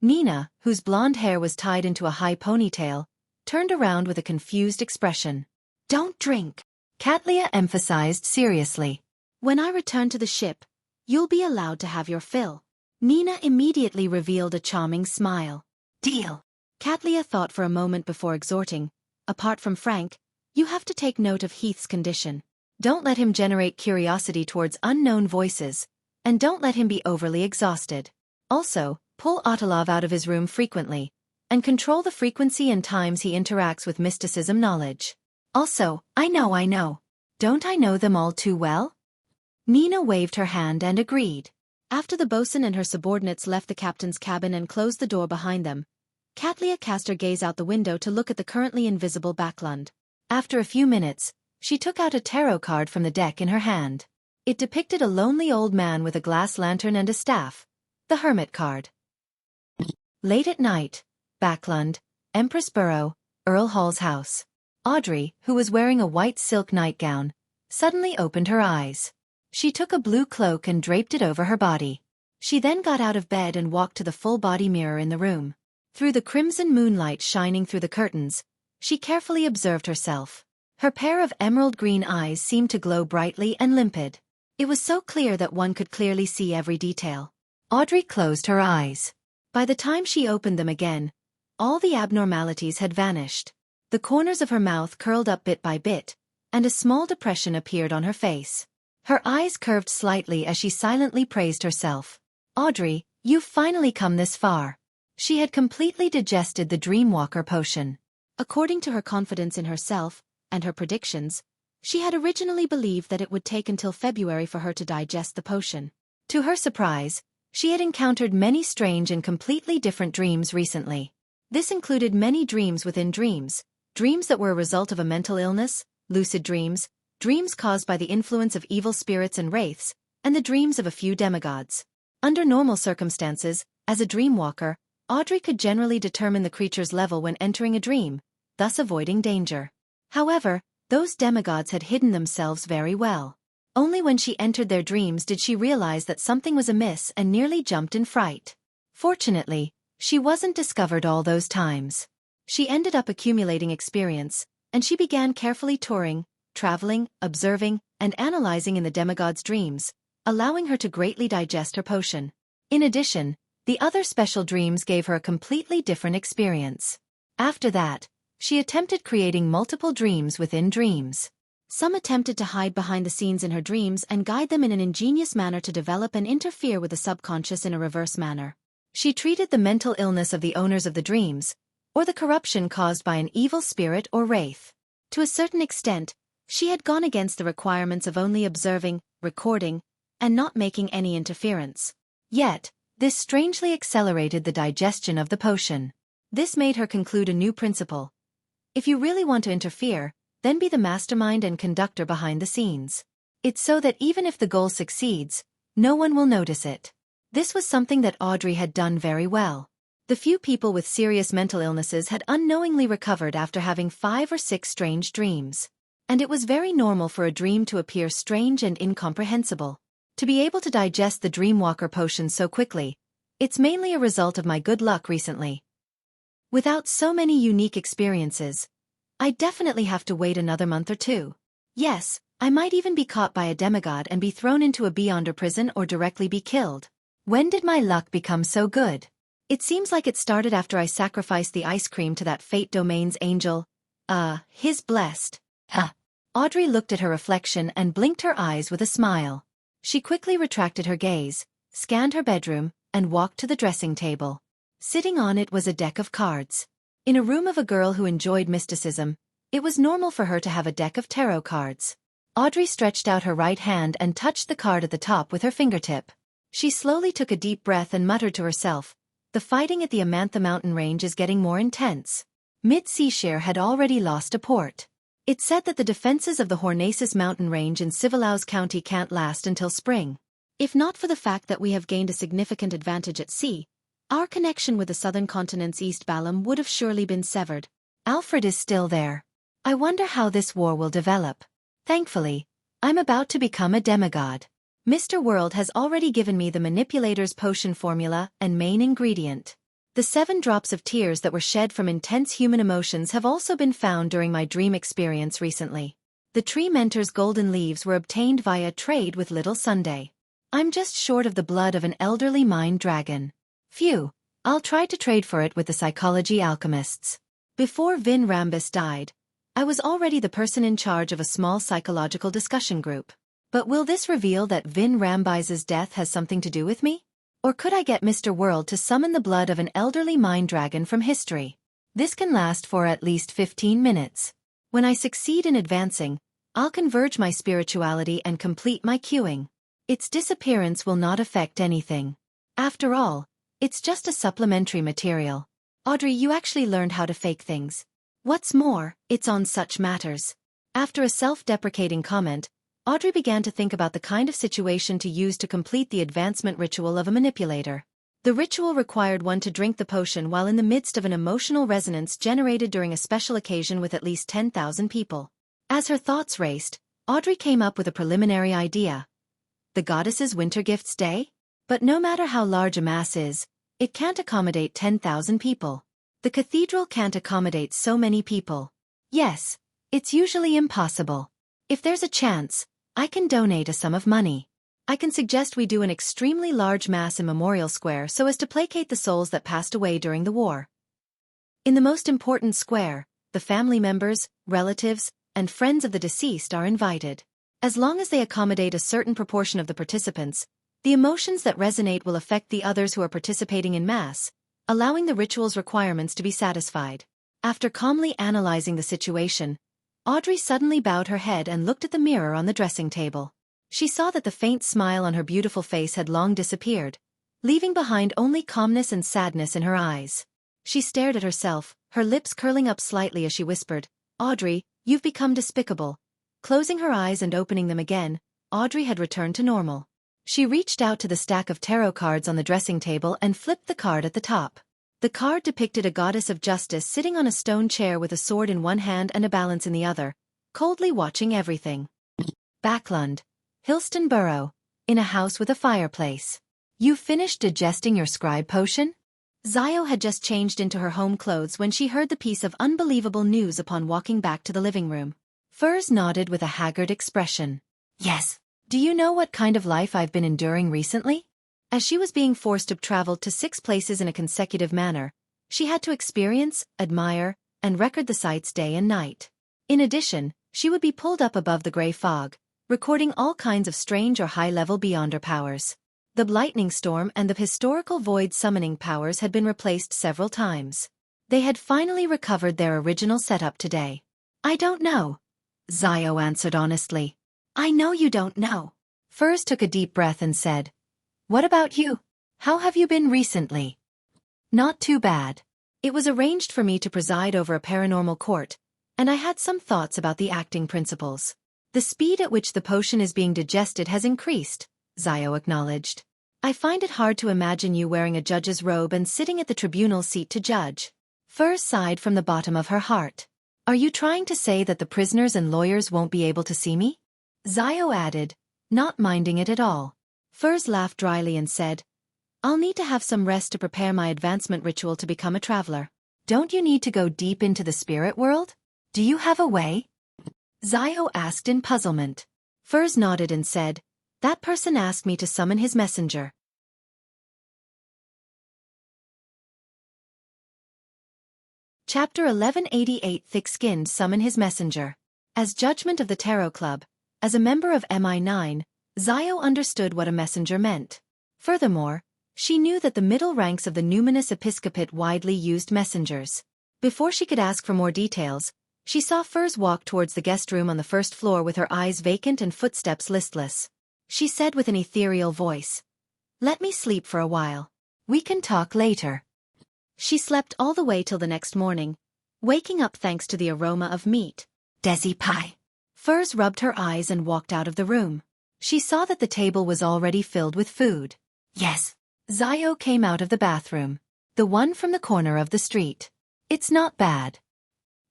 Nina, whose blonde hair was tied into a high ponytail, turned around with a confused expression. "Don't drink," Katlia emphasized seriously. "When I return to the ship, you'll be allowed to have your fill." Nina immediately revealed a charming smile. "Deal." Katlia thought for a moment before exhorting, "Apart from Frank, you have to take note of Heath's condition. Don't let him generate curiosity towards unknown voices, and don't let him be overly exhausted. Also, pull Ottolov out of his room frequently, and control the frequency and times he interacts with mysticism knowledge. Also, I know. Don't I know them all too well?" Nina waved her hand and agreed. After the bosun and her subordinates left the captain's cabin and closed the door behind them, Katlia cast her gaze out the window to look at the currently invisible Backlund. After a few minutes, she took out a tarot card from the deck in her hand. It depicted a lonely old man with a glass lantern and a staff, the Hermit card. Late at night, Backlund, Empress Borough, Earl Hall's house. Audrey, who was wearing a white silk nightgown, suddenly opened her eyes. She took a blue cloak and draped it over her body. She then got out of bed and walked to the full-body mirror in the room. Through the crimson moonlight shining through the curtains, she carefully observed herself. Her pair of emerald-green eyes seemed to glow brightly and limpid. It was so clear that one could clearly see every detail. Audrey closed her eyes. By the time she opened them again, all the abnormalities had vanished. The corners of her mouth curled up bit by bit, and a small depression appeared on her face. Her eyes curved slightly as she silently praised herself. "Audrey, you've finally come this far." She had completely digested the Dreamwalker potion. According to her confidence in herself and her predictions, she had originally believed that it would take until February for her to digest the potion. To her surprise, she had encountered many strange and completely different dreams recently. This included many dreams within dreams, dreams that were a result of a mental illness, lucid dreams, dreams caused by the influence of evil spirits and wraiths, and the dreams of a few demigods. Under normal circumstances, as a dreamwalker, Audrey could generally determine the creature's level when entering a dream, thus avoiding danger. However, those demigods had hidden themselves very well. Only when she entered their dreams did she realize that something was amiss and nearly jumped in fright. Fortunately, she wasn't discovered all those times. She ended up accumulating experience, and she began carefully touring, traveling, observing, and analyzing in the demigod's dreams, allowing her to greatly digest her potion. In addition, the other special dreams gave her a completely different experience. After that, she attempted creating multiple dreams within dreams. Some attempted to hide behind the scenes in her dreams and guide them in an ingenious manner to develop and interfere with the subconscious in a reverse manner. She treated the mental illness of the owners of the dreams, or the corruption caused by an evil spirit or wraith. To a certain extent, she had gone against the requirements of only observing, recording, and not making any interference. Yet, this strangely accelerated the digestion of the potion. This made her conclude a new principle. If you really want to interfere, then be the mastermind and conductor behind the scenes. It's so that even if the goal succeeds, no one will notice it. This was something that Audrey had done very well. The few people with serious mental illnesses had unknowingly recovered after having 5 or 6 strange dreams. And it was very normal for a dream to appear strange and incomprehensible. To be able to digest the Dreamwalker potion so quickly, it's mainly a result of my good luck recently. Without so many unique experiences, I definitely have to wait another month or 2. Yes, I might even be caught by a demigod and be thrown into a beyonder prison or directly be killed. When did my luck become so good? It seems like it started after I sacrificed the ice cream to that Fate Domain's angel. His blessed. Audrey looked at her reflection and blinked her eyes with a smile. She quickly retracted her gaze, scanned her bedroom, and walked to the dressing table. Sitting on it was a deck of cards. In a room of a girl who enjoyed mysticism, it was normal for her to have a deck of tarot cards. Audrey stretched out her right hand and touched the card at the top with her fingertip. She slowly took a deep breath and muttered to herself, "The fighting at the Amantha mountain range is getting more intense." Mid-Seashire had already lost a port. It said that the defenses of the Hornacis mountain range in Civilaus County can't last until spring. If not for the fact that we have gained a significant advantage at sea, our connection with the southern continent's East Balam would have surely been severed. Alfred is still there. I wonder how this war will develop. Thankfully, I'm about to become a demigod. Mr. World has already given me the manipulator's potion formula and main ingredient. The 7 drops of tears that were shed from intense human emotions have also been found during my dream experience recently. The tree mentor's golden leaves were obtained via trade with Little Sunday. I'm just short of the blood of an elderly mind dragon. Phew, I'll try to trade for it with the psychology alchemists. Before Vin Rambis died, I was already the person in charge of a small psychological discussion group. But will this reveal that Vin Rambis's death has something to do with me? Or could I get Mr. World to summon the blood of an elderly mind dragon from history? This can last for at least 15 minutes. When I succeed in advancing, I'll converge my spirituality and complete my queuing. Its disappearance will not affect anything. After all, it's just a supplementary material. Audrey, you actually learned how to fake things. What's more, it's on such matters. After a self-deprecating comment, Audrey began to think about the kind of situation to use to complete the advancement ritual of a manipulator. The ritual required one to drink the potion while in the midst of an emotional resonance generated during a special occasion with at least 10,000 people. As her thoughts raced, Audrey came up with a preliminary idea. The goddess's winter gifts day? But no matter how large a mass is, it can't accommodate 10,000 people. The cathedral can't accommodate so many people. Yes, it's usually impossible. If there's a chance, I can donate a sum of money. I can suggest we do an extremely large mass in Memorial Square so as to placate the souls that passed away during the war. In the most important square, the family members, relatives, and friends of the deceased are invited. As long as they accommodate a certain proportion of the participants, the emotions that resonate will affect the others who are participating in mass, allowing the ritual's requirements to be satisfied. After calmly analyzing the situation, Audrey suddenly bowed her head and looked at the mirror on the dressing table. She saw that the faint smile on her beautiful face had long disappeared, leaving behind only calmness and sadness in her eyes. She stared at herself, her lips curling up slightly as she whispered, "Audrey, you've become despicable." Closing her eyes and opening them again, Audrey had returned to normal. She reached out to the stack of tarot cards on the dressing table and flipped the card at the top. The card depicted a goddess of justice sitting on a stone chair with a sword in one hand and a balance in the other, coldly watching everything. Backlund. Hillston Borough, in a house with a fireplace. You finished digesting your scribe potion? Zio had just changed into her home clothes when she heard the piece of unbelievable news upon walking back to the living room. Furs nodded with a haggard expression. Yes. Do you know what kind of life I've been enduring recently? As she was being forced to travel to 6 places in a consecutive manner, she had to experience, admire, and record the sights day and night. In addition, she would be pulled up above the gray fog, recording all kinds of strange or high-level beyonder powers. The lightning storm and the historical void summoning powers had been replaced several times. They had finally recovered their original setup today. I don't know. Zio answered honestly. I know you don't know. Furs took a deep breath and said, What about you? How have you been recently? Not too bad. It was arranged for me to preside over a paranormal court, and I had some thoughts about the acting principles. The speed at which the potion is being digested has increased, Zio acknowledged. I find it hard to imagine you wearing a judge's robe and sitting at the tribunal seat to judge. Furs sighed from the bottom of her heart. Are you trying to say that the prisoners and lawyers won't be able to see me? Zio added, not minding it at all. Furs laughed dryly and said, I'll need to have some rest to prepare my advancement ritual to become a traveler. Don't you need to go deep into the spirit world? Do you have a way? Zio asked in puzzlement. Furs nodded and said, That person asked me to summon his messenger. Chapter 1188 Thick-Skinned Summon His Messenger. As judgment of the Tarot Club, as a member of MI9, Zio understood what a messenger meant. Furthermore, she knew that the middle ranks of the numinous episcopate widely used messengers. Before she could ask for more details, she saw Furs walk towards the guest room on the first floor with her eyes vacant and footsteps listless. She said with an ethereal voice, Let me sleep for a while. We can talk later. She slept all the way till the next morning, waking up thanks to the aroma of meat. Desi pie. Furs rubbed her eyes and walked out of the room. She saw that the table was already filled with food. Yes. Zio came out of the bathroom. The one from the corner of the street. It's not bad.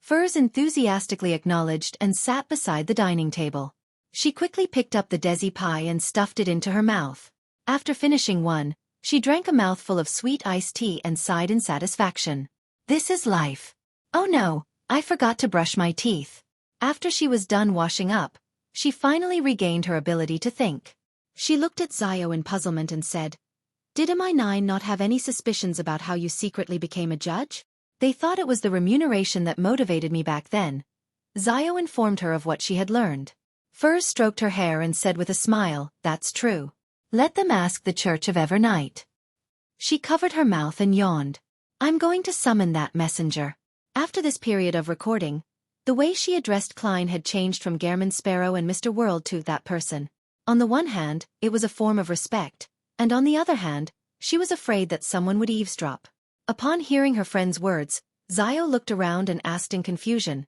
Furs enthusiastically acknowledged and sat beside the dining table. She quickly picked up the desi pie and stuffed it into her mouth. After finishing one, she drank a mouthful of sweet iced tea and sighed in satisfaction. This is life. Oh no, I forgot to brush my teeth. After she was done washing up, she finally regained her ability to think. She looked at Zio in puzzlement and said, Did MI9 not have any suspicions about how you secretly became a judge? They thought it was the remuneration that motivated me back then. Zio informed her of what she had learned. Furs stroked her hair and said with a smile, That's true. Let them ask the Church of Evernight. She covered her mouth and yawned. I'm going to summon that messenger. After this period of recording, the way she addressed Klein had changed from Gairman Sparrow and Mr. World to that person. On the one hand, it was a form of respect, and on the other hand, she was afraid that someone would eavesdrop. Upon hearing her friend's words, Zio looked around and asked in confusion,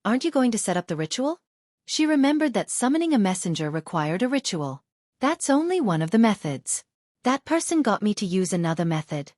Aren't you going to set up the ritual? She remembered that summoning a messenger required a ritual. That's only one of the methods. That person got me to use another method.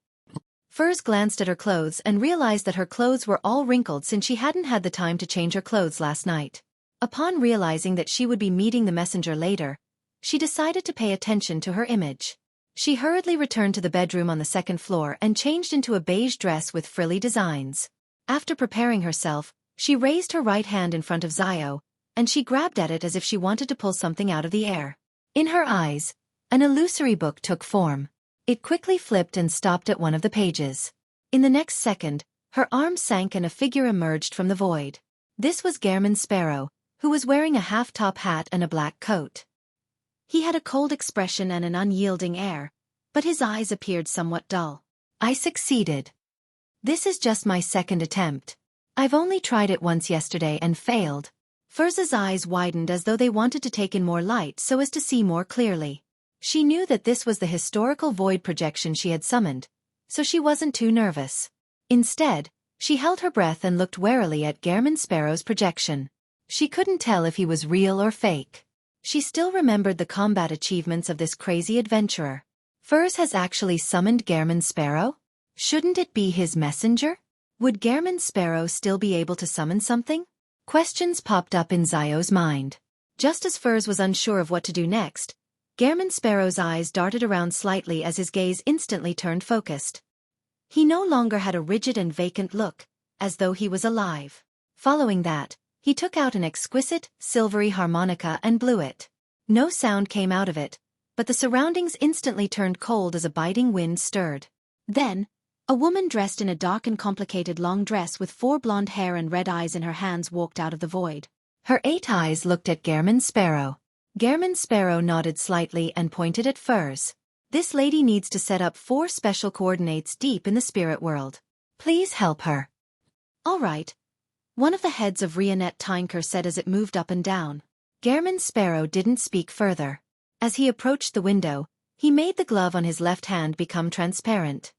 Furs glanced at her clothes and realized that her clothes were all wrinkled since she hadn't had the time to change her clothes last night. Upon realizing that she would be meeting the messenger later, she decided to pay attention to her image. She hurriedly returned to the bedroom on the second floor and changed into a beige dress with frilly designs. After preparing herself, she raised her right hand in front of Zio, and she grabbed at it as if she wanted to pull something out of the air. In her eyes, an illusory book took form. It quickly flipped and stopped at one of the pages. In the next second, her arm sank and a figure emerged from the void. This was Gairman Sparrow, who was wearing a half-top hat and a black coat. He had a cold expression and an unyielding air, but his eyes appeared somewhat dull. I succeeded. This is just my second attempt. I've only tried it once yesterday and failed. Furz's eyes widened as though they wanted to take in more light so as to see more clearly. She knew that this was the historical void projection she had summoned, so she wasn't too nervous. Instead, she held her breath and looked warily at Gairman Sparrow's projection. She couldn't tell if he was real or fake. She still remembered the combat achievements of this crazy adventurer. Furs has actually summoned Gairman Sparrow? Shouldn't it be his messenger? Would Gairman Sparrow still be able to summon something? Questions popped up in Zio's mind. Just as Furs was unsure of what to do next, Gehrman Sparrow's eyes darted around slightly as his gaze instantly turned focused. He no longer had a rigid and vacant look, as though he was alive. Following that, he took out an exquisite, silvery harmonica and blew it. No sound came out of it, but the surroundings instantly turned cold as a biting wind stirred. Then, a woman dressed in a dark and complicated long dress with 4 blonde hair and red eyes in her hands walked out of the void. Her 8 eyes looked at Gehrman Sparrow. Gehrman Sparrow nodded slightly and pointed at Furs. This lady needs to set up 4 special coordinates deep in the spirit world. Please help her. All right, one of the heads of Rionette Tinker said as it moved up and down. Gehrman Sparrow didn't speak further. As he approached the window, he made the glove on his left hand become transparent.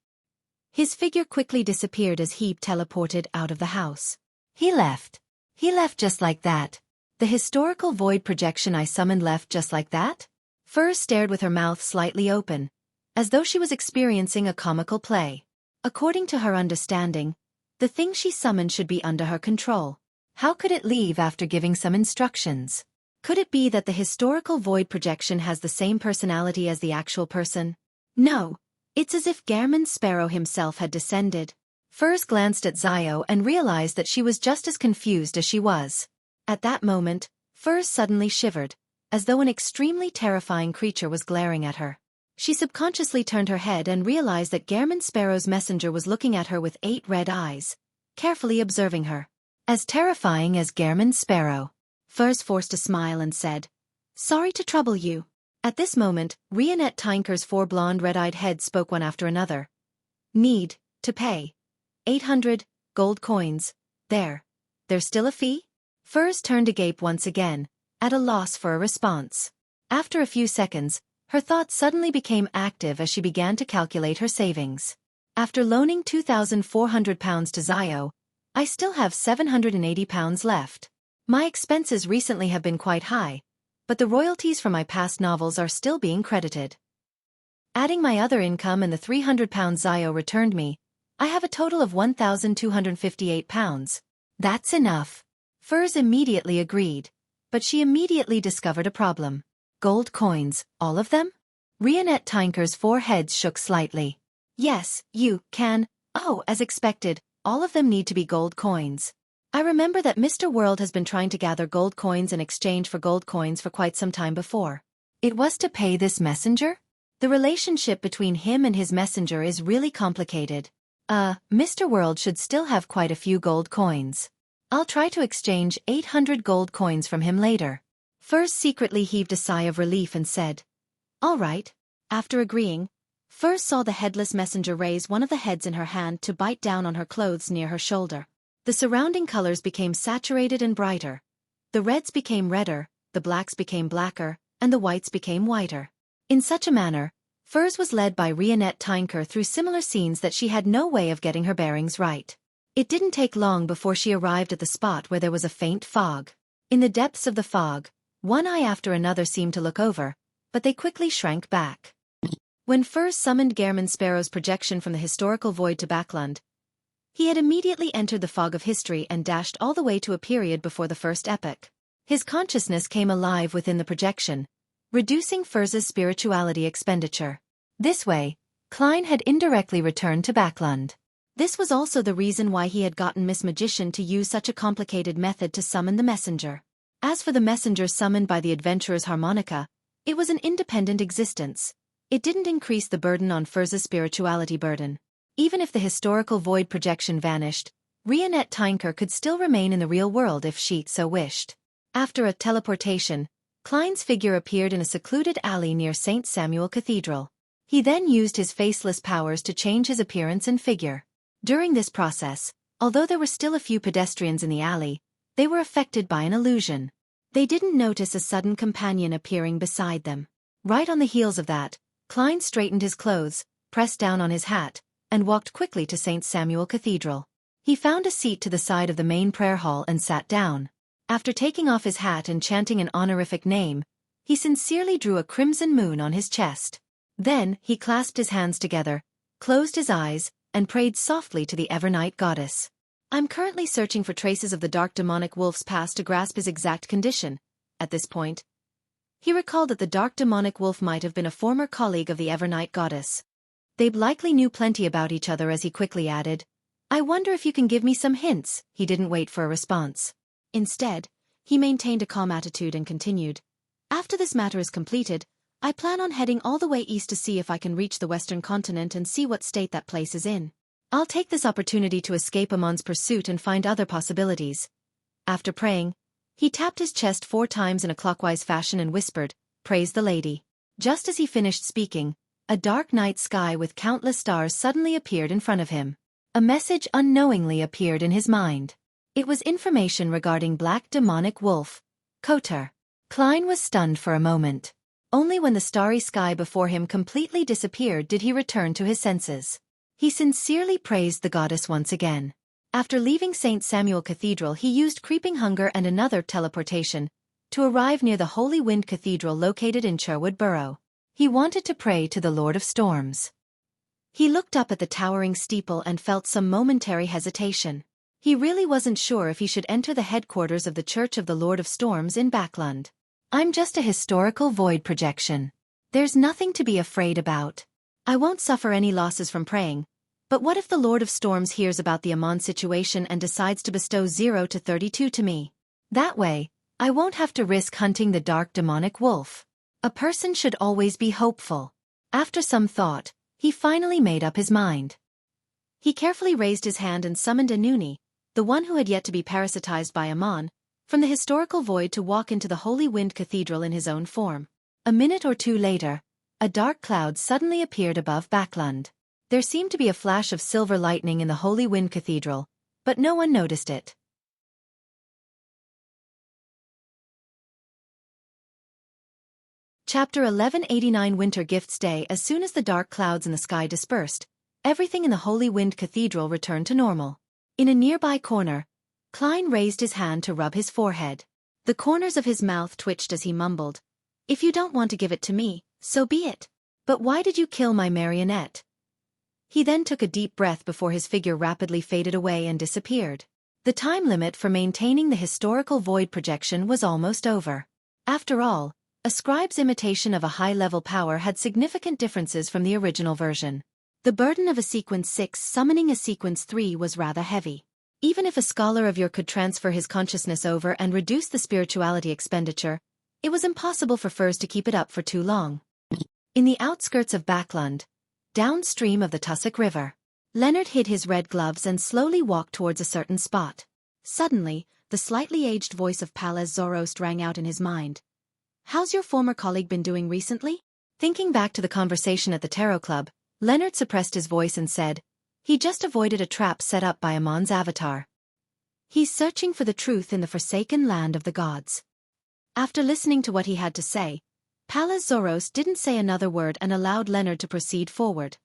His figure quickly disappeared as he teleported out of the house. He left. He left just like that. The historical void projection I summoned left just like that? Furs stared with her mouth slightly open, as though she was experiencing a comical play. According to her understanding, the thing she summoned should be under her control. How could it leave after giving some instructions? Could it be that the historical void projection has the same personality as the actual person? No, it's as if Gehrman Sparrow himself had descended. Furs glanced at Zio and realized that she was just as confused as she was. At that moment, Furs suddenly shivered, as though an extremely terrifying creature was glaring at her. She subconsciously turned her head and realized that Gehrman Sparrow's messenger was looking at her with 8 red eyes, carefully observing her. As terrifying as Gehrman Sparrow. Furs forced a smile and said, "Sorry to trouble you." At this moment, Rionette Tinker's 4 blonde red-eyed heads spoke one after another. "Need to pay 800 gold coins. There's still a fee?" Furs turned agape once again, at a loss for a response. After a few seconds, her thoughts suddenly became active as she began to calculate her savings. After loaning 2,400 pounds to Zio, I still have 780 pounds left. My expenses recently have been quite high, but the royalties from my past novels are still being credited. Adding my other income and the 300 pounds Zio returned me, I have a total of 1,258 pounds. That's enough. Furs immediately agreed, but she immediately discovered a problem. Gold coins, all of them? Rionette Tinker's 4 heads shook slightly. Yes, you can. Oh, as expected, all of them need to be gold coins. I remember that Mr. World has been trying to gather gold coins in exchange for gold coins for quite some time before. It was to pay this messenger? The relationship between him and his messenger is really complicated. Mr. World should still have quite a few gold coins. I'll try to exchange 800 gold coins from him later. Furs secretly heaved a sigh of relief and said, "All right." After agreeing, Furs saw the headless messenger raise one of the heads in her hand to bite down on her clothes near her shoulder. The surrounding colors became saturated and brighter. The reds became redder, the blacks became blacker, and the whites became whiter. In such a manner, Furs was led by Rionette Tinker through similar scenes that she had no way of getting her bearings right. It didn't take long before she arrived at the spot where there was a faint fog. In the depths of the fog, one eye after another seemed to look over, but they quickly shrank back. When Furs summoned Gehrman Sparrow's projection from the historical void to Backlund, he had immediately entered the fog of history and dashed all the way to a period before the first epoch. His consciousness came alive within the projection, reducing Furs's spirituality expenditure. This way, Klein had indirectly returned to Backlund. This was also the reason why he had gotten Miss Magician to use such a complicated method to summon the messenger. As for the messenger summoned by the adventurer's harmonica, it was an independent existence. It didn't increase the burden on Furs's spirituality burden. Even if the historical void projection vanished, Rionette Tinker could still remain in the real world if she so wished. After a teleportation, Klein's figure appeared in a secluded alley near St. Samuel Cathedral. He then used his faceless powers to change his appearance and figure. During this process, although there were still a few pedestrians in the alley, they were affected by an illusion. They didn't notice a sudden companion appearing beside them. Right on the heels of that, Klein straightened his clothes, pressed down on his hat, and walked quickly to St. Samuel Cathedral. He found a seat to the side of the main prayer hall and sat down. After taking off his hat and chanting an honorific name, he sincerely drew a crimson moon on his chest. Then, he clasped his hands together, closed his eyes, and prayed softly to the Evernight goddess. "I'm currently searching for traces of the dark demonic wolf's past to grasp his exact condition, at this point. He recalled that the dark demonic wolf might have been a former colleague of the Evernight goddess. They likely knew plenty about each other, as he quickly added, "I wonder if you can give me some hints." He didn't wait for a response. Instead, he maintained a calm attitude and continued, "After this matter is completed, I plan on heading all the way east to see if I can reach the western continent and see what state that place is in. I'll take this opportunity to escape Amon's pursuit and find other possibilities." After praying, he tapped his chest 4 times in a clockwise fashion and whispered, "Praise the Lady." Just as he finished speaking, a dark night sky with countless stars suddenly appeared in front of him. A message unknowingly appeared in his mind. It was information regarding Black Demonic Wolf, Kotar. Klein was stunned for a moment. Only when the starry sky before him completely disappeared did he return to his senses. He sincerely praised the goddess once again. After leaving St. Samuel Cathedral, he used Creeping Hunger and another teleportation to arrive near the Holy Wind Cathedral located in Sherwood Borough. He wanted to pray to the Lord of Storms. He looked up at the towering steeple and felt some momentary hesitation. He really wasn't sure if he should enter the headquarters of the Church of the Lord of Storms in Backland. "I'm just a historical void projection. There's nothing to be afraid about. I won't suffer any losses from praying. But what if the Lord of Storms hears about the Amon situation and decides to bestow 0 to 32 to me? That way, I won't have to risk hunting the dark demonic wolf." A person should always be hopeful. After some thought, he finally made up his mind. He carefully raised his hand and summoned Anuni, the one who had yet to be parasitized by Amon, from the historical void to walk into the Holy Wind Cathedral in his own form. A minute or two later, a dark cloud suddenly appeared above Backland. There seemed to be a flash of silver lightning in the Holy Wind Cathedral, but no one noticed it. Chapter 1189 Winter Gifts Day. As soon as the dark clouds in the sky dispersed, everything in the Holy Wind Cathedral returned to normal. In a nearby corner, Klein raised his hand to rub his forehead. The corners of his mouth twitched as he mumbled, "If you don't want to give it to me, so be it. But why did you kill my marionette?" He then took a deep breath before his figure rapidly faded away and disappeared. The time limit for maintaining the historical void projection was almost over. After all, a scribe's imitation of a high-level power had significant differences from the original version. The burden of a Sequence 6 summoning a Sequence 3 was rather heavy. Even if a scholar of your could transfer his consciousness over and reduce the spirituality expenditure, it was impossible for Furs to keep it up for too long. In the outskirts of Backland, downstream of the Tussock River, Leonard hid his red gloves and slowly walked towards a certain spot. Suddenly, the slightly aged voice of Palaz Zoroast rang out in his mind. "How's your former colleague been doing recently?" Thinking back to the conversation at the Tarot Club, Leonard suppressed his voice and said, "He just avoided a trap set up by Amon's avatar. He's searching for the truth in the forsaken land of the gods." After listening to what he had to say, Palaz Zoroast didn't say another word and allowed Leonard to proceed forward.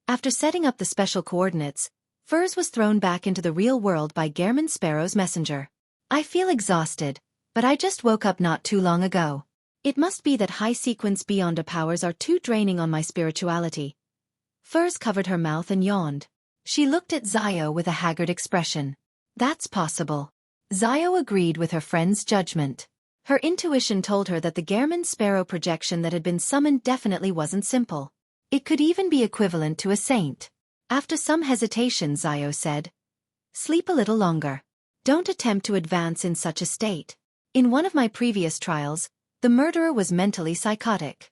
After setting up the special coordinates, Furs was thrown back into the real world by Gehrman Sparrow's messenger. "I feel exhausted, but I just woke up not too long ago. It must be that high sequence beyond powers are too draining on my spirituality." Furs covered her mouth and yawned. She looked at Zio with a haggard expression. "That's possible." Zio agreed with her friend's judgment. Her intuition told her that the Gehrman Sparrow projection that had been summoned definitely wasn't simple. It could even be equivalent to a saint. After some hesitation, Zio said, "Sleep a little longer. Don't attempt to advance in such a state. In one of my previous trials, the murderer was mentally psychotic.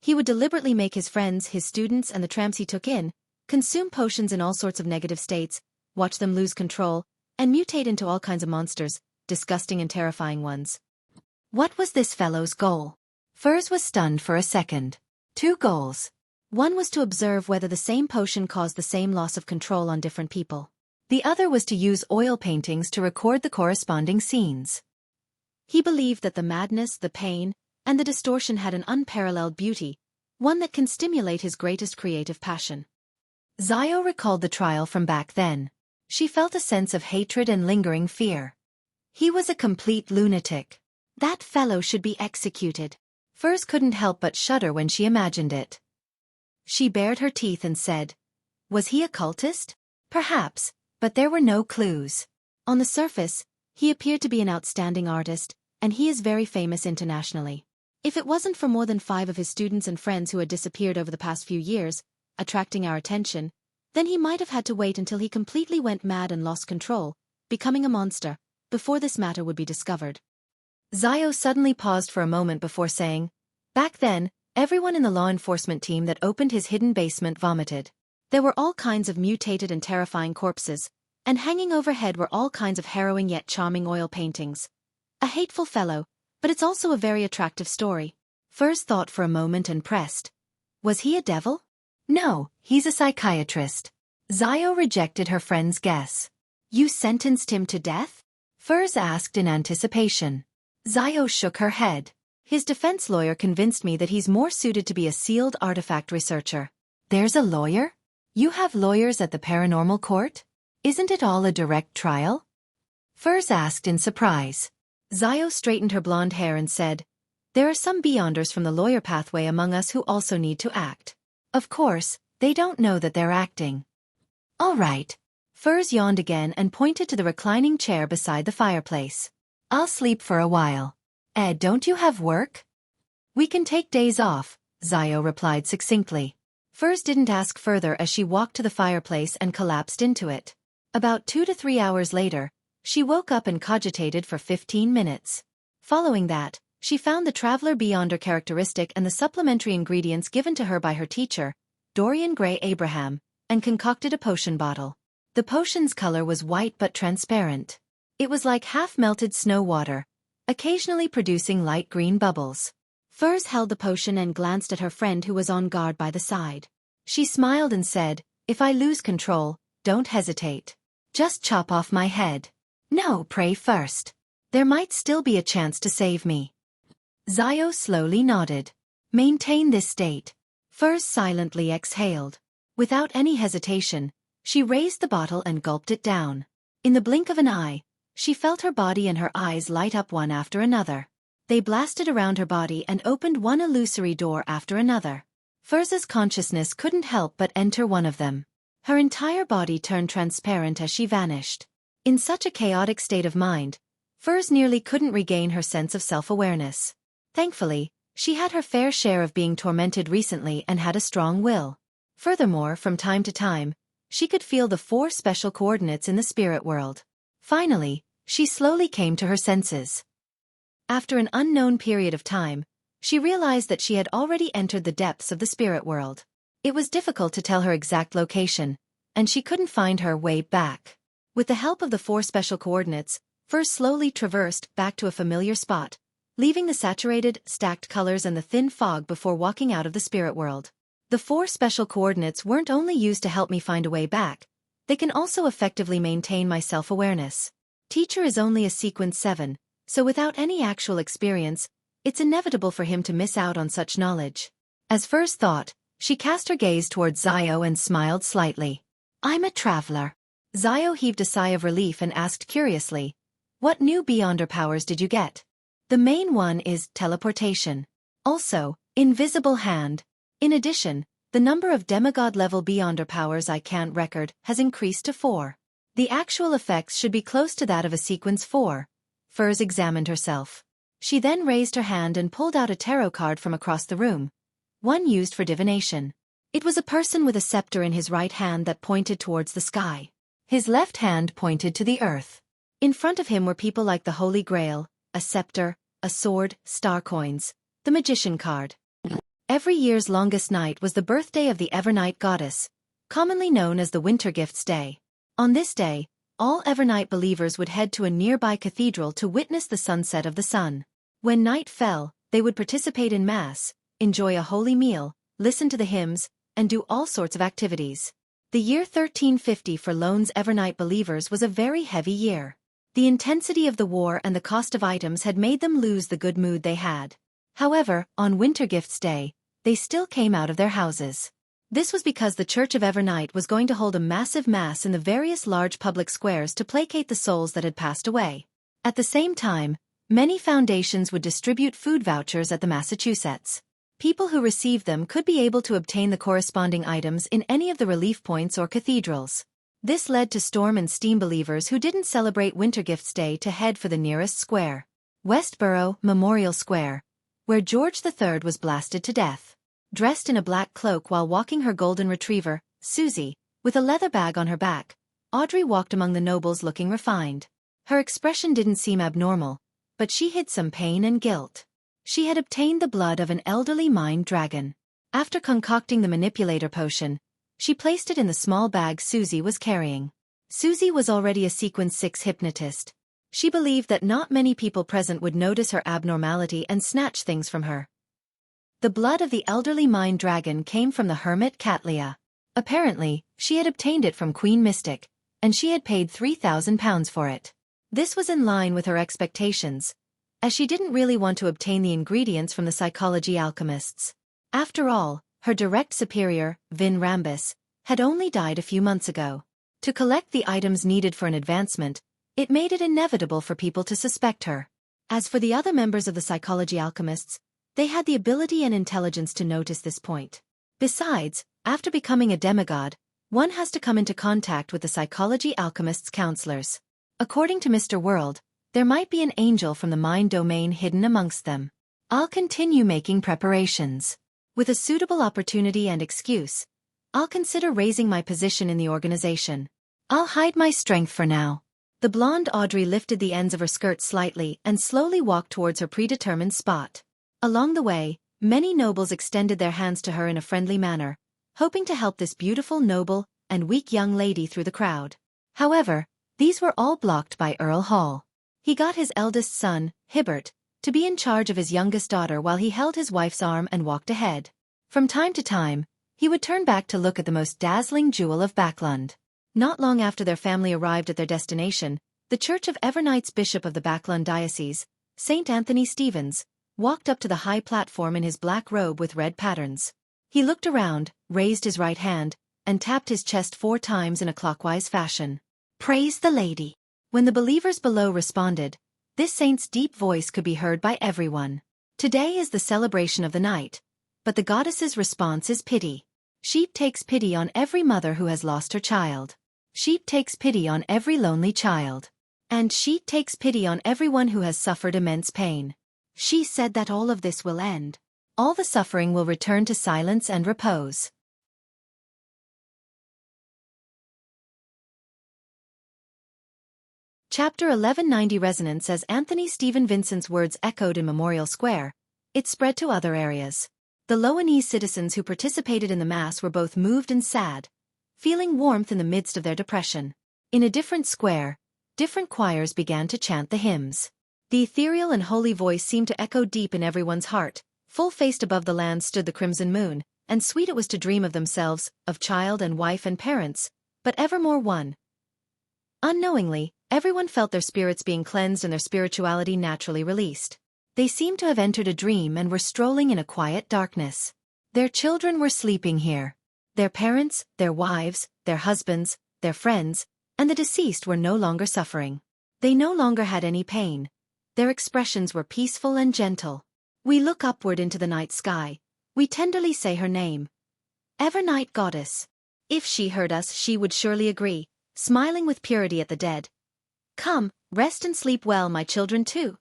He would deliberately make his friends, his students, and the tramps he took in, consume potions in all sorts of negative states, watch them lose control, and mutate into all kinds of monsters, disgusting and terrifying ones." What was this fellow's goal? Furs was stunned for a second. 2 goals. One was to observe whether the same potion caused the same loss of control on different people. The other was to use oil paintings to record the corresponding scenes. He believed that the madness, the pain, and the distortion had an unparalleled beauty, one that can stimulate his greatest creative passion. Zio recalled the trial from back then. She felt a sense of hatred and lingering fear. He was a complete lunatic. That fellow should be executed. Furs couldn't help but shudder when she imagined it. She bared her teeth and said, "Was he a cultist? Perhaps, but there were no clues. On the surface, he appeared to be an outstanding artist, and he is very famous internationally. If it wasn't for more than 5 of his students and friends who had disappeared over the past few years, attracting our attention, then he might have had to wait until he completely went mad and lost control, becoming a monster, before this matter would be discovered. Xiao suddenly paused for a moment before saying, "Back then, everyone in the law enforcement team that opened his hidden basement vomited. There were all kinds of mutated and terrifying corpses, and hanging overhead were all kinds of harrowing yet charming oil paintings. A hateful fellow, but it's also a very attractive story." Furs thought for a moment and pressed. "Was he a devil?" "No, he's a psychiatrist." Xiao rejected her friend's guess. "You sentenced him to death?" Furs asked in anticipation. Xiao shook her head. "His defense lawyer convinced me that he's more suited to be a sealed artifact researcher." "There's a lawyer? You have lawyers at the paranormal court? Isn't it all a direct trial?" Furs asked in surprise. Xiao straightened her blonde hair and said, "There are some beyonders from the lawyer pathway among us who also need to act. Of course, they don't know that they're acting." "All right." Furs yawned again and pointed to the reclining chair beside the fireplace. "I'll sleep for a while. Ed, don't you have work?" "We can take days off," Xiao replied succinctly. Furs didn't ask further as she walked to the fireplace and collapsed into it. About 2 to 3 hours later, she woke up and cogitated for 15 minutes. Following that, she found the Traveler Beyonder characteristic and the supplementary ingredients given to her by her teacher, Dorian Gray Abraham, and concocted a potion bottle. The potion's color was white but transparent. It was like half-melted snow water, occasionally producing light green bubbles. Furs held the potion and glanced at her friend who was on guard by the side. She smiled and said, "If I lose control, don't hesitate. Just chop off my head." "No, pray first. There might still be a chance to save me." Xiao slowly nodded. "Maintain this state." Furs silently exhaled. Without any hesitation, she raised the bottle and gulped it down. In the blink of an eye, she felt her body and her eyes light up one after another. They blasted around her body and opened one illusory door after another. Furs's consciousness couldn't help but enter one of them. Her entire body turned transparent as she vanished. In such a chaotic state of mind, Furs nearly couldn't regain her sense of self-awareness. Thankfully, she had her fair share of being tormented recently and had a strong will. Furthermore, from time to time, she could feel the 4 special coordinates in the spirit world. Finally, she slowly came to her senses. After an unknown period of time, she realized that she had already entered the depths of the spirit world. It was difficult to tell her exact location, and she couldn't find her way back. With the help of the 4 special coordinates, Furs slowly traversed back to a familiar spot, leaving the saturated, stacked colors and the thin fog before walking out of the spirit world. The 4 special coordinates weren't only used to help me find a way back, they can also effectively maintain my self-awareness. Teacher is only a sequence 7, so without any actual experience, it's inevitable for him to miss out on such knowledge. As Furs thought, she cast her gaze towards Xiao and smiled slightly. "I'm a traveler." Xiao heaved a sigh of relief and asked curiously, "What new Beyonder powers did you get?" "The main one is teleportation. Also, invisible hand. In addition, the number of demigod-level Beyonder powers I can't record has increased to 4. The actual effects should be close to that of a sequence 4. Furs examined herself. She then raised her hand and pulled out a tarot card from across the room, one used for divination. It was a person with a scepter in his right hand that pointed towards the sky. His left hand pointed to the earth. In front of him were people like the Holy Grail, a scepter, a sword, star coins, the magician card. Every year's longest night was the birthday of the Evernight goddess, commonly known as the Winter Gifts Day. On this day, all Evernight believers would head to a nearby cathedral to witness the sunset of the sun. When night fell, they would participate in Mass, enjoy a holy meal, listen to the hymns, and do all sorts of activities. The year 1350 for Lone's Evernight believers was a very heavy year. The intensity of the war and the cost of items had made them lose the good mood they had. However, on Winter Gifts Day, they still came out of their houses. This was because the Church of Evernight was going to hold a massive mass in the various large public squares to placate the souls that had passed away. At the same time, many foundations would distribute food vouchers at the Massachusetts. People who received them could be able to obtain the corresponding items in any of the relief points or cathedrals. This led to Storm and Steam believers who didn't celebrate Winter Gifts Day to head for the nearest square. Westboro Memorial Square, where George III was blasted to death. Dressed in a black cloak while walking her golden retriever, Susie, with a leather bag on her back, Audrey walked among the nobles looking refined. Her expression didn't seem abnormal, but she hid some pain and guilt. She had obtained the blood of an elderly mind dragon. After concocting the manipulator potion, she placed it in the small bag Susie was carrying. Susie was already a Sequence 6 hypnotist. She believed that not many people present would notice her abnormality and snatch things from her. The blood of the elderly mind dragon came from the hermit Catlia. Apparently, she had obtained it from Queen Mystic, and she had paid £3,000 for it. This was in line with her expectations, as she didn't really want to obtain the ingredients from the psychology alchemists. After all, her direct superior, Vin Rambus, had only died a few months ago. To collect the items needed for an advancement, it made it inevitable for people to suspect her. As for the other members of the psychology alchemists, they had the ability and intelligence to notice this point. Besides, after becoming a demigod, one has to come into contact with the psychology alchemists' counselors. According to Mr. World, there might be an angel from the mind domain hidden amongst them. I'll continue making preparations. With a suitable opportunity and excuse, I'll consider raising my position in the organization. I'll hide my strength for now. The blonde Audrey lifted the ends of her skirt slightly and slowly walked towards her predetermined spot. Along the way, many nobles extended their hands to her in a friendly manner, hoping to help this beautiful, noble, and weak young lady through the crowd. However, these were all blocked by Earl Hall. He got his eldest son, Hibbert, to be in charge of his youngest daughter while he held his wife's arm and walked ahead. From time to time, he would turn back to look at the most dazzling jewel of Backlund. Not long after their family arrived at their destination, the Church of Evernights Bishop of the Backlund Diocese, St. Anthony Stevens, walked up to the high platform in his black robe with red patterns. He looked around, raised his right hand, and tapped his chest 4 times in a clockwise fashion. Praise the Lady. When the believers below responded, this saint's deep voice could be heard by everyone. Today is the celebration of the night, but the goddess's response is pity. Sheep takes pity on every mother who has lost her child. Sheep takes pity on every lonely child. And she takes pity on everyone who has suffered immense pain. She said that all of this will end. All the suffering will return to silence and repose. Chapter 1190 Resonance. As Anthony Stephen Vincent's words echoed in Memorial Square, it spread to other areas. The Lowanese citizens who participated in the Mass were both moved and sad, feeling warmth in the midst of their depression. In a different square, different choirs began to chant the hymns. The ethereal and holy voice seemed to echo deep in everyone's heart. Full-faced above the land stood the crimson moon, and sweet it was to dream of themselves, of child and wife and parents, but evermore one. Unknowingly, everyone felt their spirits being cleansed and their spirituality naturally released. They seemed to have entered a dream and were strolling in a quiet darkness. Their children were sleeping here. Their parents, their wives, their husbands, their friends, and the deceased were no longer suffering. They no longer had any pain. Their expressions were peaceful and gentle. We look upward into the night sky. We tenderly say her name. Evernight Goddess. If she heard us, she would surely agree, smiling with purity at the dead. Come, rest and sleep well, my children too.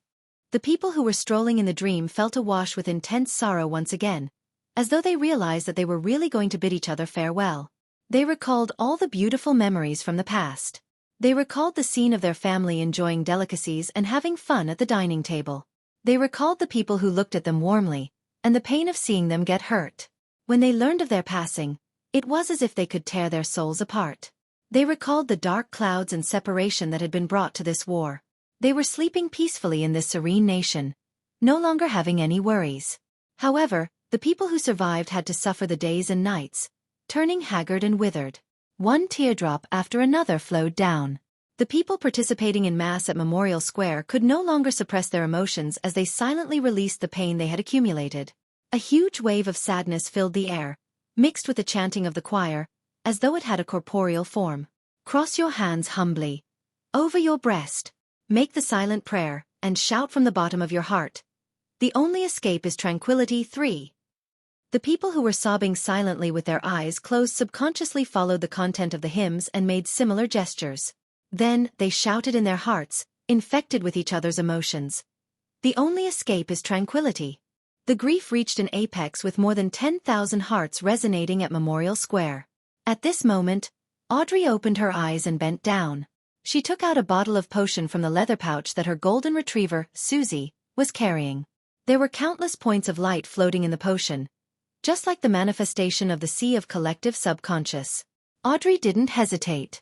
The people who were strolling in the dream felt awash with intense sorrow once again, as though they realized that they were really going to bid each other farewell. They recalled all the beautiful memories from the past. They recalled the scene of their family enjoying delicacies and having fun at the dining table. They recalled the people who looked at them warmly, and the pain of seeing them get hurt. When they learned of their passing, it was as if they could tear their souls apart. They recalled the dark clouds and separation that had been brought to this war. They were sleeping peacefully in this serene nation, no longer having any worries. However, the people who survived had to suffer the days and nights, turning haggard and withered. One teardrop after another flowed down. The people participating in Mass at Memorial Square could no longer suppress their emotions as they silently released the pain they had accumulated. A huge wave of sadness filled the air, mixed with the chanting of the choir, as though it had a corporeal form. Cross your hands humbly over your breast. Make the silent prayer, and shout from the bottom of your heart. The only escape is tranquility. 3. The people who were sobbing silently with their eyes closed subconsciously followed the content of the hymns and made similar gestures. Then, they shouted in their hearts, infected with each other's emotions. The only escape is tranquility. The grief reached an apex with more than 10,000 hearts resonating at Memorial Square. At this moment, Audrey opened her eyes and bent down. She took out a bottle of potion from the leather pouch that her golden retriever, Xueqi, was carrying. There were countless points of light floating in the potion, just like the manifestation of the sea of collective subconscious. Audrey didn't hesitate.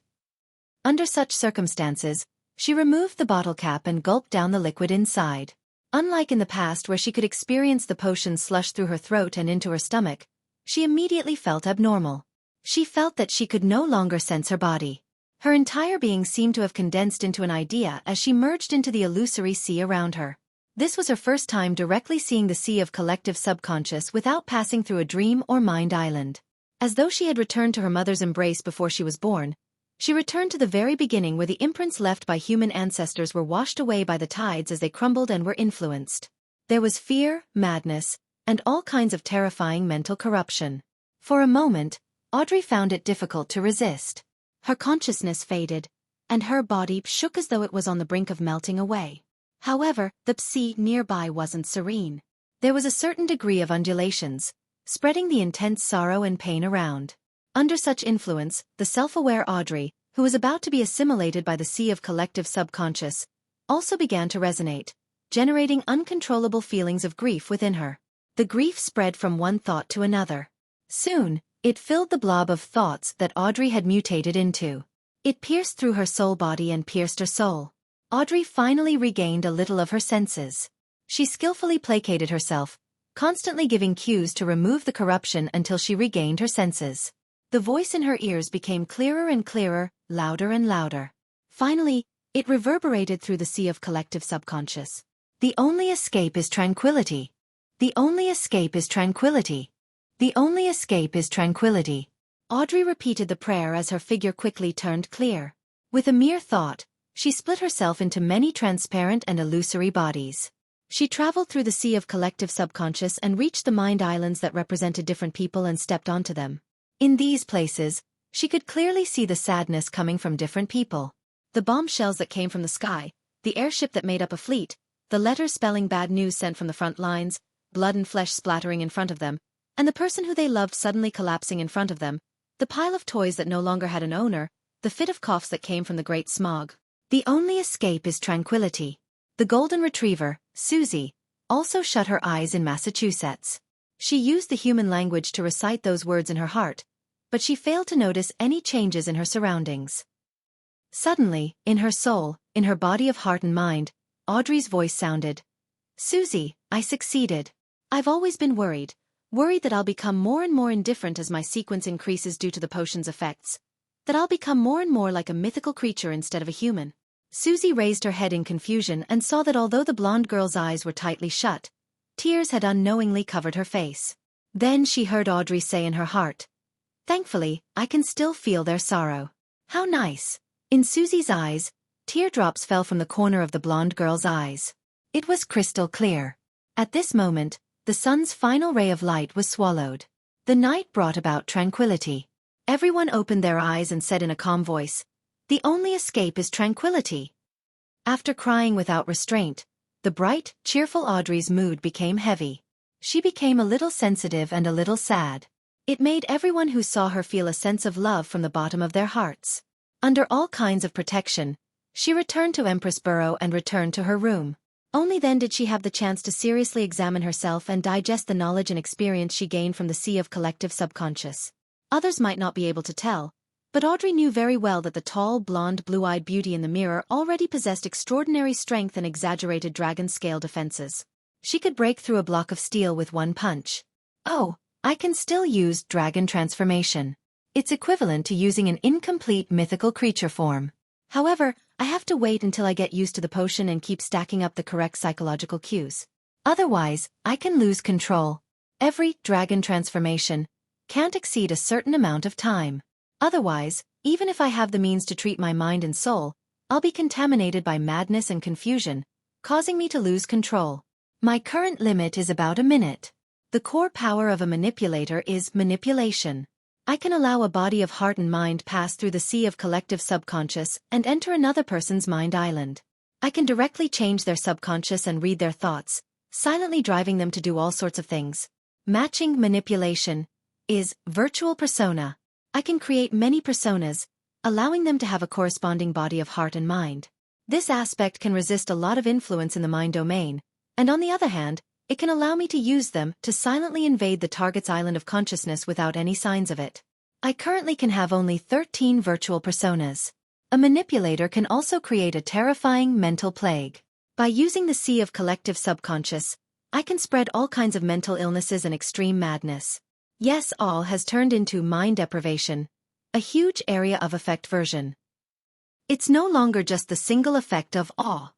Under such circumstances, she removed the bottle cap and gulped down the liquid inside. Unlike in the past where she could experience the potion slush through her throat and into her stomach, she immediately felt abnormal. She felt that she could no longer sense her body. Her entire being seemed to have condensed into an idea as she merged into the illusory sea around her. This was her first time directly seeing the sea of collective subconscious without passing through a dream or mind island. As though she had returned to her mother's embrace before she was born, she returned to the very beginning where the imprints left by human ancestors were washed away by the tides as they crumbled and were influenced. There was fear, madness, and all kinds of terrifying mental corruption. For a moment, Audrey found it difficult to resist. Her consciousness faded, and her body shook as though it was on the brink of melting away. However, the sea nearby wasn't serene. There was a certain degree of undulations, spreading the intense sorrow and pain around. Under such influence, the self-aware Audrey, who was about to be assimilated by the sea of collective subconscious, also began to resonate, generating uncontrollable feelings of grief within her. The grief spread from one thought to another. Soon, it filled the blob of thoughts that Audrey had mutated into. It pierced through her soul body and pierced her soul. Audrey finally regained a little of her senses. She skillfully placated herself, constantly giving cues to remove the corruption until she regained her senses. The voice in her ears became clearer and clearer, louder and louder. Finally, it reverberated through the sea of collective subconscious. The only escape is tranquility. The only escape is tranquility. The only escape is tranquility. Audrey repeated the prayer as her figure quickly turned clear. With a mere thought, she split herself into many transparent and illusory bodies. She traveled through the sea of collective subconscious and reached the mind islands that represented different people and stepped onto them. In these places, she could clearly see the sadness coming from different people. The bombshells that came from the sky, the airship that made up a fleet, the letters spelling bad news sent from the front lines, blood and flesh splattering in front of them, and the person who they loved suddenly collapsing in front of them, the pile of toys that no longer had an owner, the fit of coughs that came from the great smog. The only escape is tranquility. The golden retriever, Xueqi, also shut her eyes in Massachusetts. She used the human language to recite those words in her heart, but she failed to notice any changes in her surroundings. Suddenly, in her soul, in her body of heart and mind, Audrey's voice sounded. Xueqi, I succeeded. I've always been worried that I'll become more and more indifferent as my sequence increases due to the potion's effects, that I'll become more and more like a mythical creature instead of a human. Xueqi raised her head in confusion and saw that although the blonde girl's eyes were tightly shut, tears had unknowingly covered her face. Then she heard Audrey say in her heart, "Thankfully, I can still feel their sorrow." How nice! In Xueqi's eyes, teardrops fell from the corner of the blonde girl's eyes. It was crystal clear. At this moment, the sun's final ray of light was swallowed. The night brought about tranquility. Everyone opened their eyes and said in a calm voice, "The only escape is tranquility." After crying without restraint, the bright, cheerful Audrey's mood became heavy. She became a little sensitive and a little sad. It made everyone who saw her feel a sense of love from the bottom of their hearts. Under all kinds of protection, she returned to Empress Borough and returned to her room. Only then did she have the chance to seriously examine herself and digest the knowledge and experience she gained from the sea of collective subconscious. Others might not be able to tell, but Audrey knew very well that the tall, blonde, blue-eyed beauty in the mirror already possessed extraordinary strength and exaggerated dragon-scale defenses. She could break through a block of steel with one punch. Oh, I can still use dragon transformation. It's equivalent to using an incomplete mythical creature form. However, I have to wait until I get used to the potion and keep stacking up the correct psychological cues. Otherwise, I can lose control. Every dragon transformation can't exceed a certain amount of time. Otherwise, even if I have the means to treat my mind and soul, I'll be contaminated by madness and confusion, causing me to lose control. My current limit is about a minute. The core power of a manipulator is manipulation. I can allow a body of heart and mind pass through the sea of collective subconscious and enter another person's mind island. I can directly change their subconscious and read their thoughts, silently driving them to do all sorts of things. Matching manipulation is virtual persona. I can create many personas, allowing them to have a corresponding body of heart and mind. This aspect can resist a lot of influence in the mind domain, and on the other hand, it can allow me to use them to silently invade the target's island of consciousness without any signs of it. I currently can have only 13 virtual personas. A manipulator can also create a terrifying mental plague. By using the sea of collective subconscious, I can spread all kinds of mental illnesses and extreme madness. Yes, all has turned into mind deprivation, a huge area of effect version. It's no longer just the single effect of awe.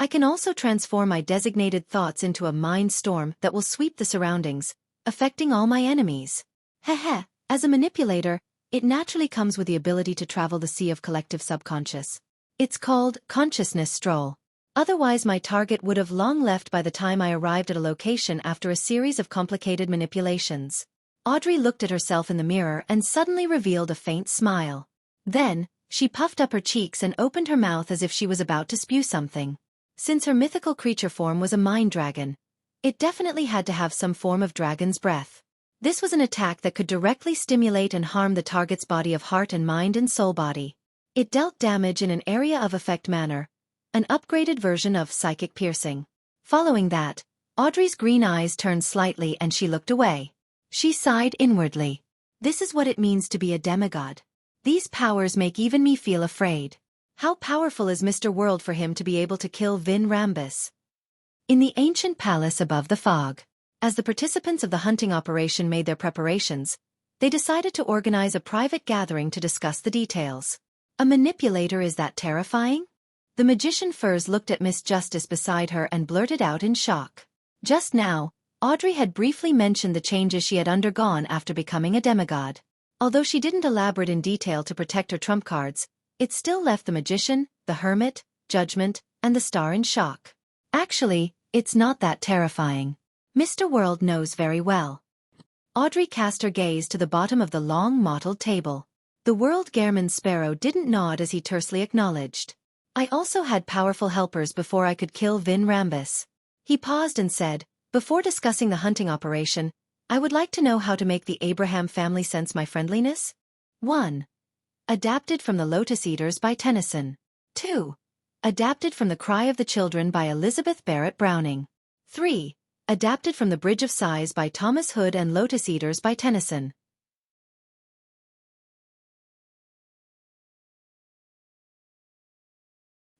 I can also transform my designated thoughts into a mind storm that will sweep the surroundings, affecting all my enemies. Heh. As a manipulator, it naturally comes with the ability to travel the sea of collective subconscious. It's called consciousness stroll. Otherwise my target would have long left by the time I arrived at a location after a series of complicated manipulations. Audrey looked at herself in the mirror and suddenly revealed a faint smile. Then, she puffed up her cheeks and opened her mouth as if she was about to spew something. Since her mythical creature form was a mind dragon, it definitely had to have some form of dragon's breath. This was an attack that could directly stimulate and harm the target's body of heart and mind and soul body. It dealt damage in an area of effect manner, an upgraded version of psychic piercing. Following that, Audrey's green eyes turned slightly and she looked away. She sighed inwardly. This is what it means to be a demigod. These powers make even me feel afraid. How powerful is Mr. World for him to be able to kill Vin Rambus? In the ancient palace above the fog, as the participants of the hunting operation made their preparations, they decided to organize a private gathering to discuss the details. A manipulator is that terrifying? The magician Furs looked at Miss Justice beside her and blurted out in shock. Just now, Audrey had briefly mentioned the changes she had undergone after becoming a demigod. Although she didn't elaborate in detail to protect her trump cards, it still left the magician, the hermit, judgment, and the star in shock. Actually, it's not that terrifying. Mr. World knows very well. Audrey cast her gaze to the bottom of the long mottled table. The World Gairman Sparrow didn't nod as he tersely acknowledged. I also had powerful helpers before I could kill Vin Rambus. He paused and said, before discussing the hunting operation, I would like to know how to make the Abraham family sense my friendliness. 1. Adapted from The Lotus Eaters by Tennyson. 2. Adapted from The Cry of the Children by Elizabeth Barrett Browning. 3. Adapted from The Bridge of Sighs by Thomas Hood and Lotus Eaters by Tennyson.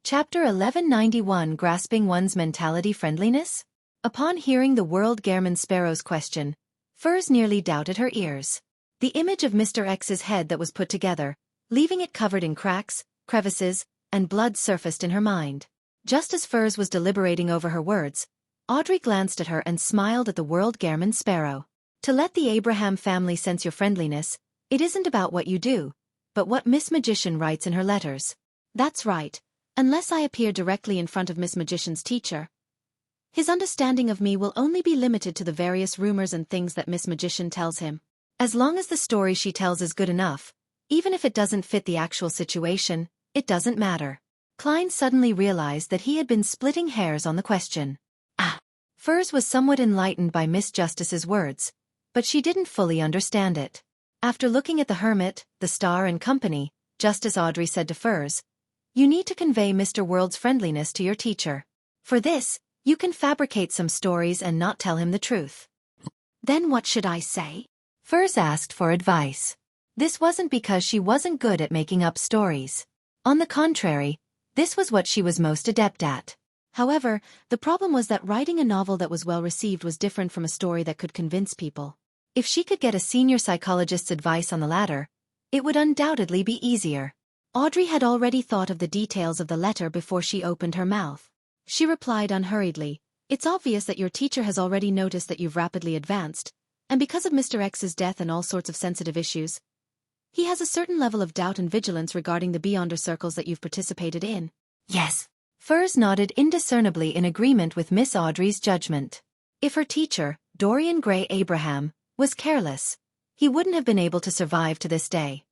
Chapter 1191 Grasping One's Mentality Friendliness? Upon hearing the World Gairman Sparrow's question, Furs nearly doubted her ears. The image of Mr. X's head that was put together, leaving it covered in cracks, crevices, and blood surfaced in her mind. Just as Furs was deliberating over her words, Audrey glanced at her and smiled at the World Gairman Sparrow. To let the Abraham family sense your friendliness, it isn't about what you do, but what Miss Magician writes in her letters. That's right, unless I appear directly in front of Miss Magician's teacher. His understanding of me will only be limited to the various rumors and things that Miss Magician tells him. As long as the story she tells is good enough, even if it doesn't fit the actual situation, it doesn't matter. Klein suddenly realized that he had been splitting hairs on the question. Furs was somewhat enlightened by Miss Justice's words, but she didn't fully understand it. After looking at the hermit, the star and company, Justice Audrey said to Furs, you need to convey Mr. World's friendliness to your teacher. For this, you can fabricate some stories and not tell him the truth. Then what should I say? Furs asked for advice. This wasn't because she wasn't good at making up stories. On the contrary, this was what she was most adept at. However, the problem was that writing a novel that was well received was different from a story that could convince people. If she could get a senior psychologist's advice on the latter, it would undoubtedly be easier. Audrey had already thought of the details of the letter before she opened her mouth. She replied unhurriedly, it's obvious that your teacher has already noticed that you've rapidly advanced, and because of Mr. X's death and all sorts of sensitive issues, he has a certain level of doubt and vigilance regarding the Beyonder circles that you've participated in. Yes. Furs nodded indiscernibly in agreement with Miss Audrey's judgment. If her teacher, Dorian Gray Abraham, was careless, he wouldn't have been able to survive to this day.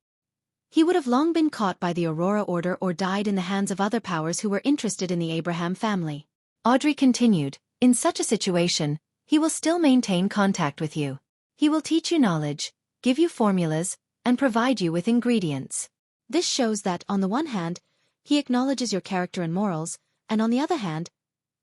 he would have long been caught by the Aurora Order or died in the hands of other powers who were interested in the Abraham family. Audrey continued, in such a situation, he will still maintain contact with you. He will teach you knowledge, give you formulas, and provide you with ingredients. This shows that, on the one hand, he acknowledges your character and morals, and on the other hand,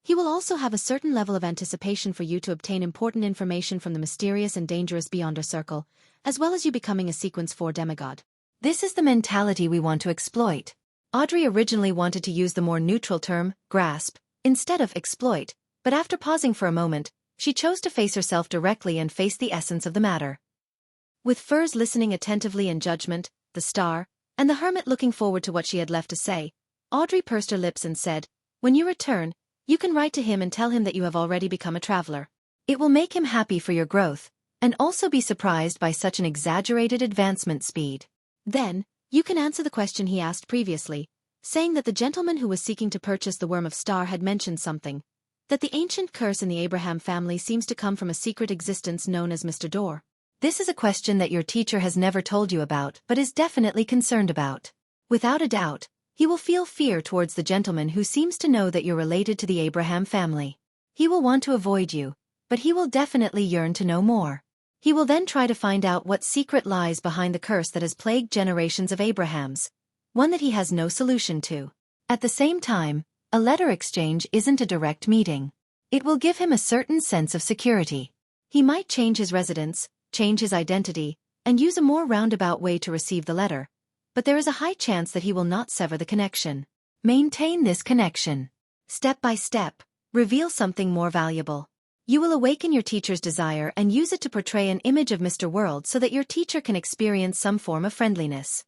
he will also have a certain level of anticipation for you to obtain important information from the mysterious and dangerous Beyonder Circle, as well as you becoming a Sequence 4 demigod. This is the mentality we want to exploit. Audrey originally wanted to use the more neutral term, grasp, instead of exploit, but after pausing for a moment, she chose to face herself directly and face the essence of the matter. With Furs listening attentively in judgment, the star, and the hermit looking forward to what she had left to say, Audrey pursed her lips and said, "When you return, you can write to him and tell him that you have already become a traveler. It will make him happy for your growth, and also be surprised by such an exaggerated advancement speed. Then, you can answer the question he asked previously, saying that the gentleman who was seeking to purchase the Worm of Star had mentioned something, that the ancient curse in the Abraham family seems to come from a secret existence known as Mr. Door. This is a question that your teacher has never told you about but is definitely concerned about. Without a doubt, he will feel fear towards the gentleman who seems to know that you're related to the Abraham family. He will want to avoid you, but he will definitely yearn to know more. He will then try to find out what secret lies behind the curse that has plagued generations of Abrahams, one that he has no solution to. At the same time, a letter exchange isn't a direct meeting. It will give him a certain sense of security. He might change his residence, change his identity, and use a more roundabout way to receive the letter, but there is a high chance that he will not sever the connection. Maintain this connection. Step by step, reveal something more valuable. You will awaken your teacher's desire and use it to portray an image of Mr. World so that your teacher can experience some form of friendliness.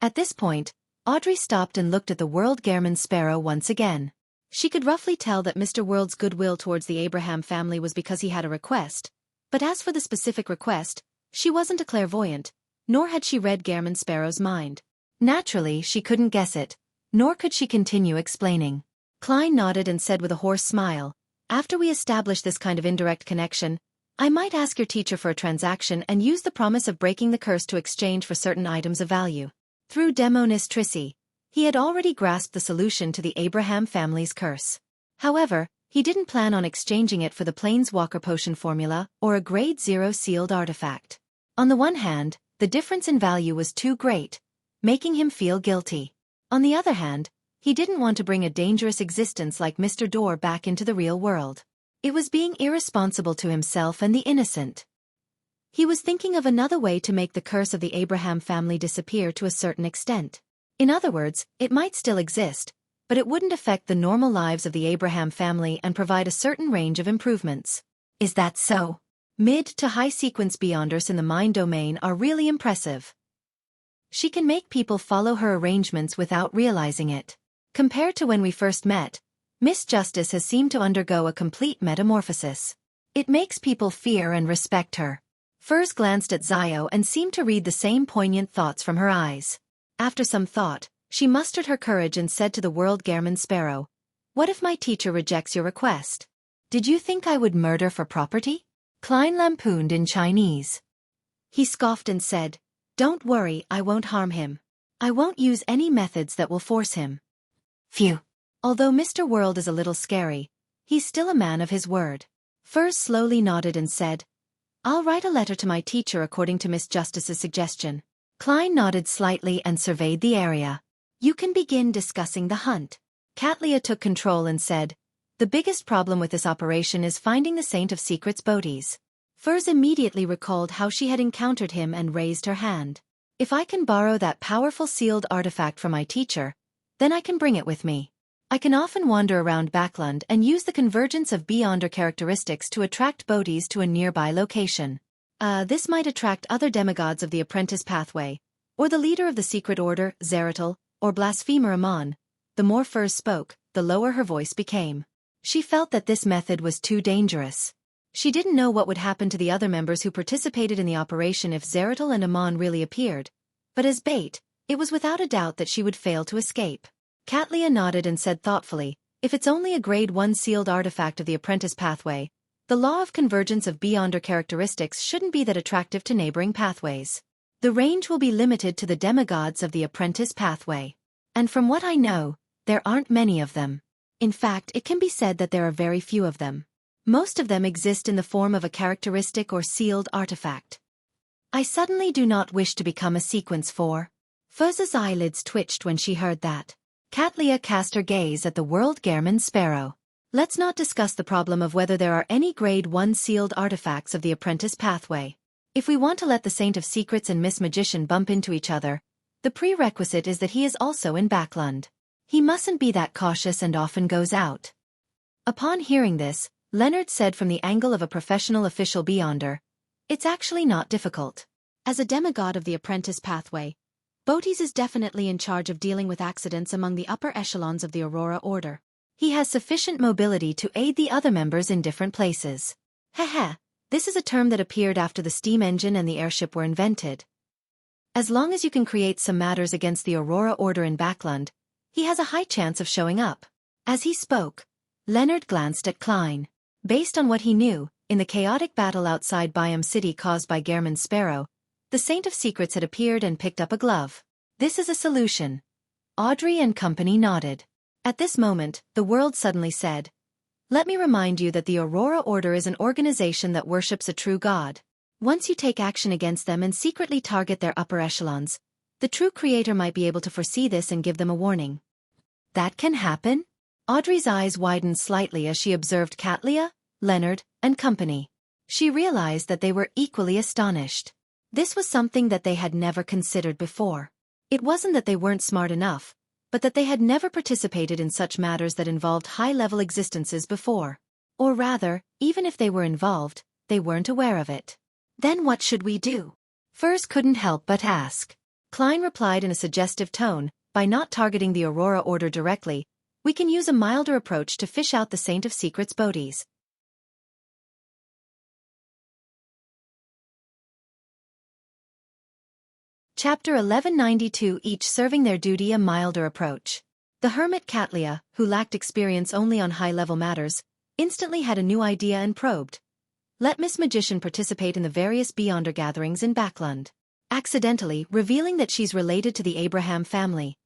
At this point, Audrey stopped and looked at the World Gehrman Sparrow once again. She could roughly tell that Mr. World's goodwill towards the Abraham family was because he had a request, but as for the specific request, she wasn't a clairvoyant, nor had she read Gehrman Sparrow's mind. Naturally, she couldn't guess it, nor could she continue explaining. Klein nodded and said with a hoarse smile, "After we establish this kind of indirect connection, I might ask your teacher for a transaction and use the promise of breaking the curse to exchange for certain items of value." Through Demonis Trici, he had already grasped the solution to the Abraham family's curse. However, he didn't plan on exchanging it for the Planeswalker Potion formula or a Grade 0 sealed artifact. On the one hand, the difference in value was too great, making him feel guilty. On the other hand, he didn't want to bring a dangerous existence like Mr. Door back into the real world. It was being irresponsible to himself and the innocent. He was thinking of another way to make the curse of the Abraham family disappear to a certain extent. In other words, it might still exist, but it wouldn't affect the normal lives of the Abraham family and provide a certain range of improvements. Is that so? Mid to high sequence Beyonders in the mind domain are really impressive. She can make people follow her arrangements without realizing it. Compared to when we first met, Miss Justice has seemed to undergo a complete metamorphosis. It makes people fear and respect her. Furs glanced at Zio and seemed to read the same poignant thoughts from her eyes. After some thought, she mustered her courage and said to the World Gehrman Sparrow, "What if my teacher rejects your request? Did you think I would murder for property?" Klein lampooned in Chinese. He scoffed and said, "Don't worry, I won't harm him. I won't use any methods that will force him." Phew. Although Mr. World is a little scary, he's still a man of his word. Furs slowly nodded and said, "I'll write a letter to my teacher according to Miss Justice's suggestion." Klein nodded slightly and surveyed the area. "You can begin discussing the hunt." Katlia took control and said, "The biggest problem with this operation is finding the Saint of Secrets Bodhi's." Furs immediately recalled how she had encountered him and raised her hand. "If I can borrow that powerful sealed artifact from my teacher, then I can bring it with me. I can often wander around Backland and use the convergence of Beyonder characteristics to attract Bodhis to a nearby location. This might attract other demigods of the apprentice pathway, or the leader of the secret order, Zeratul, or blasphemer Amon." The more Furs spoke, the lower her voice became. She felt that this method was too dangerous. She didn't know what would happen to the other members who participated in the operation if Zeratul and Amon really appeared, but as bait, it was without a doubt that she would fail to escape. Katlia nodded and said thoughtfully, "If it's only a Grade 1 sealed artifact of the apprentice pathway, the law of convergence of Beyonder characteristics shouldn't be that attractive to neighboring pathways. The range will be limited to the demigods of the apprentice pathway. And from what I know, there aren't many of them. In fact, it can be said that there are very few of them. Most of them exist in the form of a characteristic or sealed artifact. I suddenly do not wish to become a sequence 4. Fuz's eyelids twitched when she heard that. Katlia cast her gaze at the world Gehrman sparrow. Let's not discuss the problem of whether there are any grade 1 sealed artifacts of the apprentice pathway. If we want to let the Saint of Secrets and Miss Magician bump into each other, the prerequisite is that he is also in Backlund. He mustn't be that cautious and often goes out. Upon hearing this, Leonard said from the angle of a professional official beyonder, "It's actually not difficult." As a demigod of the apprentice pathway, Botes is definitely in charge of dealing with accidents among the upper echelons of the Aurora Order. He has sufficient mobility to aid the other members in different places. Heh, this is a term that appeared after the steam engine and the airship were invented. As long as you can create some matters against the Aurora Order in Backlund, he has a high chance of showing up. As he spoke, Leonard glanced at Klein. Based on what he knew, in the chaotic battle outside Biome City caused by Gehrman's sparrow, the Saint of Secrets had appeared and picked up a glove. This is a solution. Audrey and company nodded. At this moment, the world suddenly said, "Let me remind you that the Aurora Order is an organization that worships a true god. Once you take action against them and secretly target their upper echelons, the true creator might be able to foresee this and give them a warning." That can happen? Audrey's eyes widened slightly as she observed Katlia, Leonard, and company. She realized that they were equally astonished. This was something that they had never considered before. It wasn't that they weren't smart enough, but that they had never participated in such matters that involved high-level existences before. Or rather, even if they were involved, they weren't aware of it. Then what should we do? Furs couldn't help but ask. Klein replied in a suggestive tone, by not targeting the Aurora Order directly, we can use a milder approach to fish out the Saint of Secrets Botes. Chapter 1192 Each serving their duty a milder approach. The hermit Katlia, who lacked experience only on high-level matters, instantly had a new idea and probed. Let Miss Magician participate in the various Beyonder gatherings in Backlund. Accidentally revealing that she's related to the Abraham family.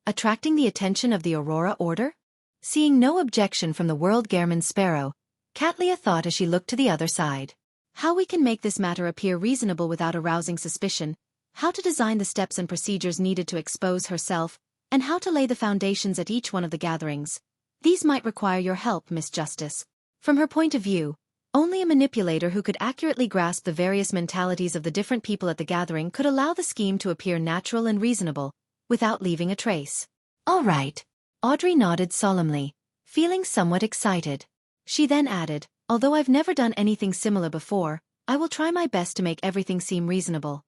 Attracting the attention of the Aurora Order? Seeing no objection from the world Gehrman sparrow, Katlia thought as she looked to the other side. How we can make this matter appear reasonable without arousing suspicion, how to design the steps and procedures needed to expose herself, and how to lay the foundations at each one of the gatherings. These might require your help, Miss Justice. From her point of view, only a manipulator who could accurately grasp the various mentalities of the different people at the gathering could allow the scheme to appear natural and reasonable, without leaving a trace. All right. Audrey nodded solemnly, feeling somewhat excited. She then added, although I've never done anything similar before, I will try my best to make everything seem reasonable.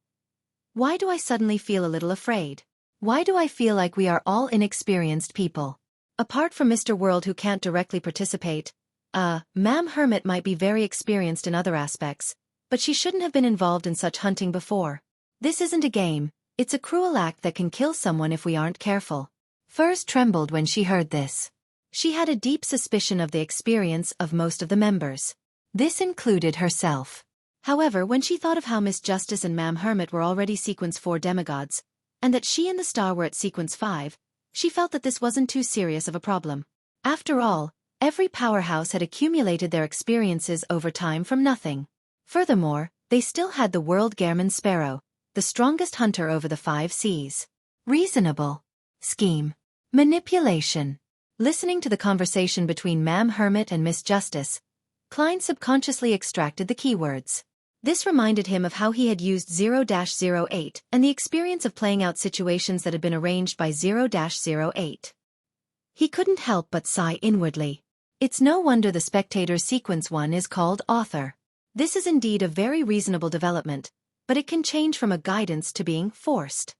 Why do I suddenly feel a little afraid? Why do I feel like we are all inexperienced people? Apart from Mr. World who can't directly participate, Ma'am Hermit might be very experienced in other aspects, but she shouldn't have been involved in such hunting before. This isn't a game, it's a cruel act that can kill someone if we aren't careful. Furs trembled when she heard this. She had a deep suspicion of the experience of most of the members. This included herself. However, when she thought of how Miss Justice and Ma'am Hermit were already Sequence 4 demigods, and that she and the Star were at Sequence 5, she felt that this wasn't too serious of a problem. After all, every powerhouse had accumulated their experiences over time from nothing. Furthermore, they still had the world Gehrman sparrow, the strongest hunter over the 5 seas. Reasonable. Scheme. Manipulation. Listening to the conversation between Ma'am Hermit and Miss Justice, Klein subconsciously extracted the keywords. This reminded him of how he had used 0-08 and the experience of playing out situations that had been arranged by 0-08. He couldn't help but sigh inwardly. It's no wonder the Spectator's Sequence 1 is called Author. This is indeed a very reasonable development, but it can change from a guidance to being forced.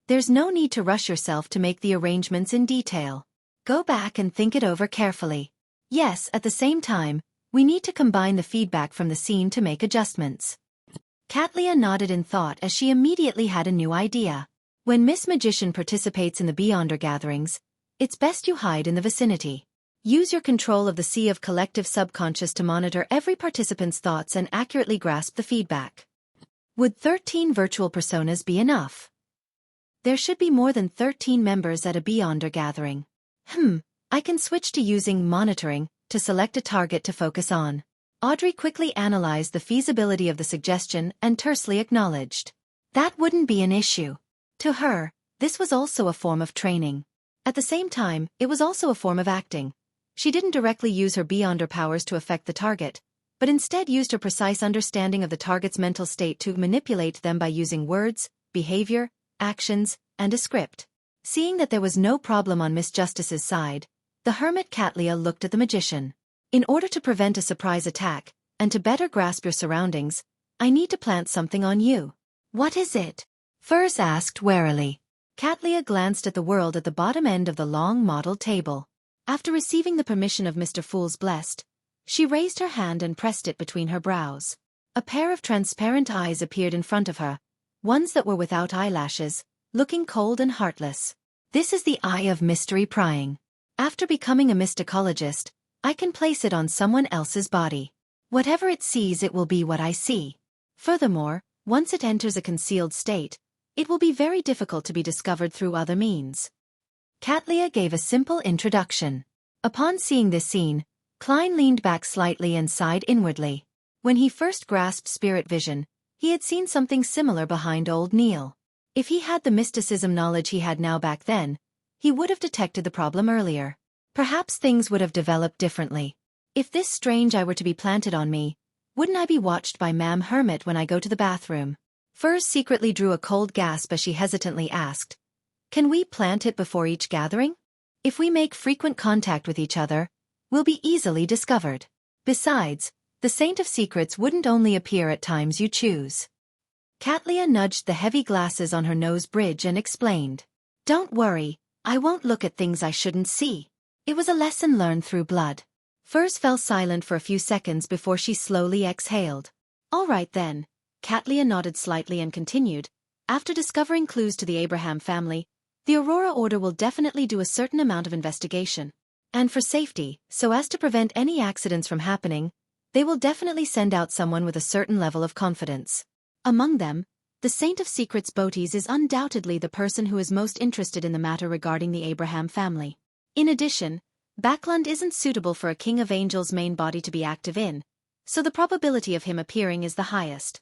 There's no need to rush yourself to make the arrangements in detail. Go back and think it over carefully. Yes, at the same time, we need to combine the feedback from the scene to make adjustments. Katlia nodded in thought as she immediately had a new idea. When Miss Magician participates in the Beyonder gatherings, it's best you hide in the vicinity. Use your control of the sea of collective subconscious to monitor every participant's thoughts and accurately grasp the feedback. Would 13 virtual personas be enough? There should be more than 13 members at a Beyonder gathering. I can switch to using monitoring to select a target to focus on. Audrey quickly analyzed the feasibility of the suggestion and tersely acknowledged. That wouldn't be an issue. To her, this was also a form of training. At the same time, it was also a form of acting. She didn't directly use her Beyonder powers to affect the target, but instead used her precise understanding of the target's mental state to manipulate them by using words, behavior, actions, and a script. Seeing that there was no problem on Miss Justice's side, the hermit Catlia looked at the magician. In order to prevent a surprise attack, and to better grasp your surroundings, I need to plant something on you. What is it? Furs asked warily. Catlia glanced at the world at the bottom end of the long model table. After receiving the permission of Mr. Fool's Blessed, she raised her hand and pressed it between her brows. A pair of transparent eyes appeared in front of her, ones that were without eyelashes, looking cold and heartless. This is the eye of mystery prying. After becoming a mysticologist, I can place it on someone else's body. Whatever it sees, it will be what I see. Furthermore, once it enters a concealed state, it will be very difficult to be discovered through other means. Catlia gave a simple introduction. Upon seeing this scene, Klein leaned back slightly and sighed inwardly. When he first grasped spirit vision, he had seen something similar behind old Neil. If he had the mysticism knowledge he had now back then, he would have detected the problem earlier. Perhaps things would have developed differently. If this strange eye were to be planted on me, wouldn't I be watched by Ma'am Hermit when I go to the bathroom? Furs secretly drew a cold gasp as she hesitantly asked, "Can we plant it before each gathering? If we make frequent contact with each other, we'll be easily discovered. Besides, the Saint of Secrets wouldn't only appear at times you choose." Catlia nudged the heavy glasses on her nose bridge and explained, "Don't worry, I won't look at things I shouldn't see. It was a lesson learned through blood." Furs fell silent for a few seconds before she slowly exhaled. "All right then." Catlia nodded slightly and continued, "After discovering clues to the Abraham family, the Aurora Order will definitely do a certain amount of investigation. And for safety, so as to prevent any accidents from happening, they will definitely send out someone with a certain level of confidence. Among them, the Saint of Secrets Botes is undoubtedly the person who is most interested in the matter regarding the Abraham family. In addition, Backlund isn't suitable for a King of Angels main body to be active in, so the probability of him appearing is the highest."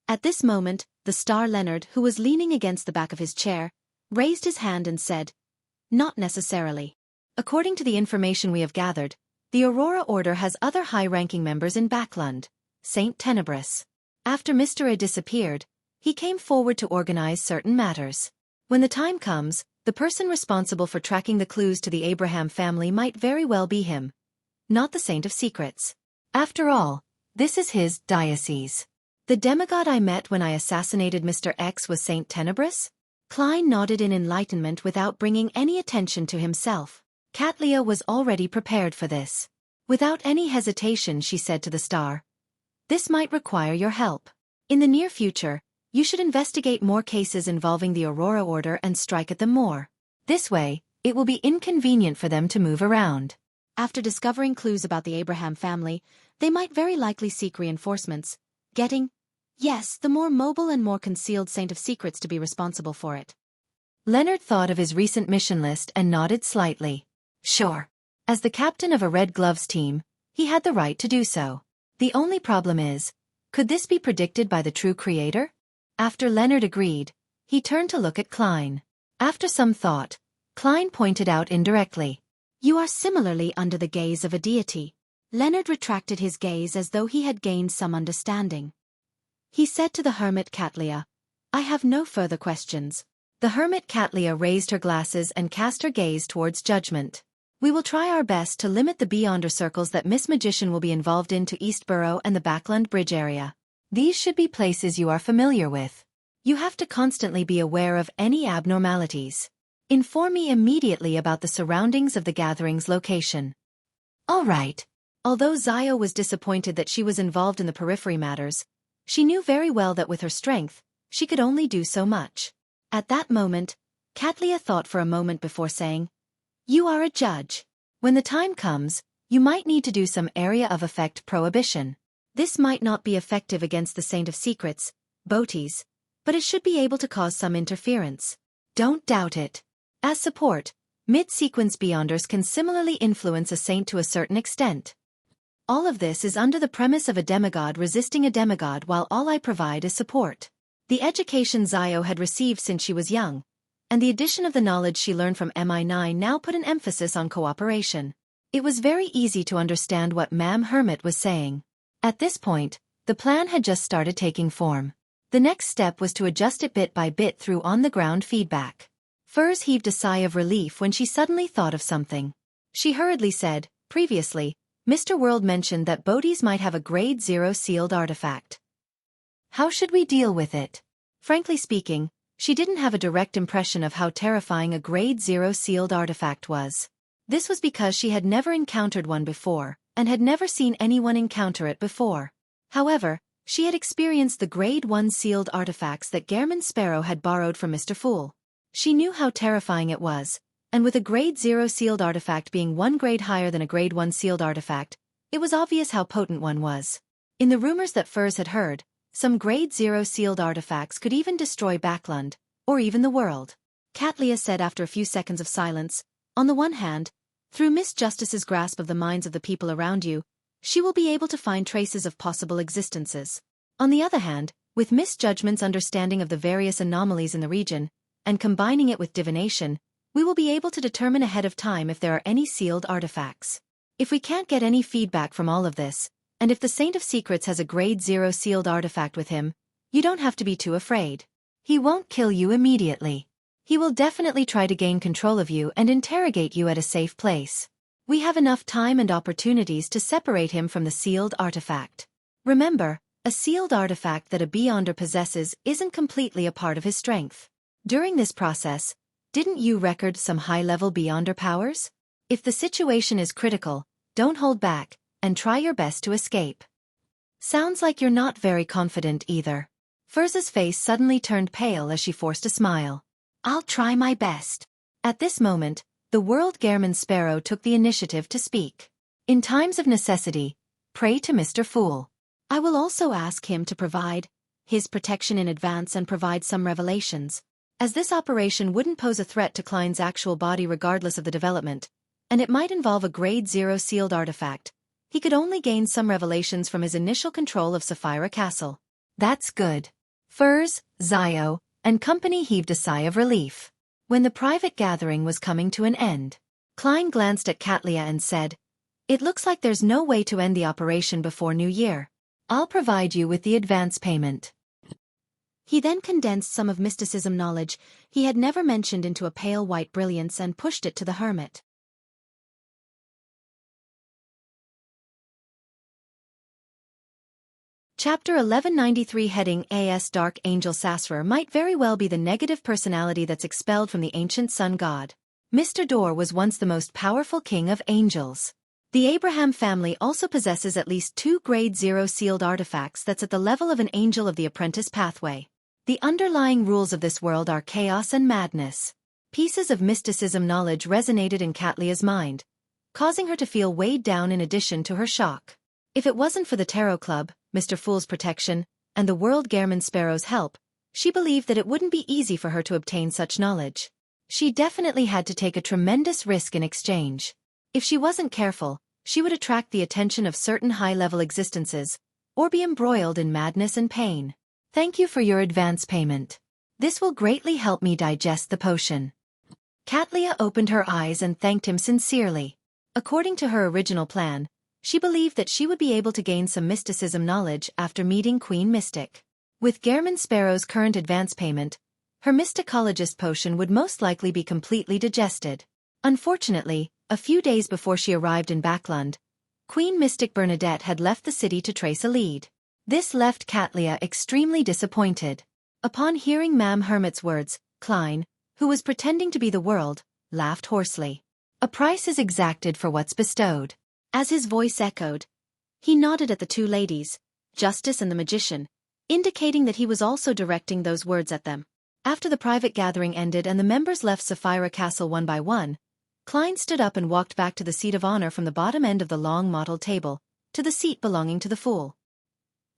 At this moment, the star Leonard, who was leaning against the back of his chair, raised his hand and said, "Not necessarily. According to the information we have gathered, the Aurora Order has other high-ranking members in Backlund, Saint Tenebris. After Mr. A disappeared, he came forward to organize certain matters. When the time comes, the person responsible for tracking the clues to the Abraham family might very well be him, not the Saint of Secrets. After all, this is his diocese. The demigod I met when I assassinated Mr. X was Saint Tenebris?" Klein nodded in enlightenment without bringing any attention to himself. Catlia was already prepared for this. Without any hesitation she said to the star, "This might require your help. In the near future, you should investigate more cases involving the Aurora Order and strike at them more. This way, it will be inconvenient for them to move around. After discovering clues about the Abraham family, they might very likely seek reinforcements, getting, yes, the more mobile and more concealed Saint of Secrets to be responsible for it." Leonard thought of his recent mission list and nodded slightly. Sure. As the captain of a Red Gloves team, he had the right to do so. The only problem is, could this be predicted by the true creator? After Leonard agreed, he turned to look at Klein. After some thought, Klein pointed out indirectly, "You are similarly under the gaze of a deity." Leonard retracted his gaze as though he had gained some understanding. He said to the hermit Catlia, "I have no further questions." The hermit Catlia raised her glasses and cast her gaze towards Judgment. "We will try our best to limit the Beyonder circles that Miss Magician will be involved in to Eastborough and the Backlund Bridge area. These should be places you are familiar with. You have to constantly be aware of any abnormalities. Inform me immediately about the surroundings of the gathering's location." All right. Although Zio was disappointed that she was involved in the periphery matters, she knew very well that with her strength, she could only do so much. At that moment, Catlia thought for a moment before saying, "You are a judge. When the time comes, you might need to do some area of effect prohibition. This might not be effective against the Saint of Secrets, boties, but it should be able to cause some interference. Don't doubt it. As support, mid-sequence beyonders can similarly influence a saint to a certain extent. All of this is under the premise of a demigod resisting a demigod, while all I provide is support. The education Zio had received since she was young, and the addition of the knowledge she learned from MI9 now put an emphasis on cooperation. It was very easy to understand what Ma'am Hermit was saying. At this point, the plan had just started taking form. The next step was to adjust it bit by bit through on-the-ground feedback. Furs heaved a sigh of relief when she suddenly thought of something. She hurriedly said, previously, Mr. World mentioned that boties might have a grade 0 sealed artifact. How should we deal with it? Frankly speaking, she didn't have a direct impression of how terrifying a grade 0 sealed artifact was. This was because she had never encountered one before, and had never seen anyone encounter it before. However, she had experienced the grade 1 sealed artifacts that Gehrman Sparrow had borrowed from Mr. Fool. She knew how terrifying it was, and with a grade 0 sealed artifact being 1 grade higher than a grade 1 sealed artifact, it was obvious how potent one was. In the rumors that Furs had heard, some grade 0 sealed artifacts could even destroy Backland, or even the world. Katlia said after a few seconds of silence, on the one hand, through Miss Justice's grasp of the minds of the people around you, she will be able to find traces of possible existences. On the other hand, with Miss Judgment's understanding of the various anomalies in the region, and combining it with divination, we will be able to determine ahead of time if there are any sealed artifacts. If we can't get any feedback from all of this, and if the Saint of Secrets has a grade 0 sealed artifact with him, you don't have to be too afraid. He won't kill you immediately. He will definitely try to gain control of you and interrogate you at a safe place. We have enough time and opportunities to separate him from the sealed artifact. Remember, a sealed artifact that a Beyonder possesses isn't completely a part of his strength. During this process, didn't you record some high-level Beyonder powers? If the situation is critical, don't hold back, and try your best to escape. Sounds like you're not very confident either. Furz's face suddenly turned pale as she forced a smile. I'll try my best. At this moment, the World Gehrman Sparrow took the initiative to speak. In times of necessity, pray to Mr. Fool. I will also ask him to provide his protection in advance and provide some revelations. As this operation wouldn't pose a threat to Klein's actual body regardless of the development, and it might involve a grade 0 sealed artifact, he could only gain some revelations from his initial control of Sapphira Castle. That's good. Furs, Zio, and company heaved a sigh of relief. When the private gathering was coming to an end, Klein glanced at Katlia and said, "It looks like there's no way to end the operation before New Year. I'll provide you with the advance payment." He then condensed some of mysticism knowledge he had never mentioned into a pale white brilliance and pushed it to the hermit. Chapter 1193 heading AS Dark Angel Sasrar might very well be the negative personality that's expelled from the ancient sun god. Mr. Dor was once the most powerful king of angels. The Abraham family also possesses at least 2 grade 0 sealed artifacts that's at the level of an angel of the apprentice pathway. The underlying rules of this world are chaos and madness. Pieces of mysticism knowledge resonated in Katlia's mind, causing her to feel weighed down in addition to her shock. If it wasn't for the Tarot Club, Mr. Fool's protection, and the World Gehrman Sparrow's help, she believed that it wouldn't be easy for her to obtain such knowledge. She definitely had to take a tremendous risk in exchange. If she wasn't careful, she would attract the attention of certain high-level existences, or be embroiled in madness and pain. Thank you for your advance payment. This will greatly help me digest the potion. Katlia opened her eyes and thanked him sincerely. According to her original plan, she believed that she would be able to gain some mysticism knowledge after meeting Queen Mystic. With Gehrman Sparrow's current advance payment, her mysticologist potion would most likely be completely digested. Unfortunately, a few days before she arrived in Backland, Queen Mystic Bernadette had left the city to trace a lead. This left Katlia extremely disappointed. Upon hearing Ma'am Hermit's words, Klein, who was pretending to be the world, laughed hoarsely. A price is exacted for what's bestowed. As his voice echoed, he nodded at the 2 ladies, Justice and the Magician, indicating that he was also directing those words at them. After the private gathering ended and the members left Sapphira Castle one by one, Klein stood up and walked back to the seat of honor from the bottom end of the long mottled table, to the seat belonging to the Fool.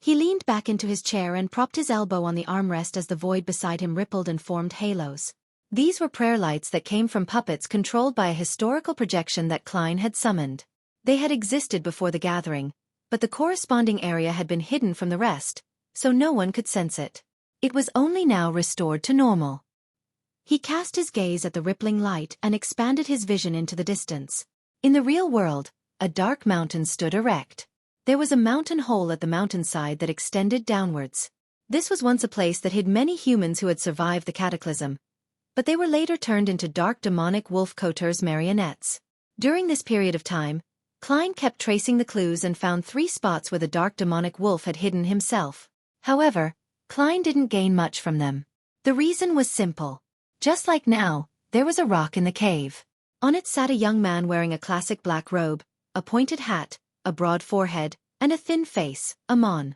He leaned back into his chair and propped his elbow on the armrest as the void beside him rippled and formed halos. These were prayer lights that came from puppets controlled by a historical projection that Klein had summoned. They had existed before the gathering, but the corresponding area had been hidden from the rest, so no one could sense it. It was only now restored to normal. He cast his gaze at the rippling light and expanded his vision into the distance. In the real world, a dark mountain stood erect. There was a mountain hole at the mountainside that extended downwards. This was once a place that hid many humans who had survived the cataclysm, but they were later turned into dark demonic wolf Kotur's marionettes. During this period of time, Klein kept tracing the clues and found 3 spots where the dark demonic wolf had hidden himself. However, Klein didn't gain much from them. The reason was simple. Just like now, there was a rock in the cave. On it sat a young man wearing a classic black robe, a pointed hat, a broad forehead, and a thin face, Amon.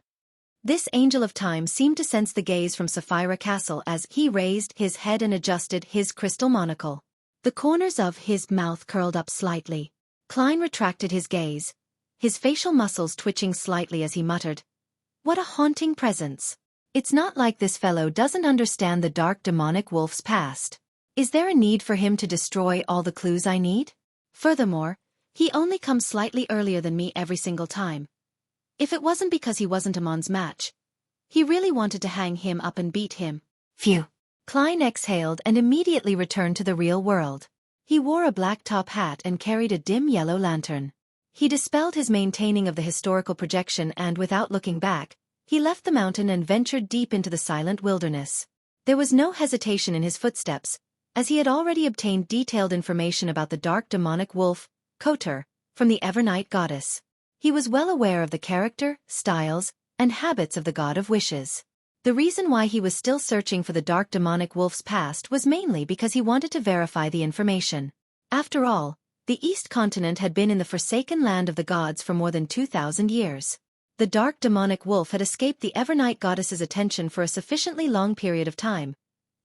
This angel of time seemed to sense the gaze from Sapphira Castle as he raised his head and adjusted his crystal monocle. The corners of his mouth curled up slightly. Klein retracted his gaze, his facial muscles twitching slightly as he muttered, "What a haunting presence. It's not like this fellow doesn't understand the dark demonic wolf's past. Is there a need for him to destroy all the clues I need? Furthermore, he only comes slightly earlier than me every single time. If it wasn't because he wasn't Amon's match, he really wanted to hang him up and beat him." Phew. Klein exhaled and immediately returned to the real world. He wore a black top hat and carried a dim yellow lantern. He dispelled his maintaining of the historical projection and without looking back, he left the mountain and ventured deep into the silent wilderness. There was no hesitation in his footsteps, as he had already obtained detailed information about the dark demonic wolf, Kotur, from the Evernight goddess. He was well aware of the character, styles, and habits of the god of wishes. The reason why he was still searching for the dark demonic wolf's past was mainly because he wanted to verify the information. After all, the East Continent had been in the forsaken land of the gods for more than 2,000 years. The dark demonic wolf had escaped the Evernight goddess's attention for a sufficiently long period of time,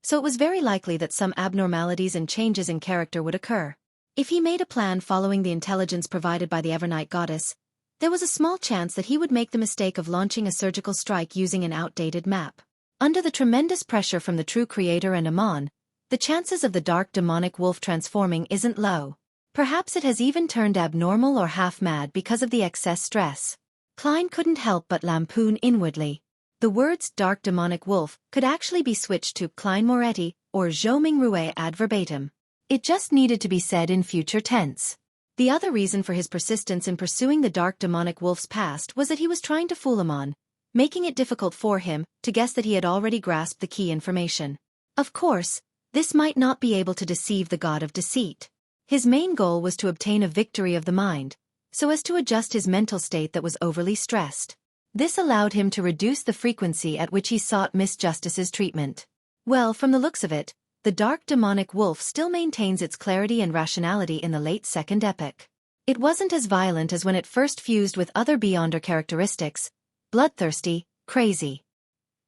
so it was very likely that some abnormalities and changes in character would occur. If he made a plan following the intelligence provided by the Evernight goddess, there was a small chance that he would make the mistake of launching a surgical strike using an outdated map. Under the tremendous pressure from the true creator and Amon, the chances of the dark demonic wolf transforming isn't low. Perhaps it has even turned abnormal or half-mad because of the excess stress. Klein couldn't help but lampoon inwardly. The words dark demonic wolf could actually be switched to Klein Moretti or Zhou Rue ad verbatim. It just needed to be said in future tense. The other reason for his persistence in pursuing the dark demonic wolf's past was that he was trying to fool Amon, making it difficult for him to guess that he had already grasped the key information. Of course, this might not be able to deceive the god of deceit. His main goal was to obtain a victory of the mind, so as to adjust his mental state that was overly stressed. This allowed him to reduce the frequency at which he sought Miss Justice's treatment. Well, from the looks of it, the dark demonic wolf still maintains its clarity and rationality in the late second epoch. It wasn't as violent as when it first fused with other Beyonder characteristics, bloodthirsty, crazy.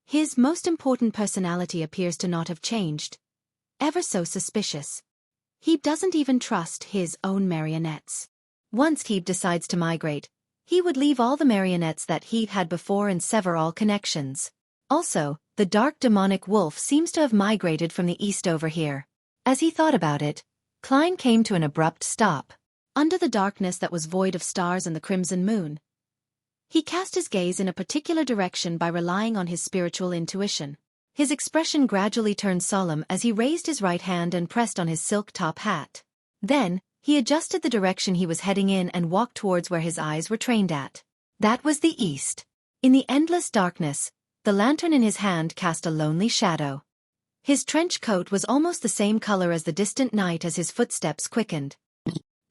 His most important personality appears to not have changed. Ever so suspicious. He doesn't even trust his own marionettes. Once Keeb decides to migrate, he would leave all the marionettes that he had before and sever all connections. Also, the dark demonic wolf seems to have migrated from the east over here. As he thought about it, Klein came to an abrupt stop. Under the darkness that was void of stars and the crimson moon, he cast his gaze in a particular direction by relying on his spiritual intuition. His expression gradually turned solemn as he raised his right hand and pressed on his silk top hat. Then, he adjusted the direction he was heading in and walked towards where his eyes were trained at. That was the east. In the endless darkness, the lantern in his hand cast a lonely shadow. His trench coat was almost the same color as the distant night as his footsteps quickened.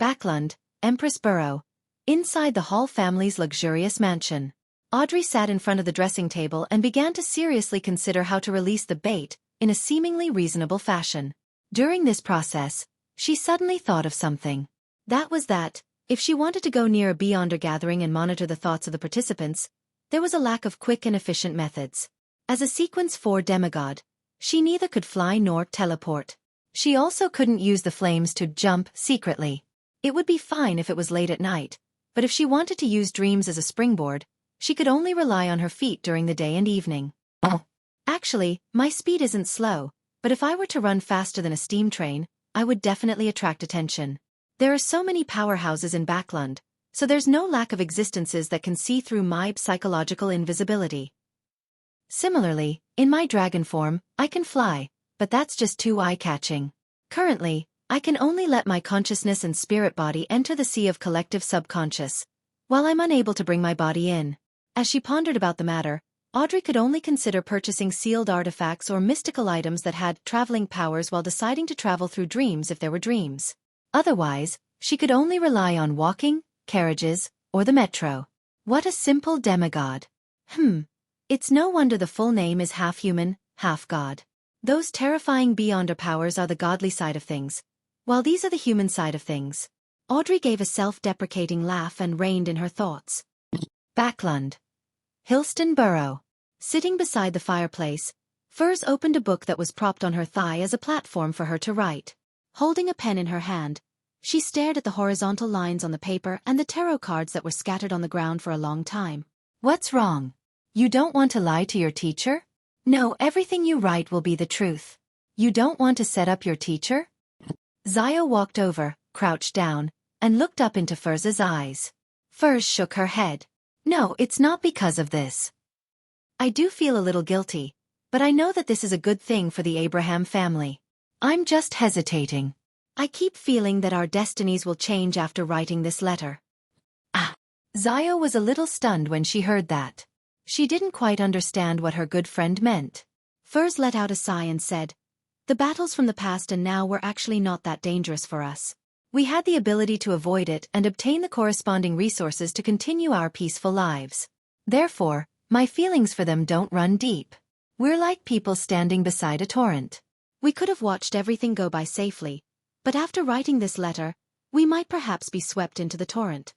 Backlund, Empress Borough. Inside the Hall family's luxurious mansion. Audrey sat in front of the dressing table and began to seriously consider how to release the bait in a seemingly reasonable fashion. During this process, she suddenly thought of something. That was that, if she wanted to go near a Beyonder gathering and monitor the thoughts of the participants, there was a lack of quick and efficient methods. As a Sequence 4 demigod, she neither could fly nor teleport. She also couldn't use the flames to jump secretly. It would be fine if it was late at night, but if she wanted to use dreams as a springboard, She could only rely on her feet during the day and evening. Actually, my speed isn't slow, but if I were to run faster than a steam train, I would definitely attract attention. There are so many powerhouses in Backland, so there's no lack of existences that can see through my psychological invisibility. Similarly, in my dragon form, I can fly, but that's just too eye-catching. Currently, I can only let my consciousness and spirit body enter the sea of collective subconscious, while I'm unable to bring my body in. As she pondered about the matter, Audrey could only consider purchasing sealed artifacts or mystical items that had traveling powers while deciding to travel through dreams if there were dreams. Otherwise, she could only rely on walking, carriages, or the metro. What a simple demigod. It's no wonder the full name is half human, half god. Those terrifying beyonder powers are the godly side of things, while these are the human side of things. Audrey gave a self-deprecating laugh and reined in her thoughts. Backland. Hillston Borough. Sitting beside the fireplace, Furs opened a book that was propped on her thigh as a platform for her to write. Holding a pen in her hand, she stared at the horizontal lines on the paper and the tarot cards that were scattered on the ground for a long time. What's wrong? You don't want to lie to your teacher? No, everything you write will be the truth. You don't want to set up your teacher? Zio walked over, crouched down, and looked up into Furs's eyes. Furs shook her head. No, it's not because of this. I do feel a little guilty, but I know that this is a good thing for the Abraham family. I'm just hesitating. I keep feeling that our destinies will change after writing this letter. Zio was a little stunned when she heard that. She didn't quite understand what her good friend meant. Furs let out a sigh and said, "The battles from the past and now were actually not that dangerous for us. We had the ability to avoid it and obtain the corresponding resources to continue our peaceful lives. Therefore, my feelings for them don't run deep. We're like people standing beside a torrent. We could have watched everything go by safely, but after writing this letter, we might perhaps be swept into the torrent."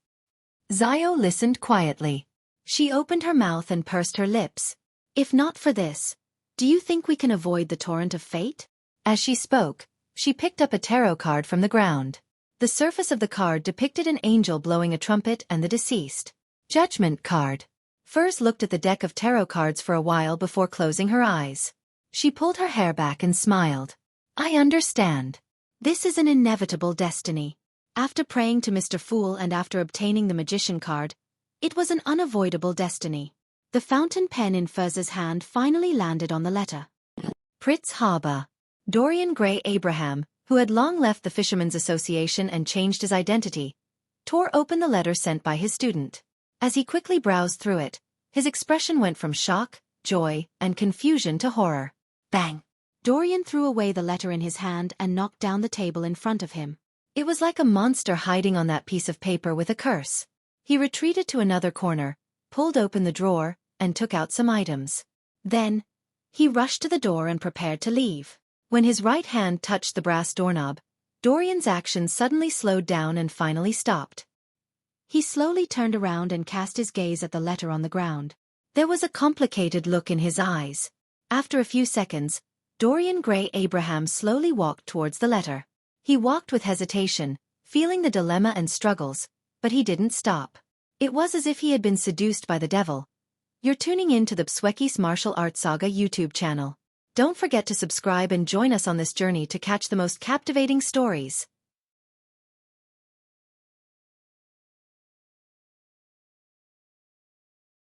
Zio listened quietly. She opened her mouth and pursed her lips. If not for this, do you think we can avoid the torrent of fate? As she spoke, she picked up a tarot card from the ground. The surface of the card depicted an angel blowing a trumpet and the deceased. Judgment card. Furs looked at the deck of tarot cards for a while before closing her eyes. She pulled her hair back and smiled. I understand. This is an inevitable destiny. After praying to Mr. Fool and after obtaining the magician card, it was an unavoidable destiny. The fountain pen in Furs's hand finally landed on the letter. Pritz Harbor. Dorian Gray Abraham, who had long left the Fishermen's Association and changed his identity, tore open the letter sent by his student. As he quickly browsed through it, his expression went from shock, joy, and confusion to horror. Bang! Dorian threw away the letter in his hand and knocked down the table in front of him. It was like a monster hiding on that piece of paper with a curse. He retreated to another corner, pulled open the drawer, and took out some items. Then, he rushed to the door and prepared to leave. When his right hand touched the brass doorknob, Dorian's action suddenly slowed down and finally stopped. He slowly turned around and cast his gaze at the letter on the ground. There was a complicated look in his eyes. After a few seconds, Dorian Gray Abraham slowly walked towards the letter. He walked with hesitation, feeling the dilemma and struggles, but he didn't stop. It was as if he had been seduced by the devil. You're tuning in to the Xueqi's Martial Arts Saga YouTube channel. Don't forget to subscribe and join us on this journey to catch the most captivating stories.